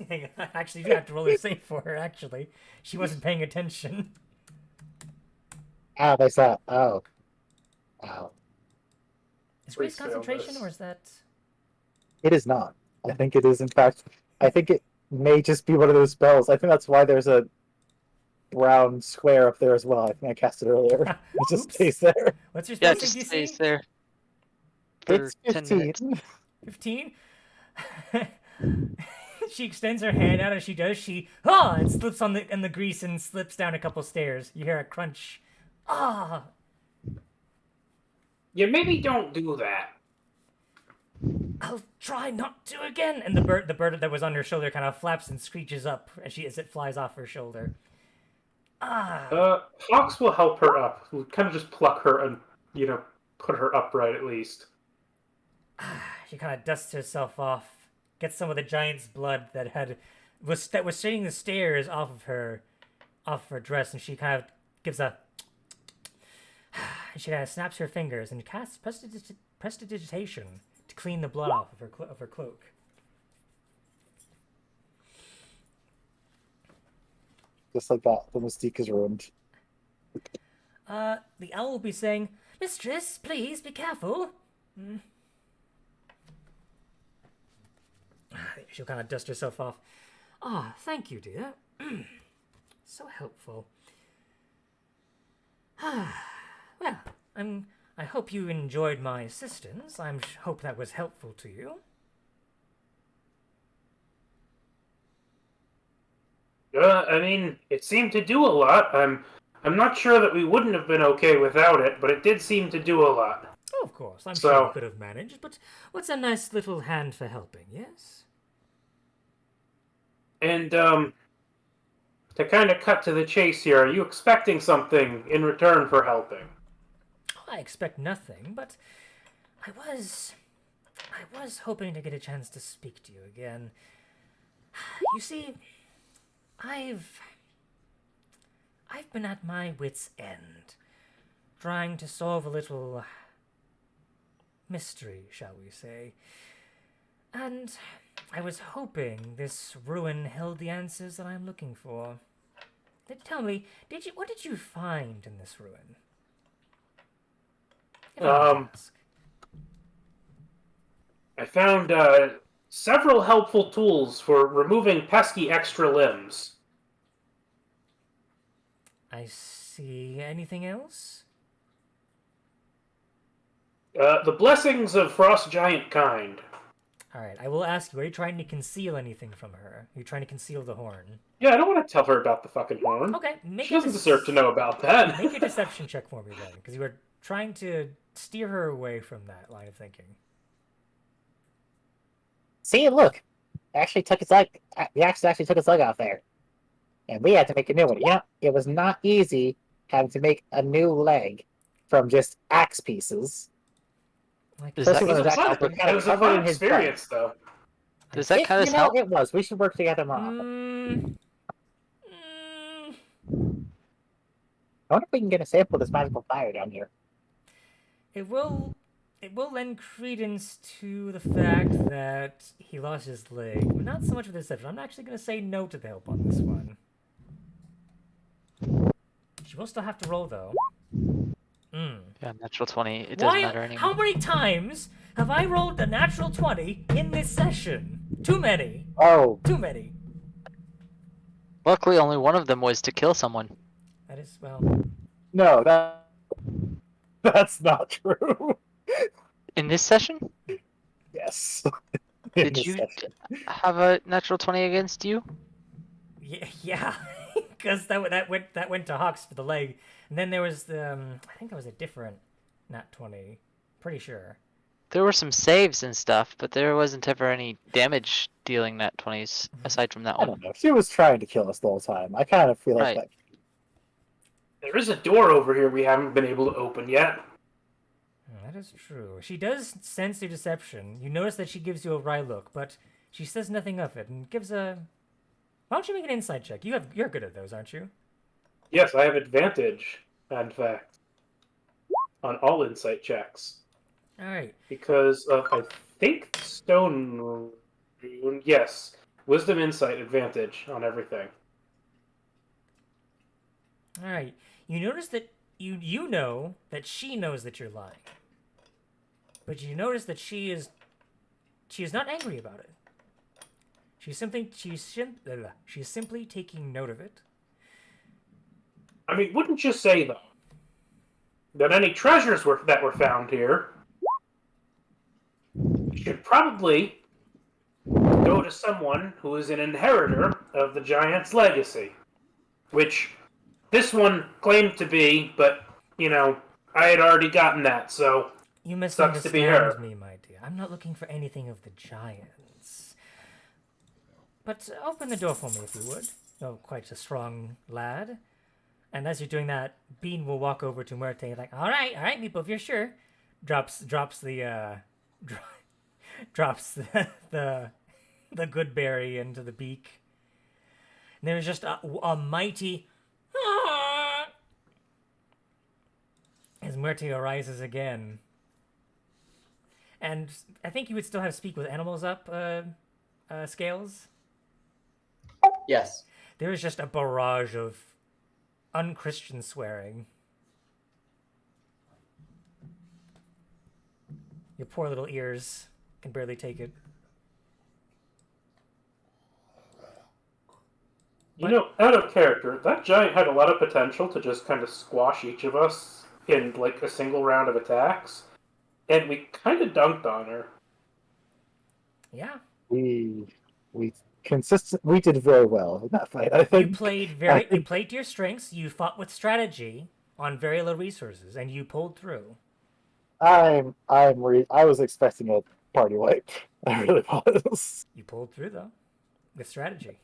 Hang on. Actually, you have to roll a save for her, actually. She wasn't paying attention. they saw. Oh. Is Please race fail concentration, this. or is that... It is not. I think it is, in fact. I think it may just be one of those spells. I think that's why there's a brown square up there as well. I think I cast it earlier. It just Oops. stays there. What's your Yeah, spell it just save DC? stays there for It's 10 15. minutes. 15? She extends her hand out as she does. She and slips in the grease and slips down a couple stairs. You hear a crunch. Yeah, maybe don't do that. I'll try not to again. And the bird that was on her shoulder kind of flaps and screeches up as it flies off her shoulder. Hawks will help her up. We'll kind of just pluck her and, put her upright at least. She kind of dusts herself off, gets some of the giant's blood that was staining the stairs off of her dress, and she kind of gives a. She kind of snaps her fingers and casts prestidigitation to clean the blood off of her cloak. Just like that, the mystique is ruined. The owl will be saying, "Mistress, please be careful." She'll kind of dust herself off. Thank you, dear. So helpful. Well, I hope you enjoyed my assistance. I hope that was helpful to you. I mean, it seemed to do a lot. I'm not sure that we wouldn't have been okay without it, but it did seem to do a lot. Oh, of course, I'm sure you could have managed, but what's a nice little hand for helping, yes? And, to kind of cut to the chase here, are you expecting something in return for helping? I expect nothing, but I was hoping to get a chance to speak to you again. You see, I've been at my wit's end, trying to solve a little mystery, shall we say. And I was hoping this ruin held the answers that I'm looking for. Tell me, what did you find in this ruin? If I may ask. I found several helpful tools for removing pesky extra limbs. I see. Anything else? The blessings of frost giant kind. Alright, I will ask you, are you trying to conceal anything from her? Are you trying to conceal the horn? Yeah, I don't want to tell her about the fucking horn. Okay, She doesn't deserve to know about that. Make a deception check for me then, because you were trying to steer her away from that line of thinking. See, look, actually took its leg. The axe actually took its leg off there, and we had to make a new one. You know, it was not easy having to make a new leg from just axe pieces. Like, Does This that- was It was a actually fun, kind it of was a covered fun in his experience, though. Does that kind of help? It was. We should work together more often. I wonder if we can get a sample of this magical fire down here. It will lend credence to the fact that he lost his leg. But not so much of the deception. I'm actually going to say no to the help on this one. She will still have to roll, though. Yeah, natural 20. It doesn't matter anymore. How many times have I rolled a natural 20 in this session? Too many. Oh, Too many. Luckily, only one of them was to kill someone. That is, well... No, that's not true. In this session? Yes. Did you have a natural 20 against you? Yeah, because that went to Hawks for the leg, and then there was the I think there was a different nat 20, pretty sure. There were some saves and stuff, but there wasn't ever any damage dealing nat 20s aside from that I one. don't know. She was trying to kill us the whole time. I kind of feel like Right. that. There is a door over here we haven't been able to open yet. That is true. She does sense your deception. You notice that she gives you a wry look, but she says nothing of it and gives a. Why don't you make an insight check? You're good at those, aren't you? Yes, I have advantage, in fact, on all insight checks. All right. Because of, I think, stone rune. Yes, wisdom, insight, advantage on everything. All right. You notice that you know that she knows that you're lying, but you notice that she is not angry about it. She's simply taking note of it. I mean, wouldn't you say, though, that any treasures that were found here should probably go to someone who is an inheritor of the giant's legacy? Which this one claimed to be, but, you know, I had already gotten that, so You Sucks to be misunderstand her. me, my dear. I'm not looking for anything of the giants. But open the door for me, if you would. You're quite a strong lad. And as you're doing that, Bean will walk over to Muerte, like, all right, people, if you're sure. Drops the the good berry into the beak. And there's just a mighty as Muerte arises again. And I think you would still have speak with animals up, Scales. Yes. There is just a barrage of unchristian swearing. Your poor little ears can barely take it. You know, out of character, that giant had a lot of potential to just kind of squash each of us in, like, a single round of attacks. And we kind of dunked on her. Yeah. We did very well in that fight. I You think played to your strengths, you fought with strategy on very low resources, and you pulled through. I was expecting a party wipe. I really was. You pulled through though, with strategy.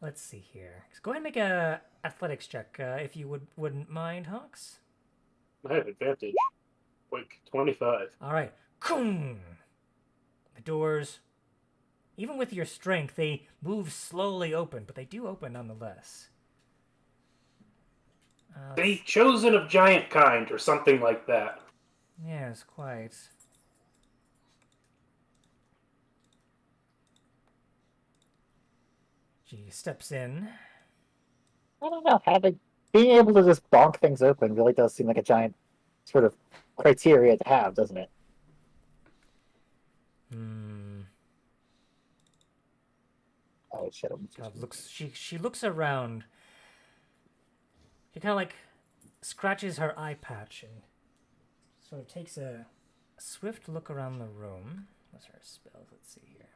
Let's see here. Go ahead and make a athletics check, if you wouldn't mind, Hawks. I have advantage. Like, 25. All right. Kung! The doors, even with your strength, they move slowly open, but they do open nonetheless. The chosen of giant kind, or something like that. Yes, quite. She steps in. I don't know. Being able to just bonk things open really does seem like a giant sort of criteria to have, doesn't it? Hmm. Oh shit! She looks around. She kind of like scratches her eye patch and sort of takes a swift look around the room. What's her spells? Let's see here.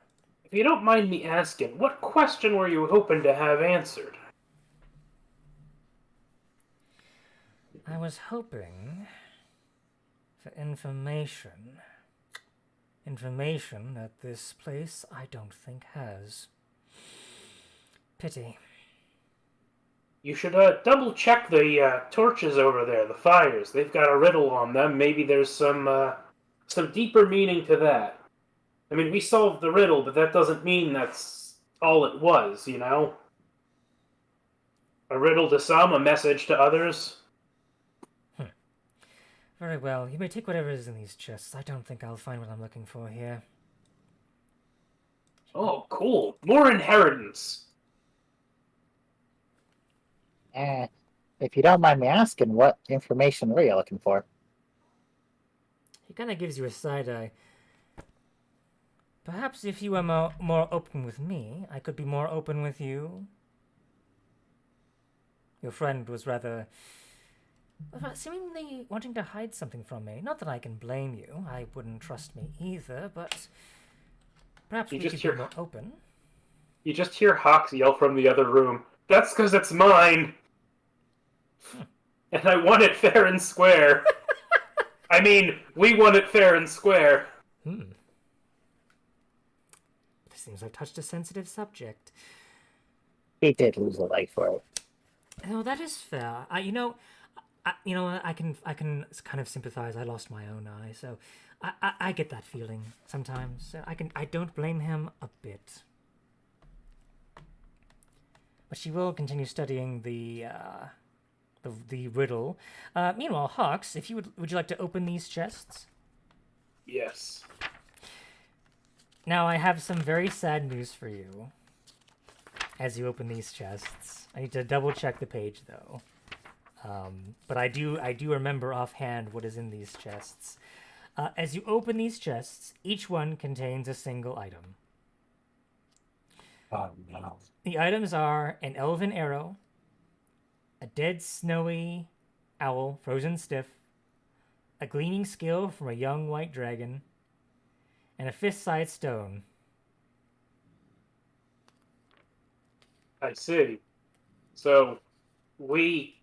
If you don't mind me asking, what question were you hoping to have answered? I was hoping for information. Information that this place I don't think has. Pity. You should double check the torches over there, the fires. They've got a riddle on them. Maybe there's some deeper meaning to that. I mean, we solved the riddle, but that doesn't mean that's all it was, you know? A riddle to some, a message to others. Very well. You may take whatever is in these chests. I don't think I'll find what I'm looking for here. Oh, cool. More inheritance. If you don't mind me asking, what information were you looking for? He kind of gives you a side eye. Perhaps if you were more open with me, I could be more open with you. Your friend was rather seemingly wanting to hide something from me. Not that I can blame you. I wouldn't trust me either, but perhaps we could be more open. You just hear Hawks yell from the other room, "That's because it's mine! And I won it fair and square." I mean, we won it fair and square. It seems I've touched a sensitive subject. He did lose a leg for it. Oh, that is fair. I can kind of sympathize. I lost my own eye, so I get that feeling sometimes. So I don't blame him a bit. But she will continue studying the riddle. Meanwhile, Hawks, if you would you like to open these chests? Yes. Now I have some very sad news for you. As you open these chests, I need to double check the page though. But I do remember offhand what is in these chests. As you open these chests, each one contains a single item. Oh no. The items are an elven arrow, a dead snowy owl frozen stiff, a gleaming scale from a young white dragon, and a fist-sized stone. I see. So, we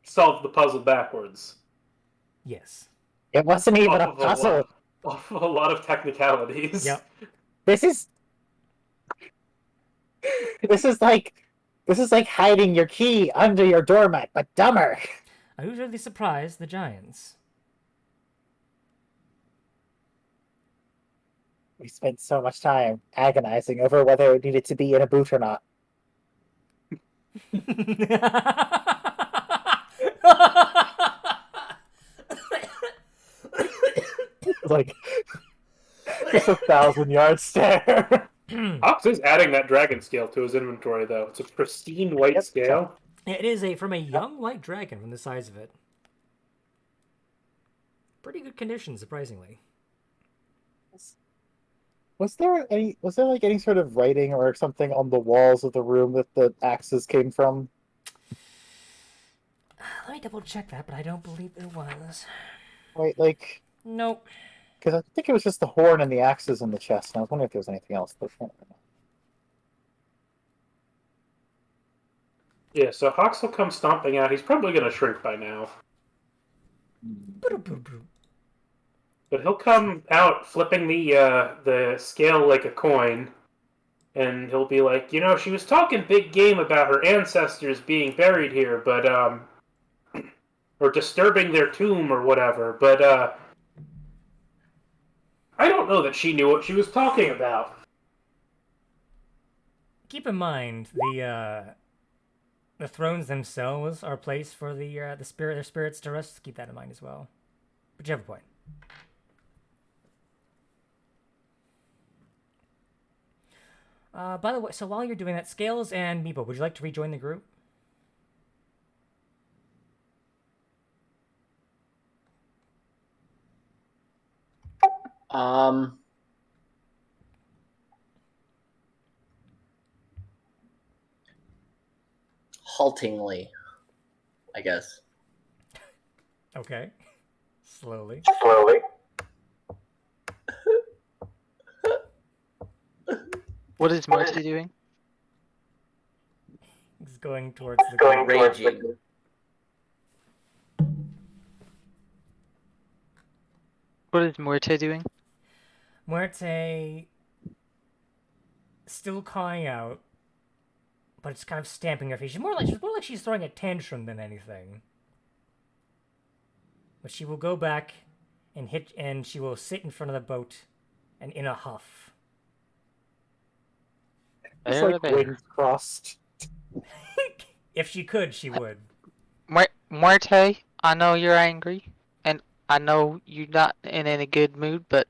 solved the puzzle backwards. Yes. It wasn't even a Off puzzle. of a lot of technicalities. Yep. This is like hiding your key under your doormat, but dumber. I usually surprise the giants. We spent so much time agonizing over whether it needed to be in a boot or not. Like just 1,000-yard stare. Ox is adding that dragon scale to his inventory, though. It's a pristine white scale. It is from a young white dragon from the size of it. Pretty good condition, surprisingly. Was there like any sort of writing or something on the walls of the room that the axes came from? Let me double check that, but I don't believe there was. Wait, like, Nope. because I think it was just the horn and the axes in the chest, and I was wondering if there was anything else. But Yeah, so Hawks will come stomping out. He's probably going to shrink by now. But he'll come out flipping the scale like a coin, and he'll be like, you know, she was talking big game about her ancestors being buried here, but or disturbing their tomb or whatever, but I don't know that she knew what she was talking about. Keep in mind the thrones themselves are a place for their spirits to rest. Keep that in mind as well. But you have a point. By the way, so while you're doing that, Scales and Meepo, would you like to rejoin the group? Haltingly, I guess. Okay. Slowly. What is Marty doing? He's going towards the group. Raging. What is Muerte doing? Muerte still calling out, but it's kind of stamping her face. She's more like she's throwing a tantrum than anything. But she will go back and she will sit in front of the boat and in a huff. It's There, like there. wings crossed. If she could, she would. Muerte, I know you're angry, and I know you're not in a good mood, but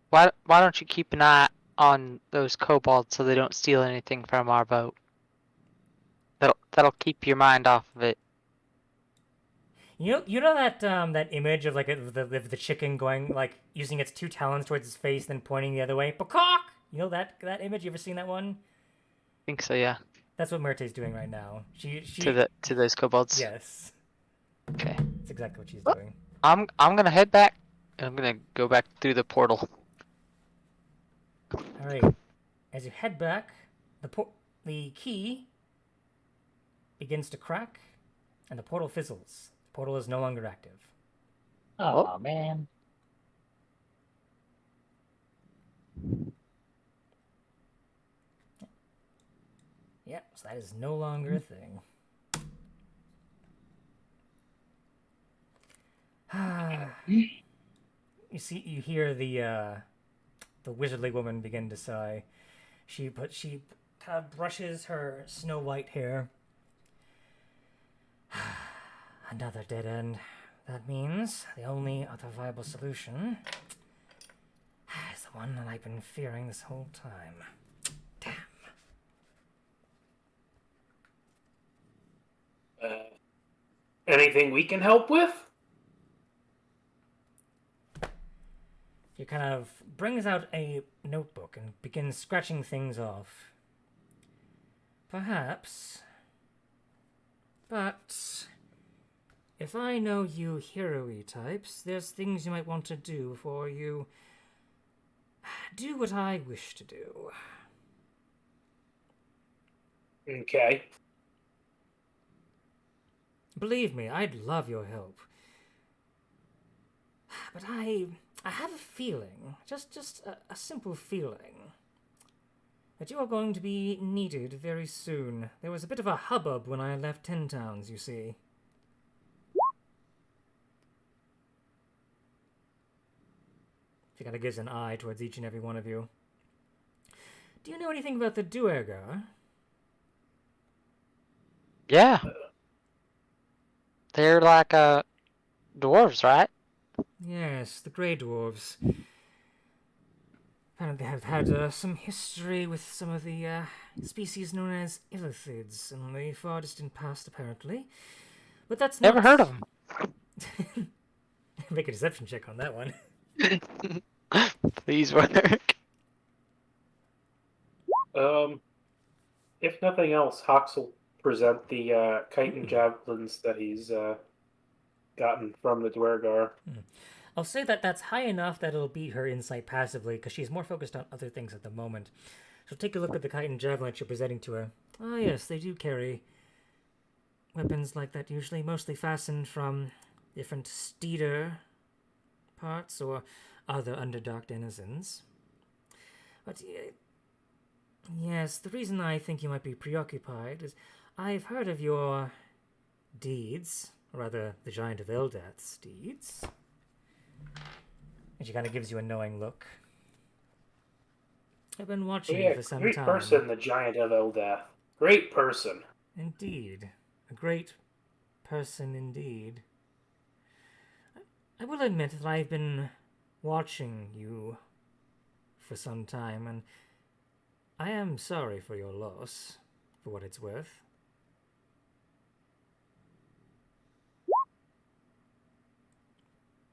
why don't you keep an eye on those kobolds so they don't steal anything from our boat? That'll keep your mind off of it. You know that that image of like the chicken going like using its two talons towards its face, then pointing the other way. Peacock. You know that image? You ever seen that one? I think so, yeah. That's what Muerte's doing right now. She To those kobolds. Yes, Okay. that's exactly what she's doing. I'm gonna head back, and I'm gonna go back through the portal. All right. As you head back, the key begins to crack, and the portal fizzles. The portal is no longer active. Oh, man. Yep. So that is no longer a thing. You hear the wizardly woman begin to sigh. She kind of brushes her snow white hair. Another dead end. That means the only other viable solution is the one that I've been fearing this whole time. Damn. Anything we can help with? She kind of brings out a notebook and begins scratching things off. Perhaps. But if I know you hero-y types, there's things you might want to do before you do what I wish to do. Okay. Believe me, I'd love your help. But I have a feeling, just a simple feeling, that you are going to be needed very soon. There was a bit of a hubbub when I left Ten Towns, you see. She kind of gives an eye towards each and every one of you. Do you know anything about the Duergar? Yeah. They're like dwarves, right? Yes, the Grey Dwarves. Apparently they have had some history with some of the species known as illithids in the far distant past, apparently. But that's not... Never heard of them. Make a deception check on that one. Please work. If nothing else, Hawks will present the kite and javelins that he's gotten from the Duergar. I'll say that that's high enough that it'll beat her insight passively, because she's more focused on other things at the moment. So take a look at the kite and javelin you're presenting to her. Ah, yes, they do carry weapons like that usually, mostly fastened from different steeder parts or other underdark denizens. But yes, the reason I think you might be preoccupied is I've heard of your deeds, or rather the Giant of Eldath's deeds. And she kind of gives you a knowing look. I've been watching you for some Great time. person, the Giant of Eldath. Great person. Indeed. A great person indeed. I will admit that I've been watching you for some time, and I am sorry for your loss, for what it's worth.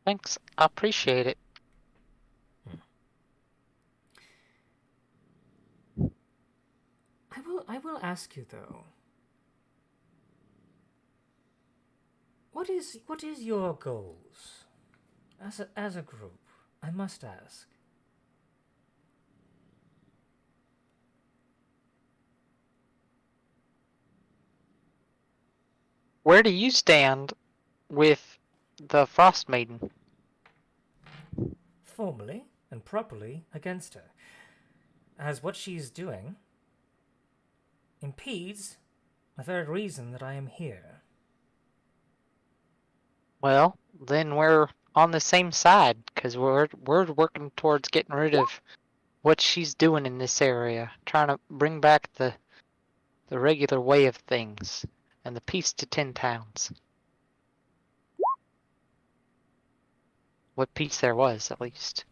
Thanks, I appreciate it. I will ask you though. What is your goals as a group? I must ask. Where do you stand with the Frost Maiden? Formally and properly against her, as what she's doing impedes the very reason that I am here. Well, then we're on the same side, because we're working towards getting rid of what she's doing in this area, trying to bring back the regular way of things and the peace to 10 towns. What peace there was, at least.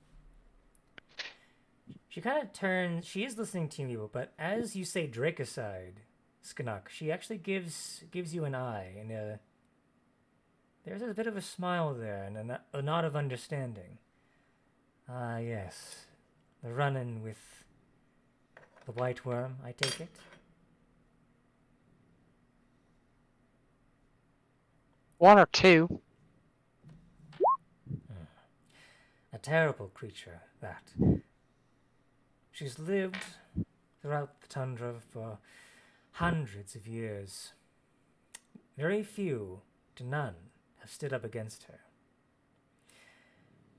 She kind of turns. She is listening to you, but as you say Drakicide, Skanuk, she actually gives you an eye, and there's a bit of a smile there, and a nod of understanding. Ah, yes, the run-in with the White Worm, I take it. One or two. A terrible creature, that. She's lived throughout the tundra for hundreds of years. Very few to none have stood up against her.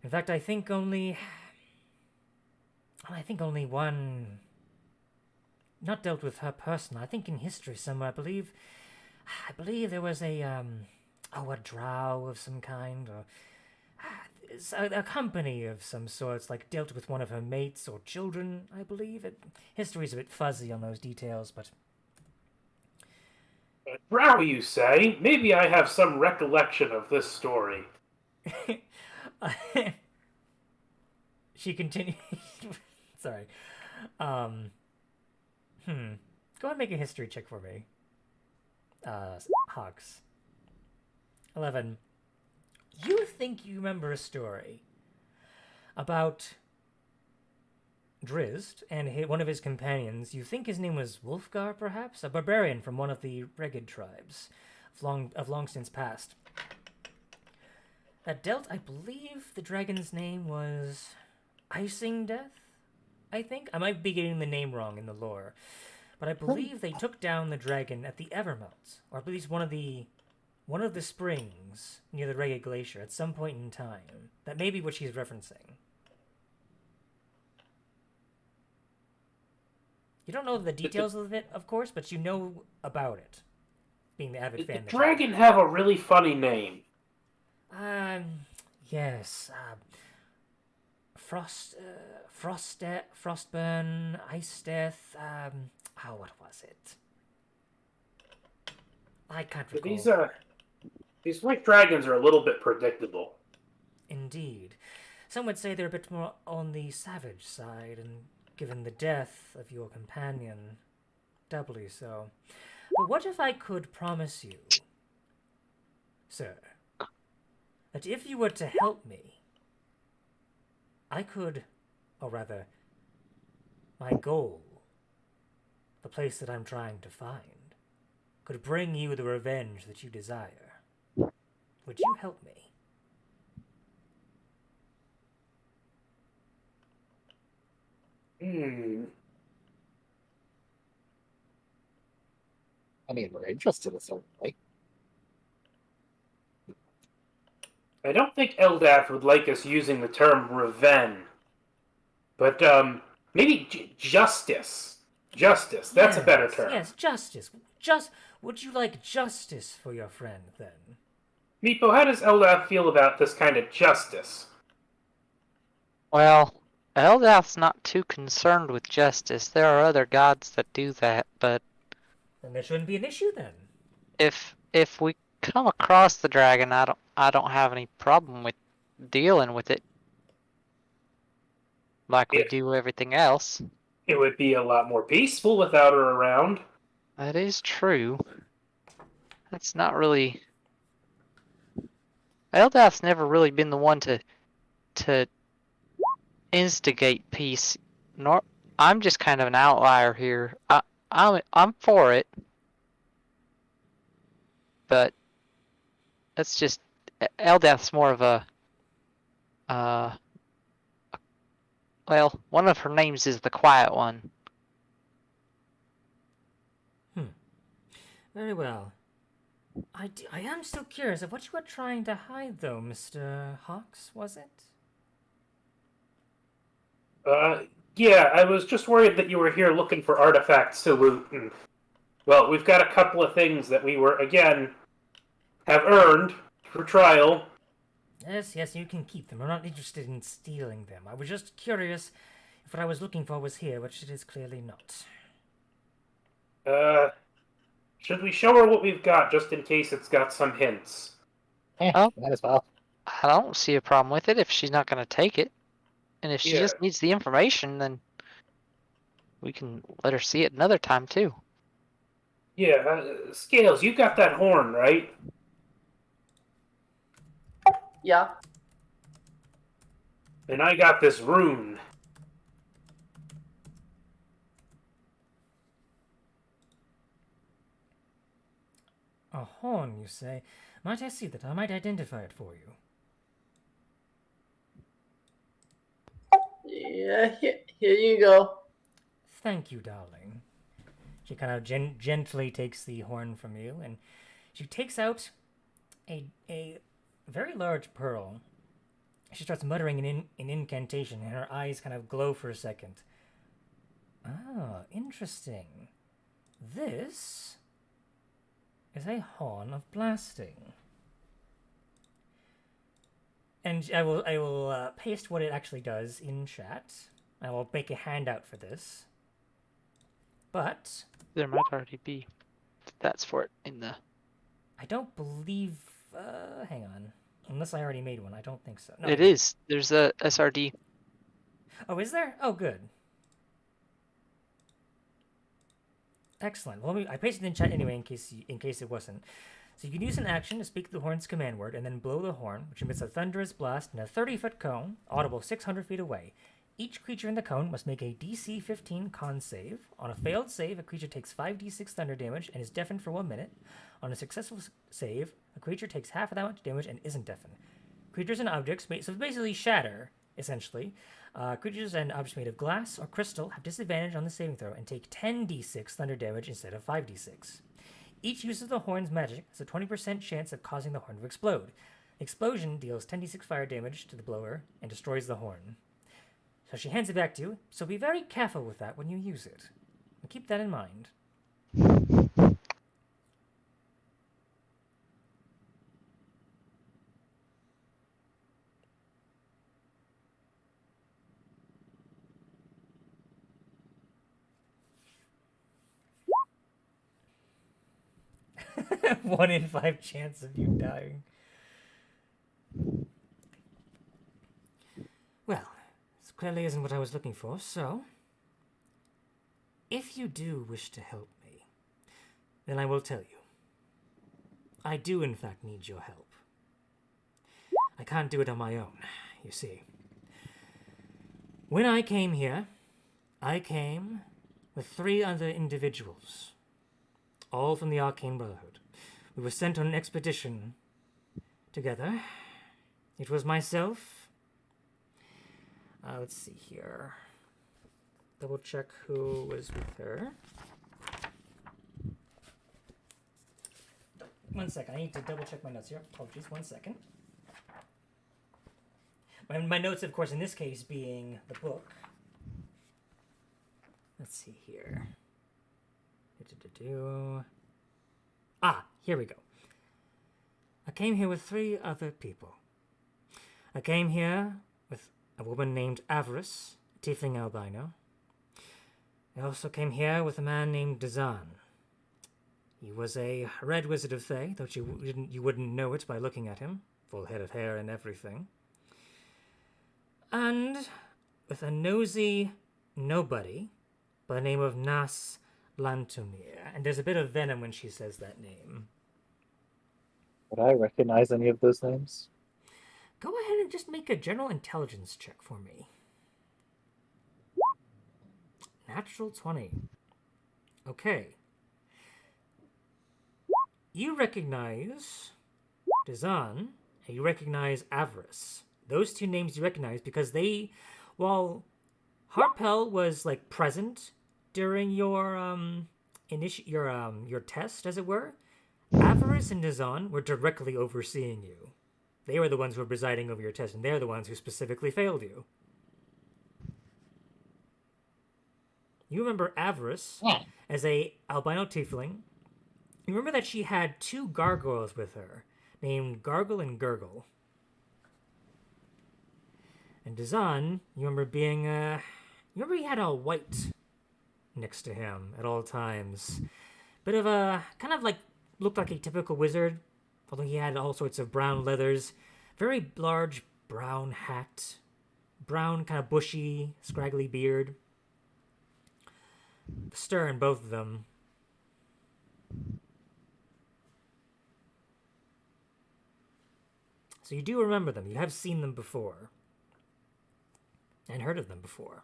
In fact, I think only one not dealt with her personally. I think in history somewhere, I believe there was a drow of some kind, or a company of some sorts, like dealt with one of her mates or children, I believe. History's a bit fuzzy on those details, but Drow, you say? Maybe I have some recollection of this story. she continues. Sorry. Go ahead and make a history check for me. Hawks. 11. You think you remember a story about Drizzt and one of his companions. You think his name was Wolfgar, perhaps? A barbarian from one of the Regid tribes of long since past. That dealt, I believe the dragon's name was Icing Death, I think? I might be getting the name wrong in the lore. But I believe they took down the dragon at the Evermelt, or at least one of the springs near the Regid Glacier at some point in time. That may be what she's referencing. You don't know the details of it, of course, but you know about it, being the avid Did fan. the dragon have a really funny name? Yes. Frostburn, Ice Death. What was it? I can't recall. These white dragons are a little bit predictable. Indeed. Some would say they're a bit more on the savage side, and given the death of your companion, doubly so. But what if I could promise you, sir, that if you were to help me, I could, or rather, my goal, the place that I'm trying to find, could bring you the revenge that you desire. Would you help me? I mean, we're interested in something, right? I don't think Eldath would like us using the term revenge. But, maybe justice. Justice, that's a better term. Yes, justice. Would you like justice for your friend, then? Meepo, how does Eldath feel about this kind of justice? Well, Eldath's not too concerned with justice. There are other gods that do that, but Then there shouldn't be an issue then. If we come across the dragon, I don't have any problem with dealing with it like we If do everything else. it would be a lot more peaceful without her around. That is true. That's not really. Eldath's never really been the one to instigate peace. Nor I'm just kind of an outlier here. I'm for it, but that's just Eldath's more of a well, one of her names is the Quiet One. Very well. I am still curious of what you were trying to hide, though, Mr. Hawks, was it? Yeah, I was just worried that you were here looking for artifacts to loot, and well, we've got a couple of things that we were again have earned for trial. Yes, you can keep them. I'm not interested in stealing them. I was just curious if what I was looking for was here, which it is clearly not. Should we show her what we've got just in case it's got some hints? Oh. Might as well. I don't see a problem with it if she's not going to take it. And if she Yeah. just needs the information, then we can let her see it another time too. Yeah, Scales, you got that horn, right? Yeah. And I got this rune. A horn, you say? Might I see that? I might identify it for you. Yeah, here you go. Thank you, darling. She kind of gently takes the horn from you, and she takes out a very large pearl. She starts muttering an incantation, and her eyes kind of glow for a second. Ah, interesting. This is a horn of blasting. And I will paste what it actually does in chat. I will make a handout for this. But There might already be stats for it in the. I don't believe. Hang on. Unless I already made one, I don't think so. No, It is. There's a SRD. Oh, is there? Oh, good. Excellent. Well, I pasted it in chat anyway, in case it wasn't. So you can use an action to speak the horn's command word, and then blow the horn, which emits a thunderous blast in a 30-foot cone, audible 600 feet away. Each creature in the cone must make a DC 15 con save. On a failed save, a creature takes 5d6 thunder damage and is deafened for 1 minute. On a successful save, a creature takes half of that much damage and isn't deafened. Creatures and objects, so basically shatter, essentially. Creatures and objects made of glass or crystal have disadvantage on the saving throw and take 10d6 thunder damage instead of 5d6. Each use of the horn's magic has a 20% chance of causing the horn to explode. The explosion deals 10d6 fire damage to the blower and destroys the horn. So she hands it back to you, so be very careful with that when you use it. And keep that in mind. One in 5 chance of you dying. Well, this clearly isn't what I was looking for, so if you do wish to help me, then I will tell you. I do, in fact, need your help. I can't do it on my own, you see. When I came here, I came with 3 other individuals, all from the Arcane Brotherhood. We were sent on an expedition together. It was myself. Let's see here. Double check who was with her. One second. I need to double check my notes here. Apologies. 1 second. My notes, of course, in this case being the book. Let's see here. Here we go. I came here with 3 other people. I came here with a woman named Avarice, a tiefling albino. I also came here with a man named Dazan, He was a red wizard of Thay, though you wouldn't know it by looking at him, full head of hair and everything. And with a nosy nobody by the name of Nas Lantomir. And there's a bit of venom when she says that name. Would I recognize any of those names? Go ahead and just make a general intelligence check for me. Natural 20. Okay. You recognize Dazan, and you recognize Avarice. Those two names you recognize because they, while Harpel was like present during your your test, as it were, Avarice and Dazan were directly overseeing you. They were the ones who were presiding over your test, and they're the ones who specifically failed you. You remember Avarice as a albino tiefling. You remember that she had two gargoyles with her, named Gargle and Gurgle. And Dazan, you remember being you remember he had a white next to him at all times. Bit of a, kind of like, looked like a typical wizard, although he had all sorts of brown leathers. Very large brown hat. Brown, kind of bushy, scraggly beard. Stir in both of them. So you do remember them. You have seen them before. And heard of them before.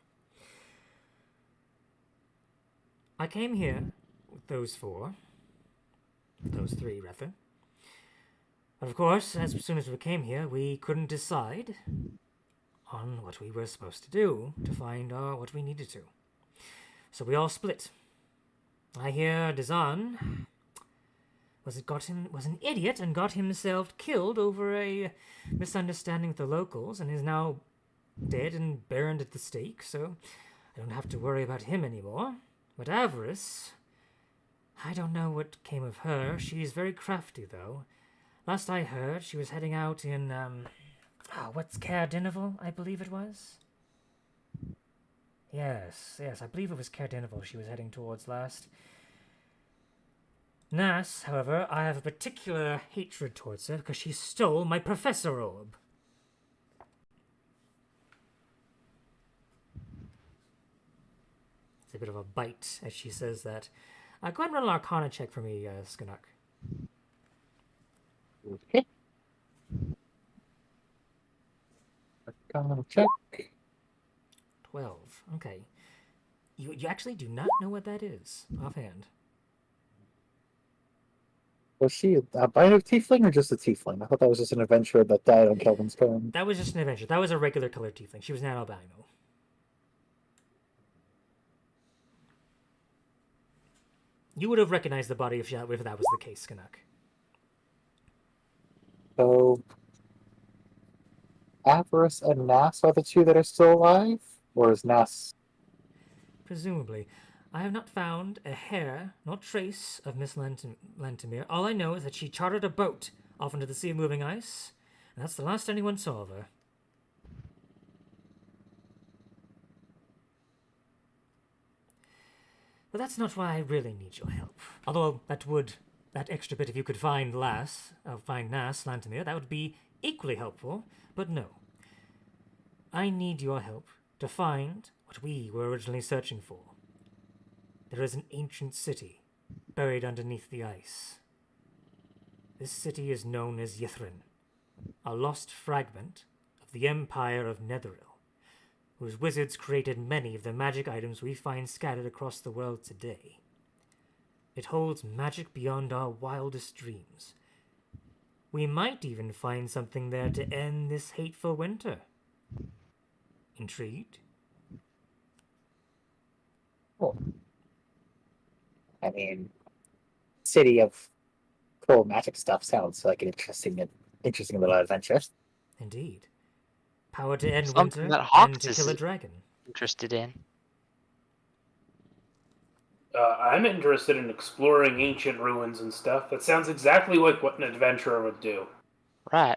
I came here with those four. Those three, rather. Of course, as soon as we came here, we couldn't decide on what we were supposed to do to find what we needed to. So we all split. I hear Dazan was an idiot and got himself killed over a misunderstanding with the locals and is now dead and burned at the stake, so I don't have to worry about him anymore. But Avarice, I don't know what came of her. She's very crafty, though. Last I heard, she was heading out in, what's Caer Dineval, I believe it was? Yes, I believe it was Caer Dineval she was heading towards last. Nas, however, I have a particular hatred towards her because she stole my professor orb. It's a bit of a bite as she says that. Go ahead and run an Arcana check for me, Skanuk. Okay. Arcana check. 12. Okay. You actually do not know what that is, offhand. Was she a albino tiefling or just a tiefling? I thought that was just an adventurer that died on Kelvin's Cone. That was just an adventure. That was a regular colored tiefling. She was not albino. You would have recognized the body if that was the case, Skanuk. So, Avarice and Nas are the two that are still alive? Or is Nas... Presumably. I have not found a hair nor trace of Miss Lantomir. All I know is that she chartered a boat off into the Sea of Moving Ice, and that's the last anyone saw of her. But that's not why I really need your help. Although that extra bit, if you could find Nas Lantomir, that would be equally helpful, but no. I need your help to find what we were originally searching for. There is an ancient city buried underneath the ice. This city is known as Yithrin, a lost fragment of the Empire of Netheril, whose wizards created many of the magic items we find scattered across the world today. It holds magic beyond our wildest dreams. We might even find something there to end this hateful winter. Intrigued? Cool. I mean, city of cool magic stuff sounds like an interesting little adventure. Indeed. Power to end Something winter that and Hawks to is kill a dragon. interested in. I'm interested in exploring ancient ruins and stuff. That sounds exactly like what an adventurer would do. Right.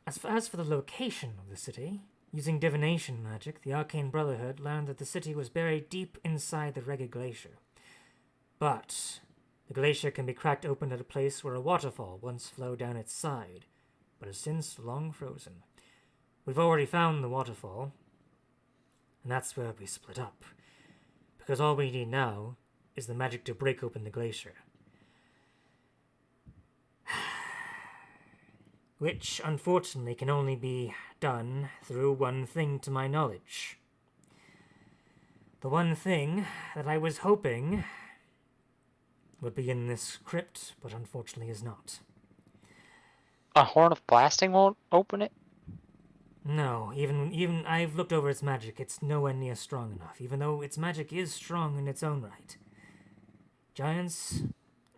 As for the location of the city, Using divination magic, the Arcane Brotherhood learned that the city was buried deep inside the Regga Glacier. But the glacier can be cracked open at a place where a waterfall once flowed down its side, but has since long frozen. We've already found the waterfall, and that's where we split up. Because all we need now is the magic to break open the glacier. Which, unfortunately, can only be done through one thing to my knowledge. The one thing that I was hoping would be in this crypt, but unfortunately is not. A horn of blasting won't open it? No, even I've looked over its magic, it's nowhere near strong enough, even though its magic is strong in its own right. Giants,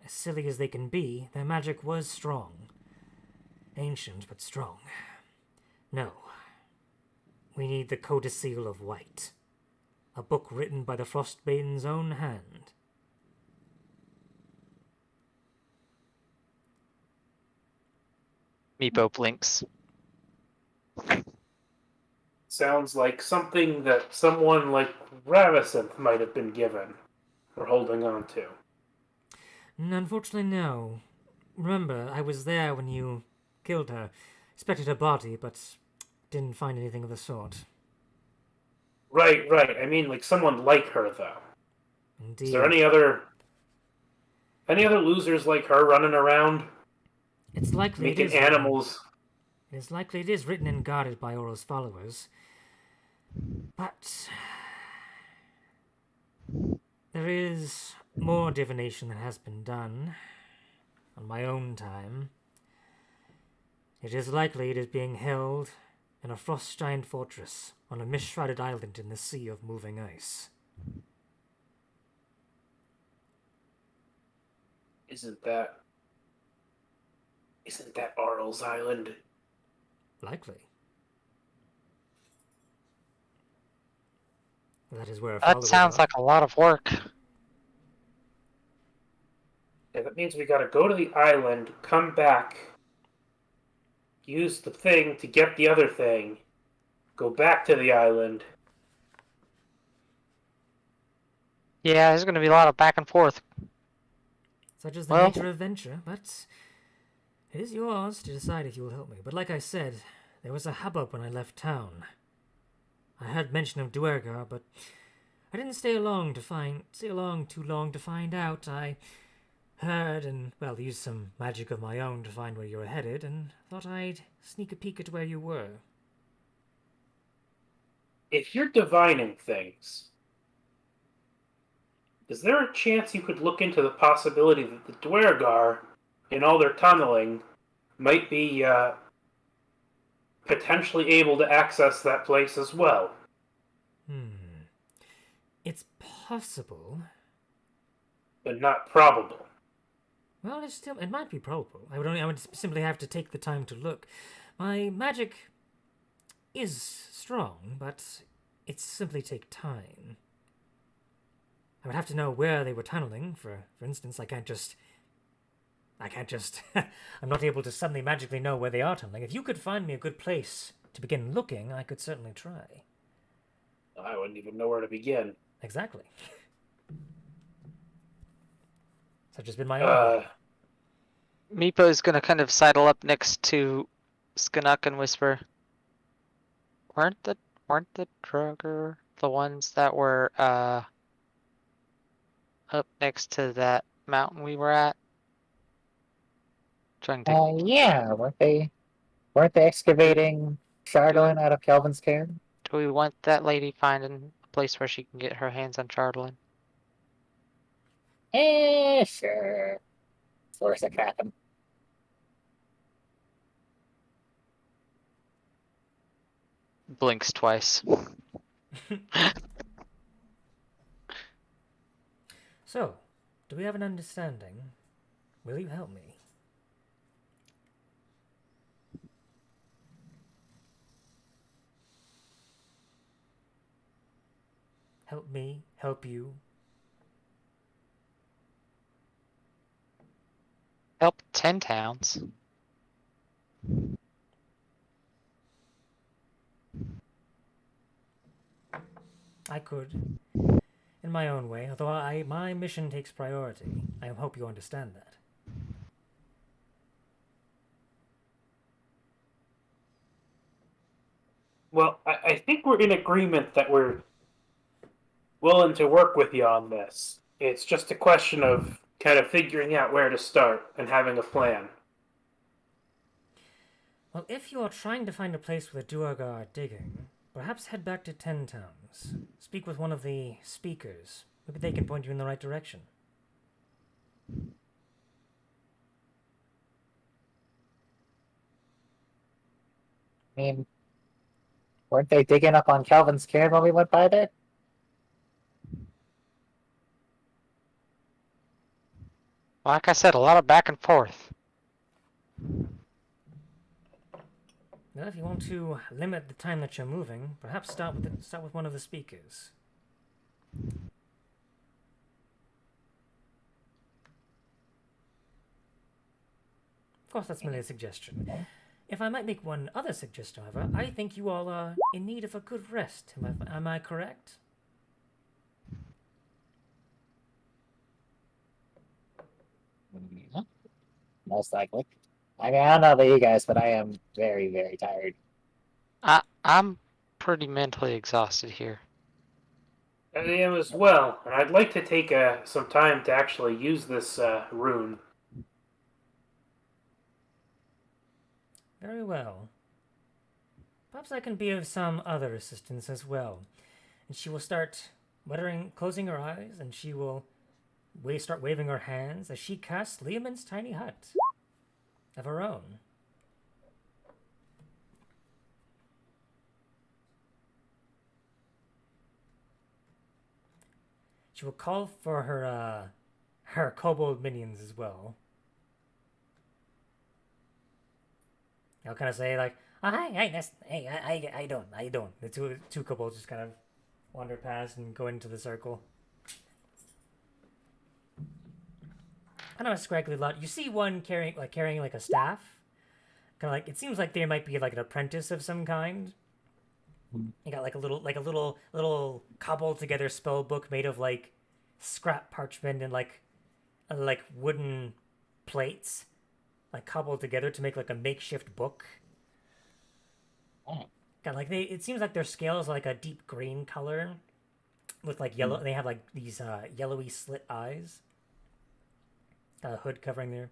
as silly as they can be, their magic was strong. Ancient, but strong. No. We need the Codicil of White. A book written by the Frostmaiden's own hand. Meepo blinks. Sounds like something that someone like Ravissant might have been given or holding on to. Unfortunately, no. Remember, I was there when you killed her. Inspected her body, but didn't find anything of the sort. Right. I mean, like someone like her, though. Indeed. Is there any other losers like her running around It's likely making it is animals? It is likely it is written and guarded by Oro's followers. But there is more divination that has been done on my own time. It is likely it is being held in a frost giant fortress on a mist-shrouded island in the sea of moving ice. Isn't that Arl's Island? Likely. That is where our That followers sounds are. like a lot of work. Yeah, that means we gotta go to the island, come back, use the thing to get the other thing, go back to the island. Yeah, there's gonna be a lot of back and forth. Such is the Well- nature of venture, but it is yours to decide if you will help me. But like I said, there was a hubbub when I left town. I heard mention of Duergar, but I didn't stay along too long to find out. I heard and, well, used some magic of my own to find where you were headed, and thought I'd sneak a peek at where you were. If you're divining things, is there a chance you could look into the possibility that the Duergar, in all their tunneling, might be potentially able to access that place as well? It's possible. But not probable. Well, it might be probable. I would simply have to take the time to look. My magic is strong, but it simply take time. I would have to know where they were tunneling. For instance, I can't just. I'm not able to suddenly magically know where they are tunneling. If you could find me a good place to begin looking, I could certainly try. I wouldn't even know where to begin. Exactly. Such has been my own. Meepo's gonna kind of sidle up next to Skanuk and whisper, Weren't the Draugr the ones that were up next to that mountain we were at? Trying to Yeah, weren't they excavating Chardolin out of Calvin's cairn? do we want that lady finding a place where she can get her hands on Chardolin? Sure. Force a Kraken. Blinks twice. So, do we have an understanding? Will you help me? Help me, help you. Help 10 towns. I could, in my own way, although my mission takes priority. I hope you understand that. Well, I think we're in agreement that we're willing to work with you on this. It's just a question of kind of figuring out where to start and having a plan. Well, if you are trying to find a place where the Duergar are digging, perhaps head back to Ten Towns. Speak with one of the speakers. Maybe they can point you in the right direction. I mean, weren't they digging up on Calvin's cairn when we went by there? Like I said, a lot of back and forth. Now, if you want to limit the time that you're moving, perhaps start with one of the speakers. Of course, that's merely a suggestion. If I might make one other suggestion, however, I think you all are in need of a good rest. Am I correct? Yeah, most likely. I mean, I don't know about you guys, but I am very, very tired. I'm pretty mentally exhausted here. I am as well, and I'd like to take some time to actually use this rune. Very well. Perhaps I can be of some other assistance as well. And she will start closing her eyes, and she will start waving her hands as she casts Leomund's tiny hut of her own. She will call for her kobold minions as well. I'll kind of say like, oh, I don't. The two kobolds just kind of wander past and go into the circle. Kind of a scraggly lot. You see one carrying like a staff. Kind of like, it seems like they might be like an apprentice of some kind. You got like a little cobbled together spell book made of like scrap parchment and like wooden plates, like cobbled together to make like a makeshift book. Oh. Got like it seems like their scale is like a deep green color with like yellow. They have like these yellowy slit eyes. Got a hood covering their.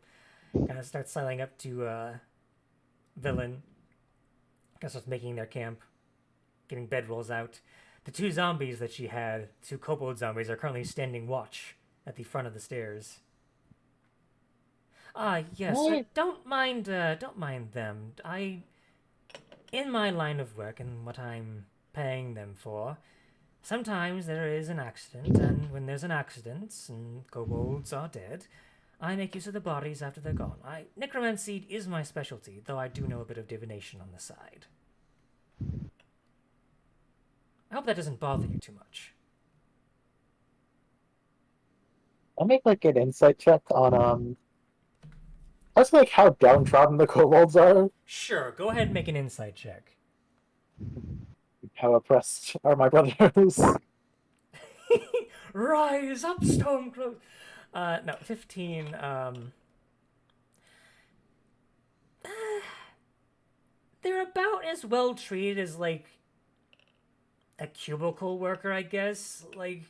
Kind of starts sidling up to villain. Kind of starts making their camp. Getting bedrolls out. The two zombies that she had, two kobold zombies, are currently standing watch at the front of the stairs. Yes, don't mind them. In my line of work and what I'm paying them for, sometimes there is an accident, and when there's an accident and kobolds are dead, I make use of the bodies after they're gone. Necromancy is my specialty, though I do know a bit of divination on the side. I hope that doesn't bother you too much. I'll make like an insight check on that's like how downtrodden the kobolds are. Sure, go ahead and make an insight check. How oppressed are my brothers? Rise up, Stormcloak! No, 15, they're about as well treated as, like, a cubicle worker, I guess. Like,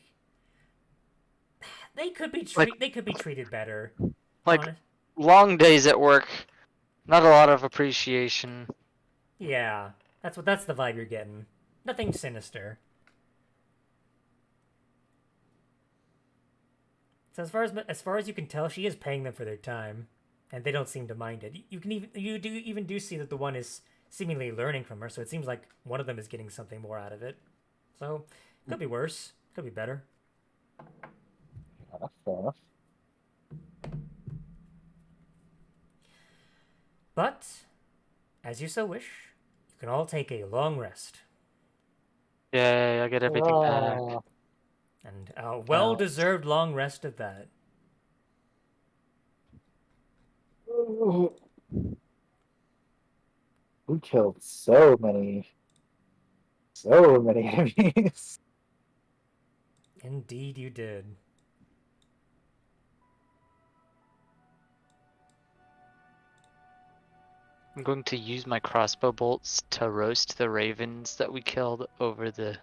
they could be treated better. Like, honest. Long days at work, not a lot of appreciation. Yeah, that's the vibe you're getting. Nothing sinister. So as far as you can tell, she is paying them for their time, and they don't seem to mind it. You do see that the one is seemingly learning from her, so it seems like one of them is getting something more out of it. So could be worse, could be better. Fair enough. But as you so wish, you can all take a long rest. Yay, I get everything back. And a well-deserved long rest at that. We killed so many enemies. Indeed, you did. I'm going to use my crossbow bolts to roast the ravens that we killed over the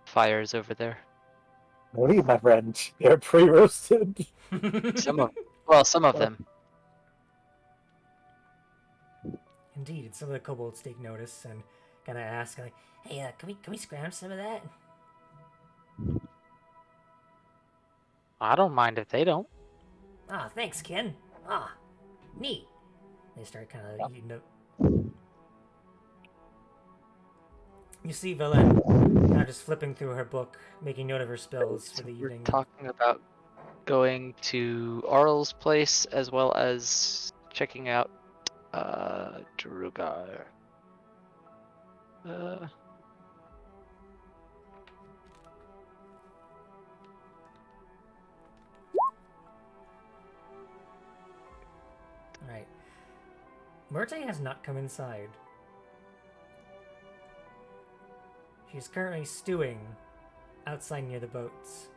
fires over there. No need, my friend. They're pre-roasted. Some of them. Indeed, some of the kobolds take notice and kind of ask, like, "Hey, can we scrounge some of that?" I don't mind if they don't. Ah, thanks, Ken. Ah, neat. They start kind of eating up. You see Velen now just flipping through her book, making note of her spells for the We're evening. talking about going to Arl's place as well as checking out Drugar. Alright. Myrte has not come inside. She's currently stewing outside near the boats.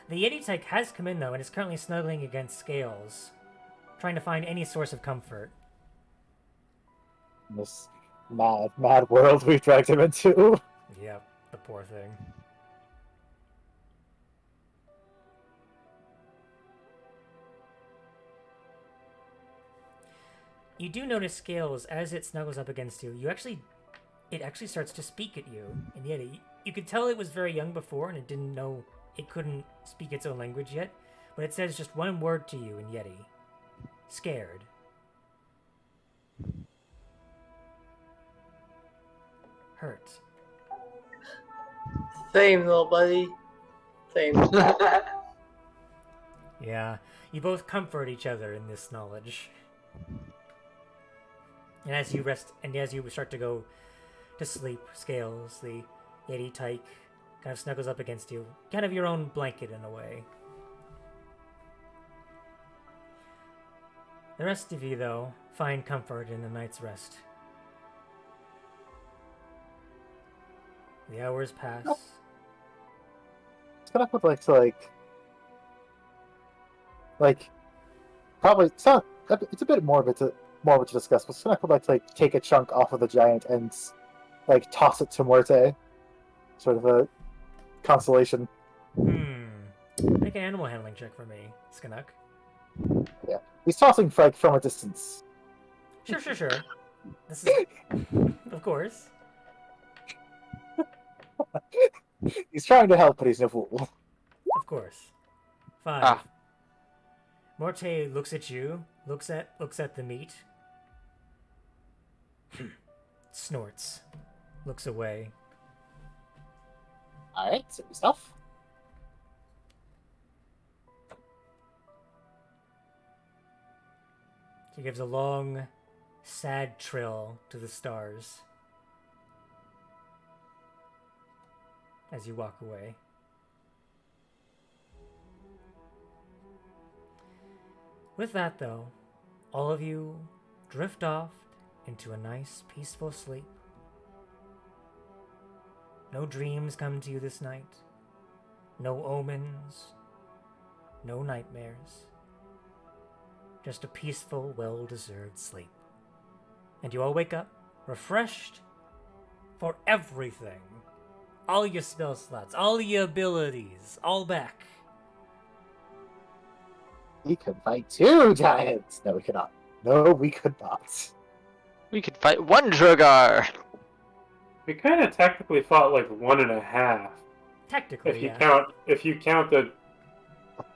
The Yeti tyke has come in though and is currently snuggling against Scales, trying to find any source of comfort. This mad world we dragged him into. Yep, the poor thing. You do notice Scales as it snuggles up against you. It actually starts to speak at you in Yeti. You could tell it was very young before and it didn't know it couldn't speak its own language yet, but it says just one word to you in Yeti. Scared. Hurt. Same, little buddy. Same. Yeah, you both comfort each other in this knowledge. And as you rest, and as you start to go to sleep, Scales, the Yeti tyke, kind of snuggles up against you. Kind of your own blanket in a way. The rest of you, though, find comfort in the night's rest. The hours pass. It's would like to probably it's not. It's a bit morbid to discuss, but Skinnock would like to take a chunk off of the giant and toss it to Muerte, sort of a consolation. Make an animal handling check for me, Skinnock. Yeah, he's tossing from a distance. Sure. This is, of course. He's trying to help, but he's no fool. Of course. 5. Ah. Morte looks at you, looks at the meat. Snorts. Looks away. Alright, so yourself. She gives a long, sad trill to the stars as you walk away. With that, though, all of you drift off into a nice, peaceful sleep. No dreams come to you this night. No omens. No nightmares. Just a peaceful, well-deserved sleep. And you all wake up, refreshed for everything. All your spell slots, all your abilities, all back. We could fight 2 giants. No, we could not. No, we could not. We could fight one Drugar. We kind of technically fought like 1.5. Technically, If you count the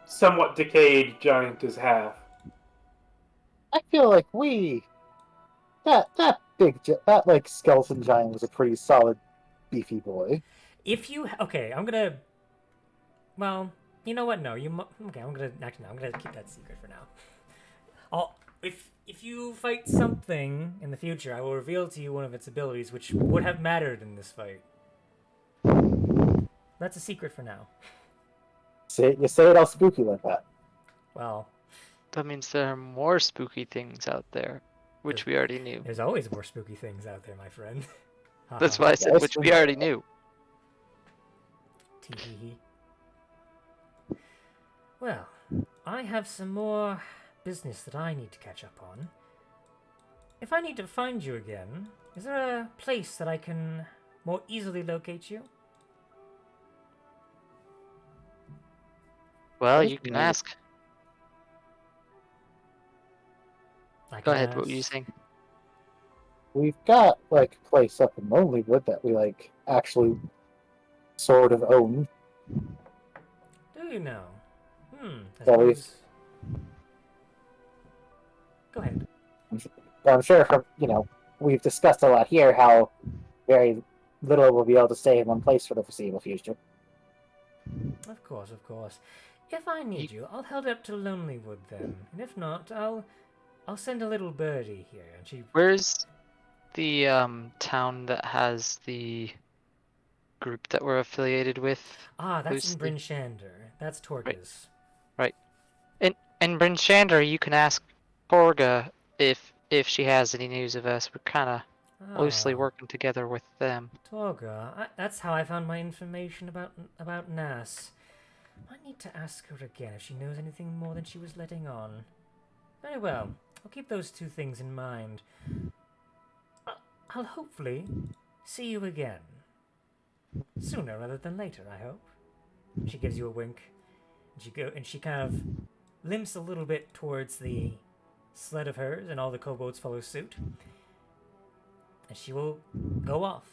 somewhat decayed giant as half. I feel like that skeleton giant was a pretty solid, beefy boy. Okay, I'm gonna. Well, you know what? No, okay. I'm gonna keep that secret for now. If you fight something in the future, I will reveal to you one of its abilities, which would have mattered in this fight. That's a secret for now. You say it all spooky like that. Well, That means there are more spooky things out there, which we already knew. there's always more spooky things out there, my friend. That's why I said Yes, which we already knew. Tee. Well, I have some more business that I need to catch up on. If I need to find you again, is there a place that I can more easily locate you? Well, you can Definitely. ask. I Go can ahead, what were you ask. saying? We've got like a place up in Lonelywood that we like actually sort of own. Do you know? I That we've suppose. Go ahead. I'm sure from we've discussed a lot here how very little will be able to stay in one place for the foreseeable future. Of course, of course. If I You, need you, I'll head up to Lonelywood then, and if not, I'll send a little birdie here, and she. where's the town that has the group that we're affiliated with Ah, that's in loosely? Bryn Shander. That's Right, Torga's. right. In Bryn Shander, you can ask Torga if she has any news of us. We're kind of loosely Ah, working together with them. Torga. That's how I found my information about Nas. I need to ask her again if she knows anything more than she was letting on. Very well. I'll keep those two things in mind. I'll hopefully see you again. Sooner rather than later, I hope. She gives you a wink. And she kind of limps a little bit towards the sled of hers, and all the kobolds follow suit. And she will go off.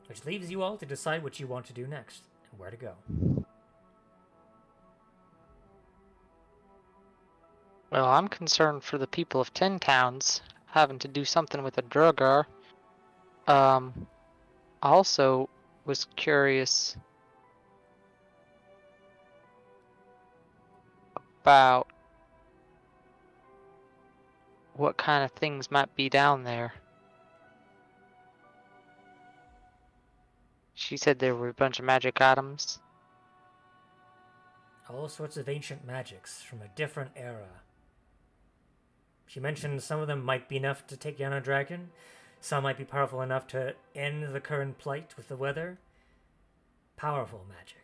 Which leaves you all to decide what you want to do next and where to go. Well, I'm concerned for the people of 10 towns having to do something with a drugger. I also was curious about what kind of things might be down there. She said there were a bunch of magic items. All sorts of ancient magics from a different era. She mentioned some of them might be enough to take down a dragon. Some might be powerful enough to end the current plight with the weather. Powerful magic.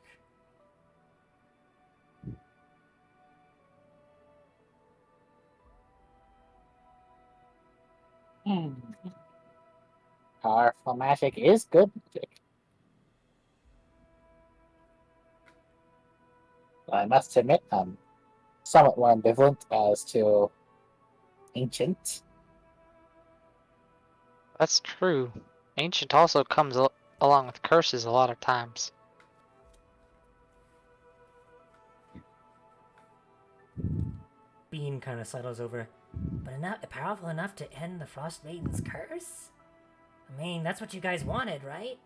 Powerful magic is good magic. I must admit, I'm somewhat more ambivalent as to ancient. That's true. Ancient also comes along with curses a lot of times. Bean kind of sidles over. But powerful enough to end the Frost Maiden's curse? I mean, that's what you guys wanted, right?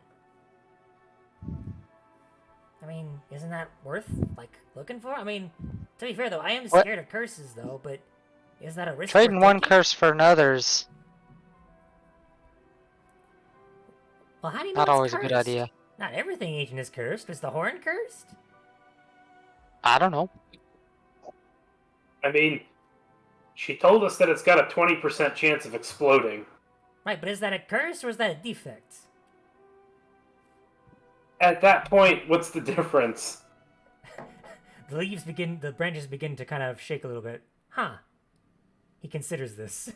I mean, isn't that worth, looking for? I mean, to be fair, though, I am What? scared of curses, though, but is that a risk Trading worth one taking? curse for another's Well, how do you know not it's always a cursed? good idea. Not everything ancient is cursed. Is the horn cursed? I don't know. I mean, she told us that it's got a 20% chance of exploding. Right, but is that a curse or is that a defect? At that point, what's the difference? The branches begin to kind of shake a little bit. Huh. He considers this.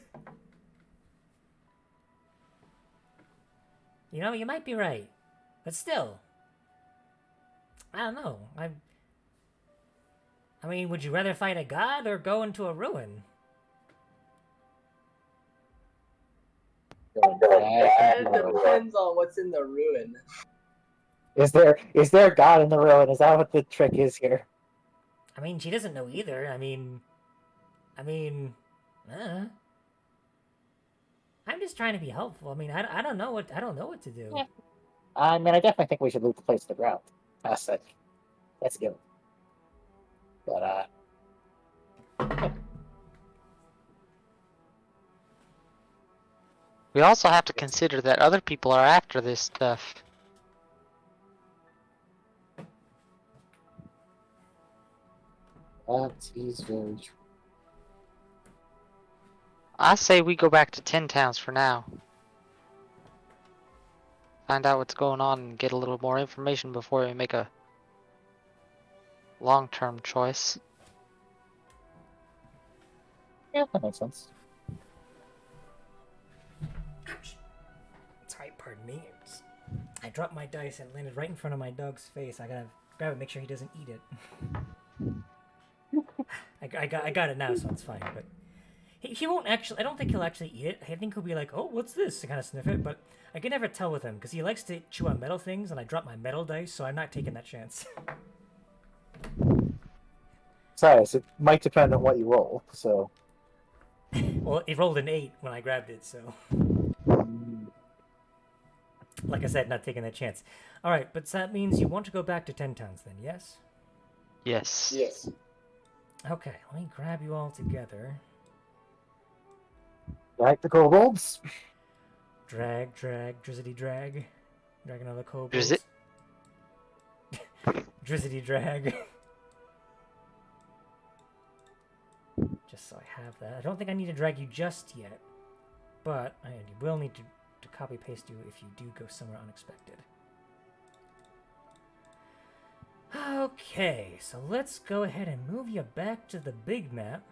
You know, you might be right. But still. I don't know. I mean, would you rather fight a god or go into a ruin? It depends on what's in the ruin. Is there a god in the ruin? Is that what the trick is here? I mean, she doesn't know either. I mean, I'm just trying to be helpful. I mean, I don't know what to do. Yeah. I mean, I definitely think we should move the place to the ground. That's it. Let's go. But We also have to consider that other people are after this stuff. that is very true. I say we go back to 10 towns for now. find out what's going on and get a little more information before we make a long-term choice. Yeah, that makes sense. Ouch. Sorry, pardon me. I dropped my dice and it landed right in front of my dog's face. I gotta grab it, make sure he doesn't eat it. I got it now, so it's fine. But he won't actually. I don't think he'll actually eat it. I think he'll be like, "Oh, what's this?" to kind of sniff it. But I can never tell with him because he likes to chew on metal things, and I dropped my metal dice, so I'm not taking that chance. Besides, it might depend on what you roll. So. Well, it rolled an 8 when I grabbed it, so. Like I said, not taking that chance. All right, but that means you want to go back to 10 towns then, yes? Yes. Yes. Okay, let me grab you all together. Like the kobolds? Drag, drizzity drag. Drag another kobold. Drizzt? Drizzity drag. Just so I have that. I don't think I need to drag you just yet, but I will need to copy paste you if you do go somewhere unexpected. Okay, so let's go ahead and move you back to the big map.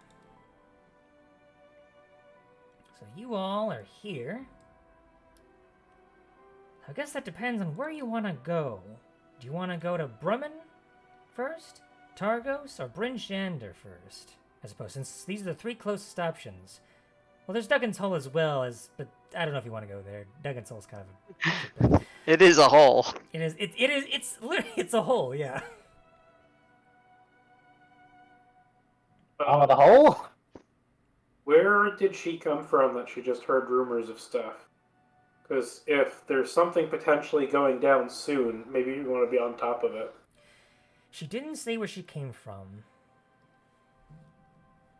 So you all are here. I guess that depends on where you want to go. Do you want to go to Brummen first, Targos, or Bryn Shander first? I suppose, since these are the 3 closest options. Well, there's Duggan's Hole as well, but I don't know if you want to go there. Duggan's Hole is kind of a... It is a hole. It's literally, it's a hole, yeah. Oh, the hole? Where did she come from that she just heard rumors of stuff? Because if there's something potentially going down soon, maybe you want to be on top of it. She didn't say where she came from.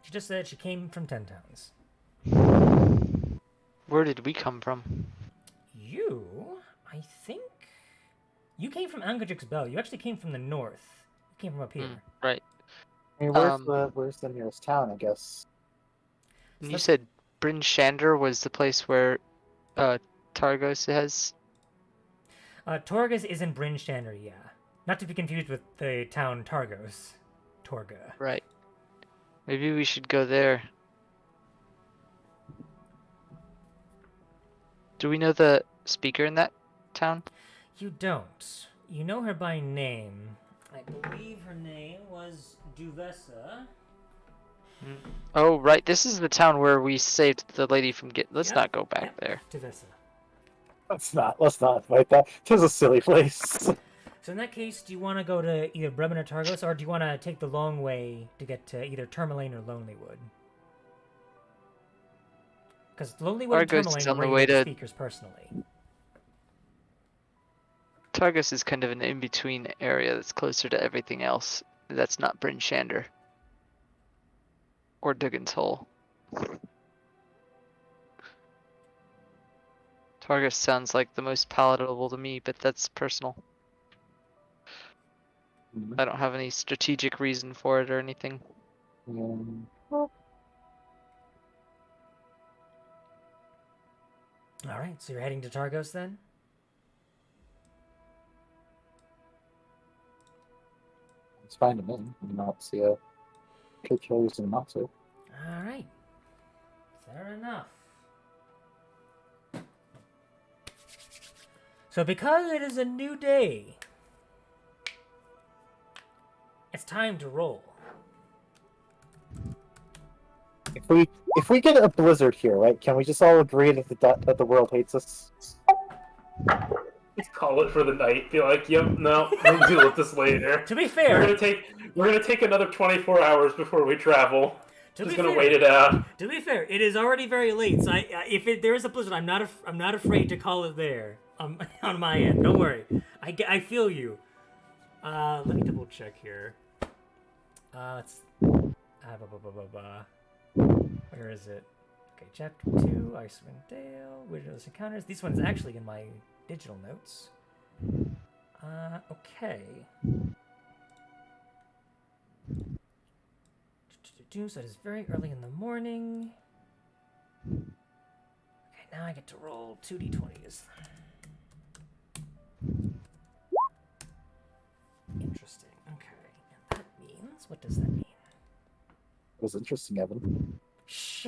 She just said she came from 10 towns. Where did we come from? You, I think... You came from Angajik's Bell. You actually came from the north. You came from up here. Right. I mean, where's the nearest town, I guess? And you said Bryn Shander was the place where Targos has? Torgas is in Bryn Shander, yeah. Not to be confused with the town Targos. Torga. Right. Maybe we should go there. Do we know the speaker in that town? You don't. You know her by name. I believe her name was Duvessa. Oh, right. This is the town where we saved the lady from Let's Yep. not go back there. Duvessa. Let's not fight that. It is a silly place. So in that case, do you want to go to either Bremen or Targos, or do you want to take the long way to get to either Tourmaline or Lonelywood? Because Lonelywood and Targos Tourmaline is are on the where you way meet the to- speakers personally. Targos is kind of an in-between area that's closer to everything else. That's not Bryn Shander. Or Duggan's Hole. Targos sounds like the most palatable to me, but that's personal. I don't have any strategic reason for it or anything. Alright, so you're heading to Targos then? It's fine to me. I don't see a particular reason not to. Alright. Fair enough. So because it is a new day, it's time to roll. If we get a blizzard here, right? Can we just all agree that the world hates us? Just call it for the night. Be like, yep, no, we'll deal with this later. To be We're fair, gonna take another 24 hours before we travel. to Just be gonna fair, wait it out. To be fair, it is already very late. So there is a blizzard, I'm not afraid to call it there on my end. Don't worry. I feel you. Let me double check here. Let's. Where is it? Okay, chapter 2, Icewind Dale, Wilderness Encounters. This one's actually in my digital notes. Okay. So it is very early in the morning. Okay, now I get to roll 2d20s. was interesting, Evan. Shh.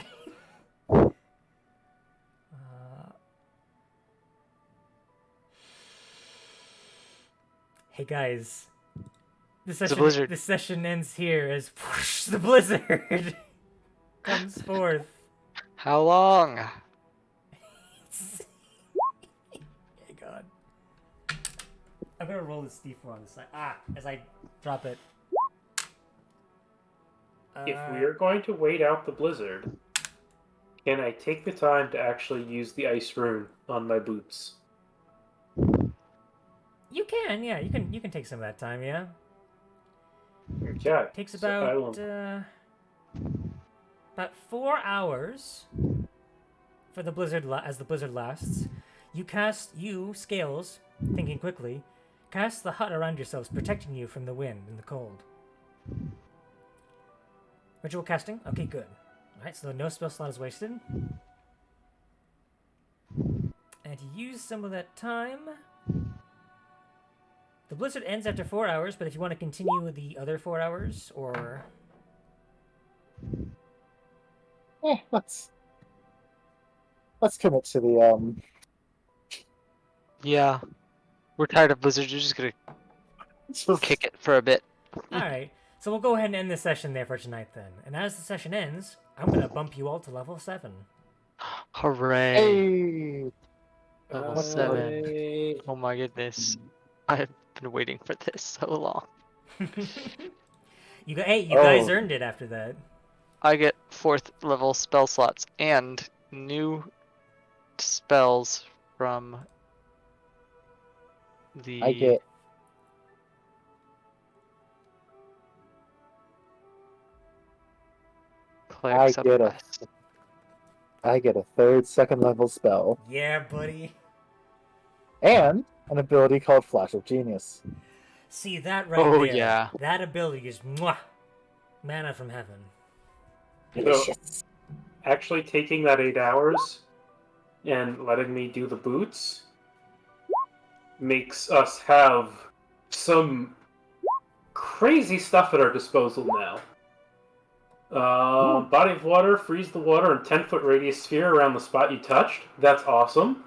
Hey guys, It's a blizzard. this session ends here as whoosh, the blizzard comes forth. How long? Hey God, I'm gonna roll this D4 on the side. As I drop it. If we are going to wait out the blizzard, can I take the time to actually use the ice rune on my boots? You can, yeah, you can take some of that time, yeah. Okay. Takes so I will- about 4 hours for the blizzard as the blizzard lasts. You Scales, thinking quickly, cast the hut around yourselves, protecting you from the wind and the cold. Ritual casting? Okay, good. Alright, so no spell slot is wasted. And to use some of that time... The blizzard ends after 4 hours, but if you want to continue the other 4 hours, or... Let's commit to the Yeah. We're tired of blizzards. You're just gonna kick it for a bit. Alright, so we'll go ahead and end the session there for tonight then. And as the session ends, I'm going to bump you all to level 7. Hooray. Hey, Level 7. Oh my goodness. I've been waiting for this so long. You guys Oh. earned it after that. I get 4th level spell slots and new spells from the... I get Clerics of get a- West. I get a 3rd second level spell Yeah, buddy. and an ability called Flash of Genius. See that right Oh, there? yeah. That ability is mwah, manna from heaven. Delicious. Actually taking that 8 hours and letting me do the boots makes us have some crazy stuff at our disposal now. Body of water, freeze the water, and 10-foot radius sphere around the spot you touched. That's awesome.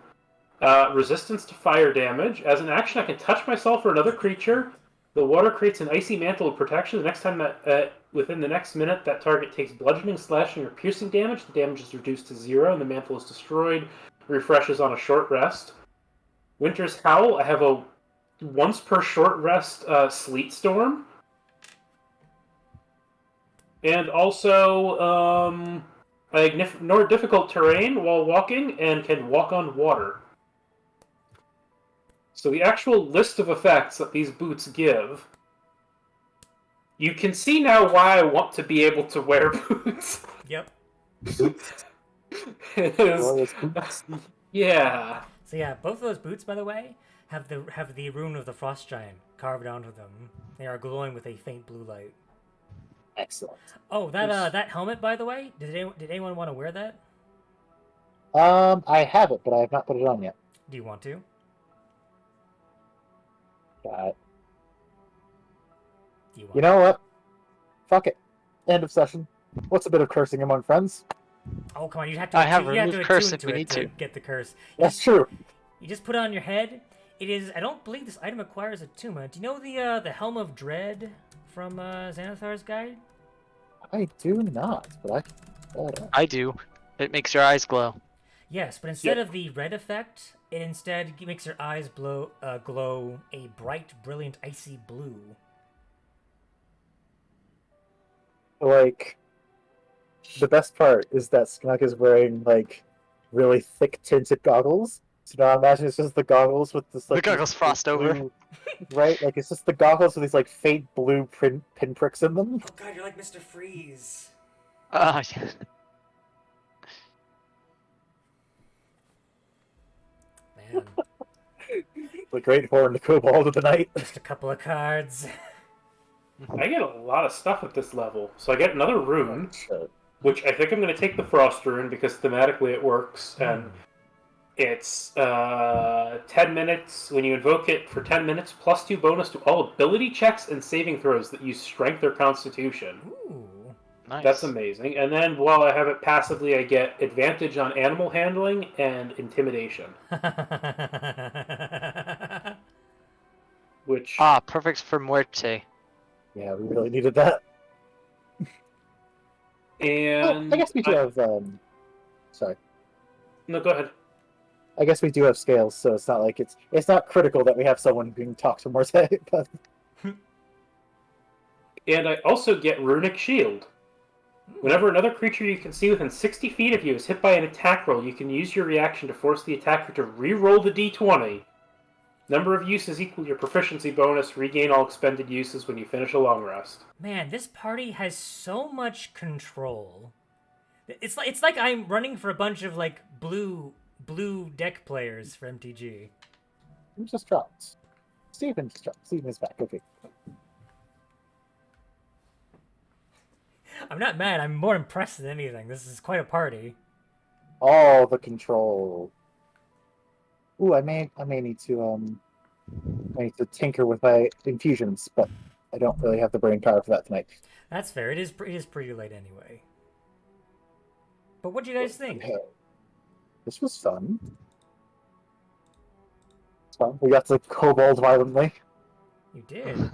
Resistance to fire damage. As an action, I can touch myself or another creature. The water creates an icy mantle of protection. The next time that, within the next minute, that target takes bludgeoning, slashing, or piercing damage, the damage is reduced to 0, and the mantle is destroyed. Refreshes on a short rest. Winter's Howl. I have a once per short rest sleet storm. And also, I ignore difficult terrain while walking and can walk on water. So the actual list of effects that these boots give, you can see now why I want to be able to wear boots. Yep. It is- Glorious boots. yeah. So yeah, both of those boots, by the way, have the rune of the Frost Giant carved onto them. They are glowing with a faint blue light. Excellent. Oh, that helmet, by the way, did anyone want to wear that? I have it, but I have not put it on yet. Do you want to? Got it. Do you want? You know what? Fuck it. End of session. What's a bit of cursing among friends? Oh, come on! You have to. I have you have to remove curse attune if to we it need to. get the curse. That's true. You just put it on your head. It is. I don't believe this item requires attunement. Do you know the Helm of Dread from Xanathar's Guide? I do not, but I do. It makes your eyes glow. Yes, but instead of the red effect, it instead makes your eyes glow a bright, brilliant, icy blue. like the best part is that Skunk is wearing like really thick tinted goggles. So now imagine it's just the goggles with this like The goggles these frost over. blue- right? Like it's just the goggles with these like faint blue pinpricks in them. Oh god, you're like Mr. Freeze. Yeah. Man, The great horned kobold of the night. just a couple of cards. I get a lot of stuff at this level. So I get another rune, Shit. which I think I'm going to take the Frost rune because thematically it works. And it's 10 minutes. When you invoke it for 10 minutes, +2 bonus to all ability checks and saving throws that use Strength or Constitution. Ooh. Nice. That's amazing. And then while I have it passively, I get advantage on animal handling and intimidation, which Ah, perfect for Muerte. Yeah, we really needed that. and I guess we do have. Sorry. No, go ahead. I guess we do have scales, so it's not like it's not critical that we have someone who can talk to Morte. But And I also get runic shield. Whenever another creature you can see within 60 feet of you is hit by an attack roll, you can use your reaction to force the attacker to re-roll the d20. Number of uses equal your proficiency bonus. Regain all expended uses when you finish a long rest. Man, this party has so much control. It's like I'm running for a bunch of like blue deck players for MTG. who just dropped? Steven just dropped. Steven is back. Okay. I'm not mad. I'm more impressed than anything. This is quite a party. All the control. Ooh, I may need to tinker with my infusions, but I don't really have the brain power for that tonight. That's fair. It is pretty late anyway. But what do you guys think? This was fun. It's fun. We got to kobold violently. You did.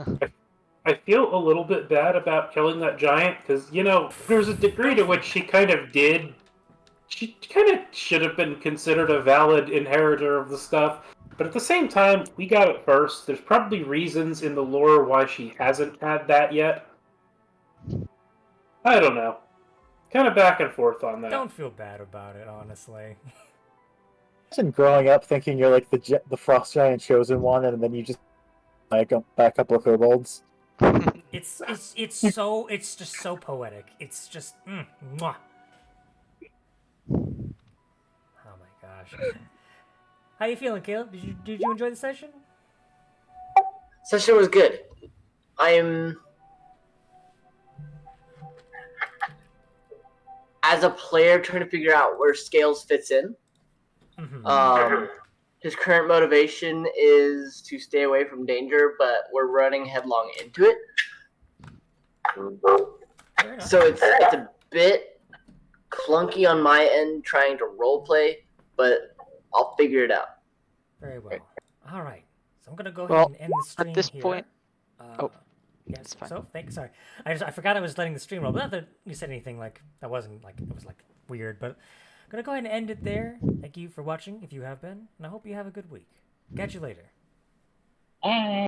I feel a little bit bad about killing that giant, because, there's a degree to which she kind of did. She kind of should have been considered a valid inheritor of the stuff. But at the same time, we got it first. There's probably reasons in the lore why she hasn't had that yet. I don't know. Kind of back and forth on that. Don't feel bad about it, honestly. Imagine growing up thinking you're like the frost giant chosen one, and then you just like by a couple of kobolds. It's just so poetic. It's just mwah. Oh my gosh. How you feeling, Caleb? Did you enjoy the session? Session was good. I'm as a player trying to figure out where Scales fits in. Mm-hmm. His current motivation is to stay away from danger, but we're running headlong into it. Fair enough. So it's a bit clunky on my end trying to roleplay, but I'll figure it out. Very well. All right. So I'm gonna go ahead Well, and end the stream at this here. point- Yes. it's fine. So sorry. I forgot I was letting the stream roll. But not that you said anything like that wasn't like it was like weird. But I'm gonna go ahead and end it there. Thank you for watching if you have been, and I hope you have a good week. Catch you later.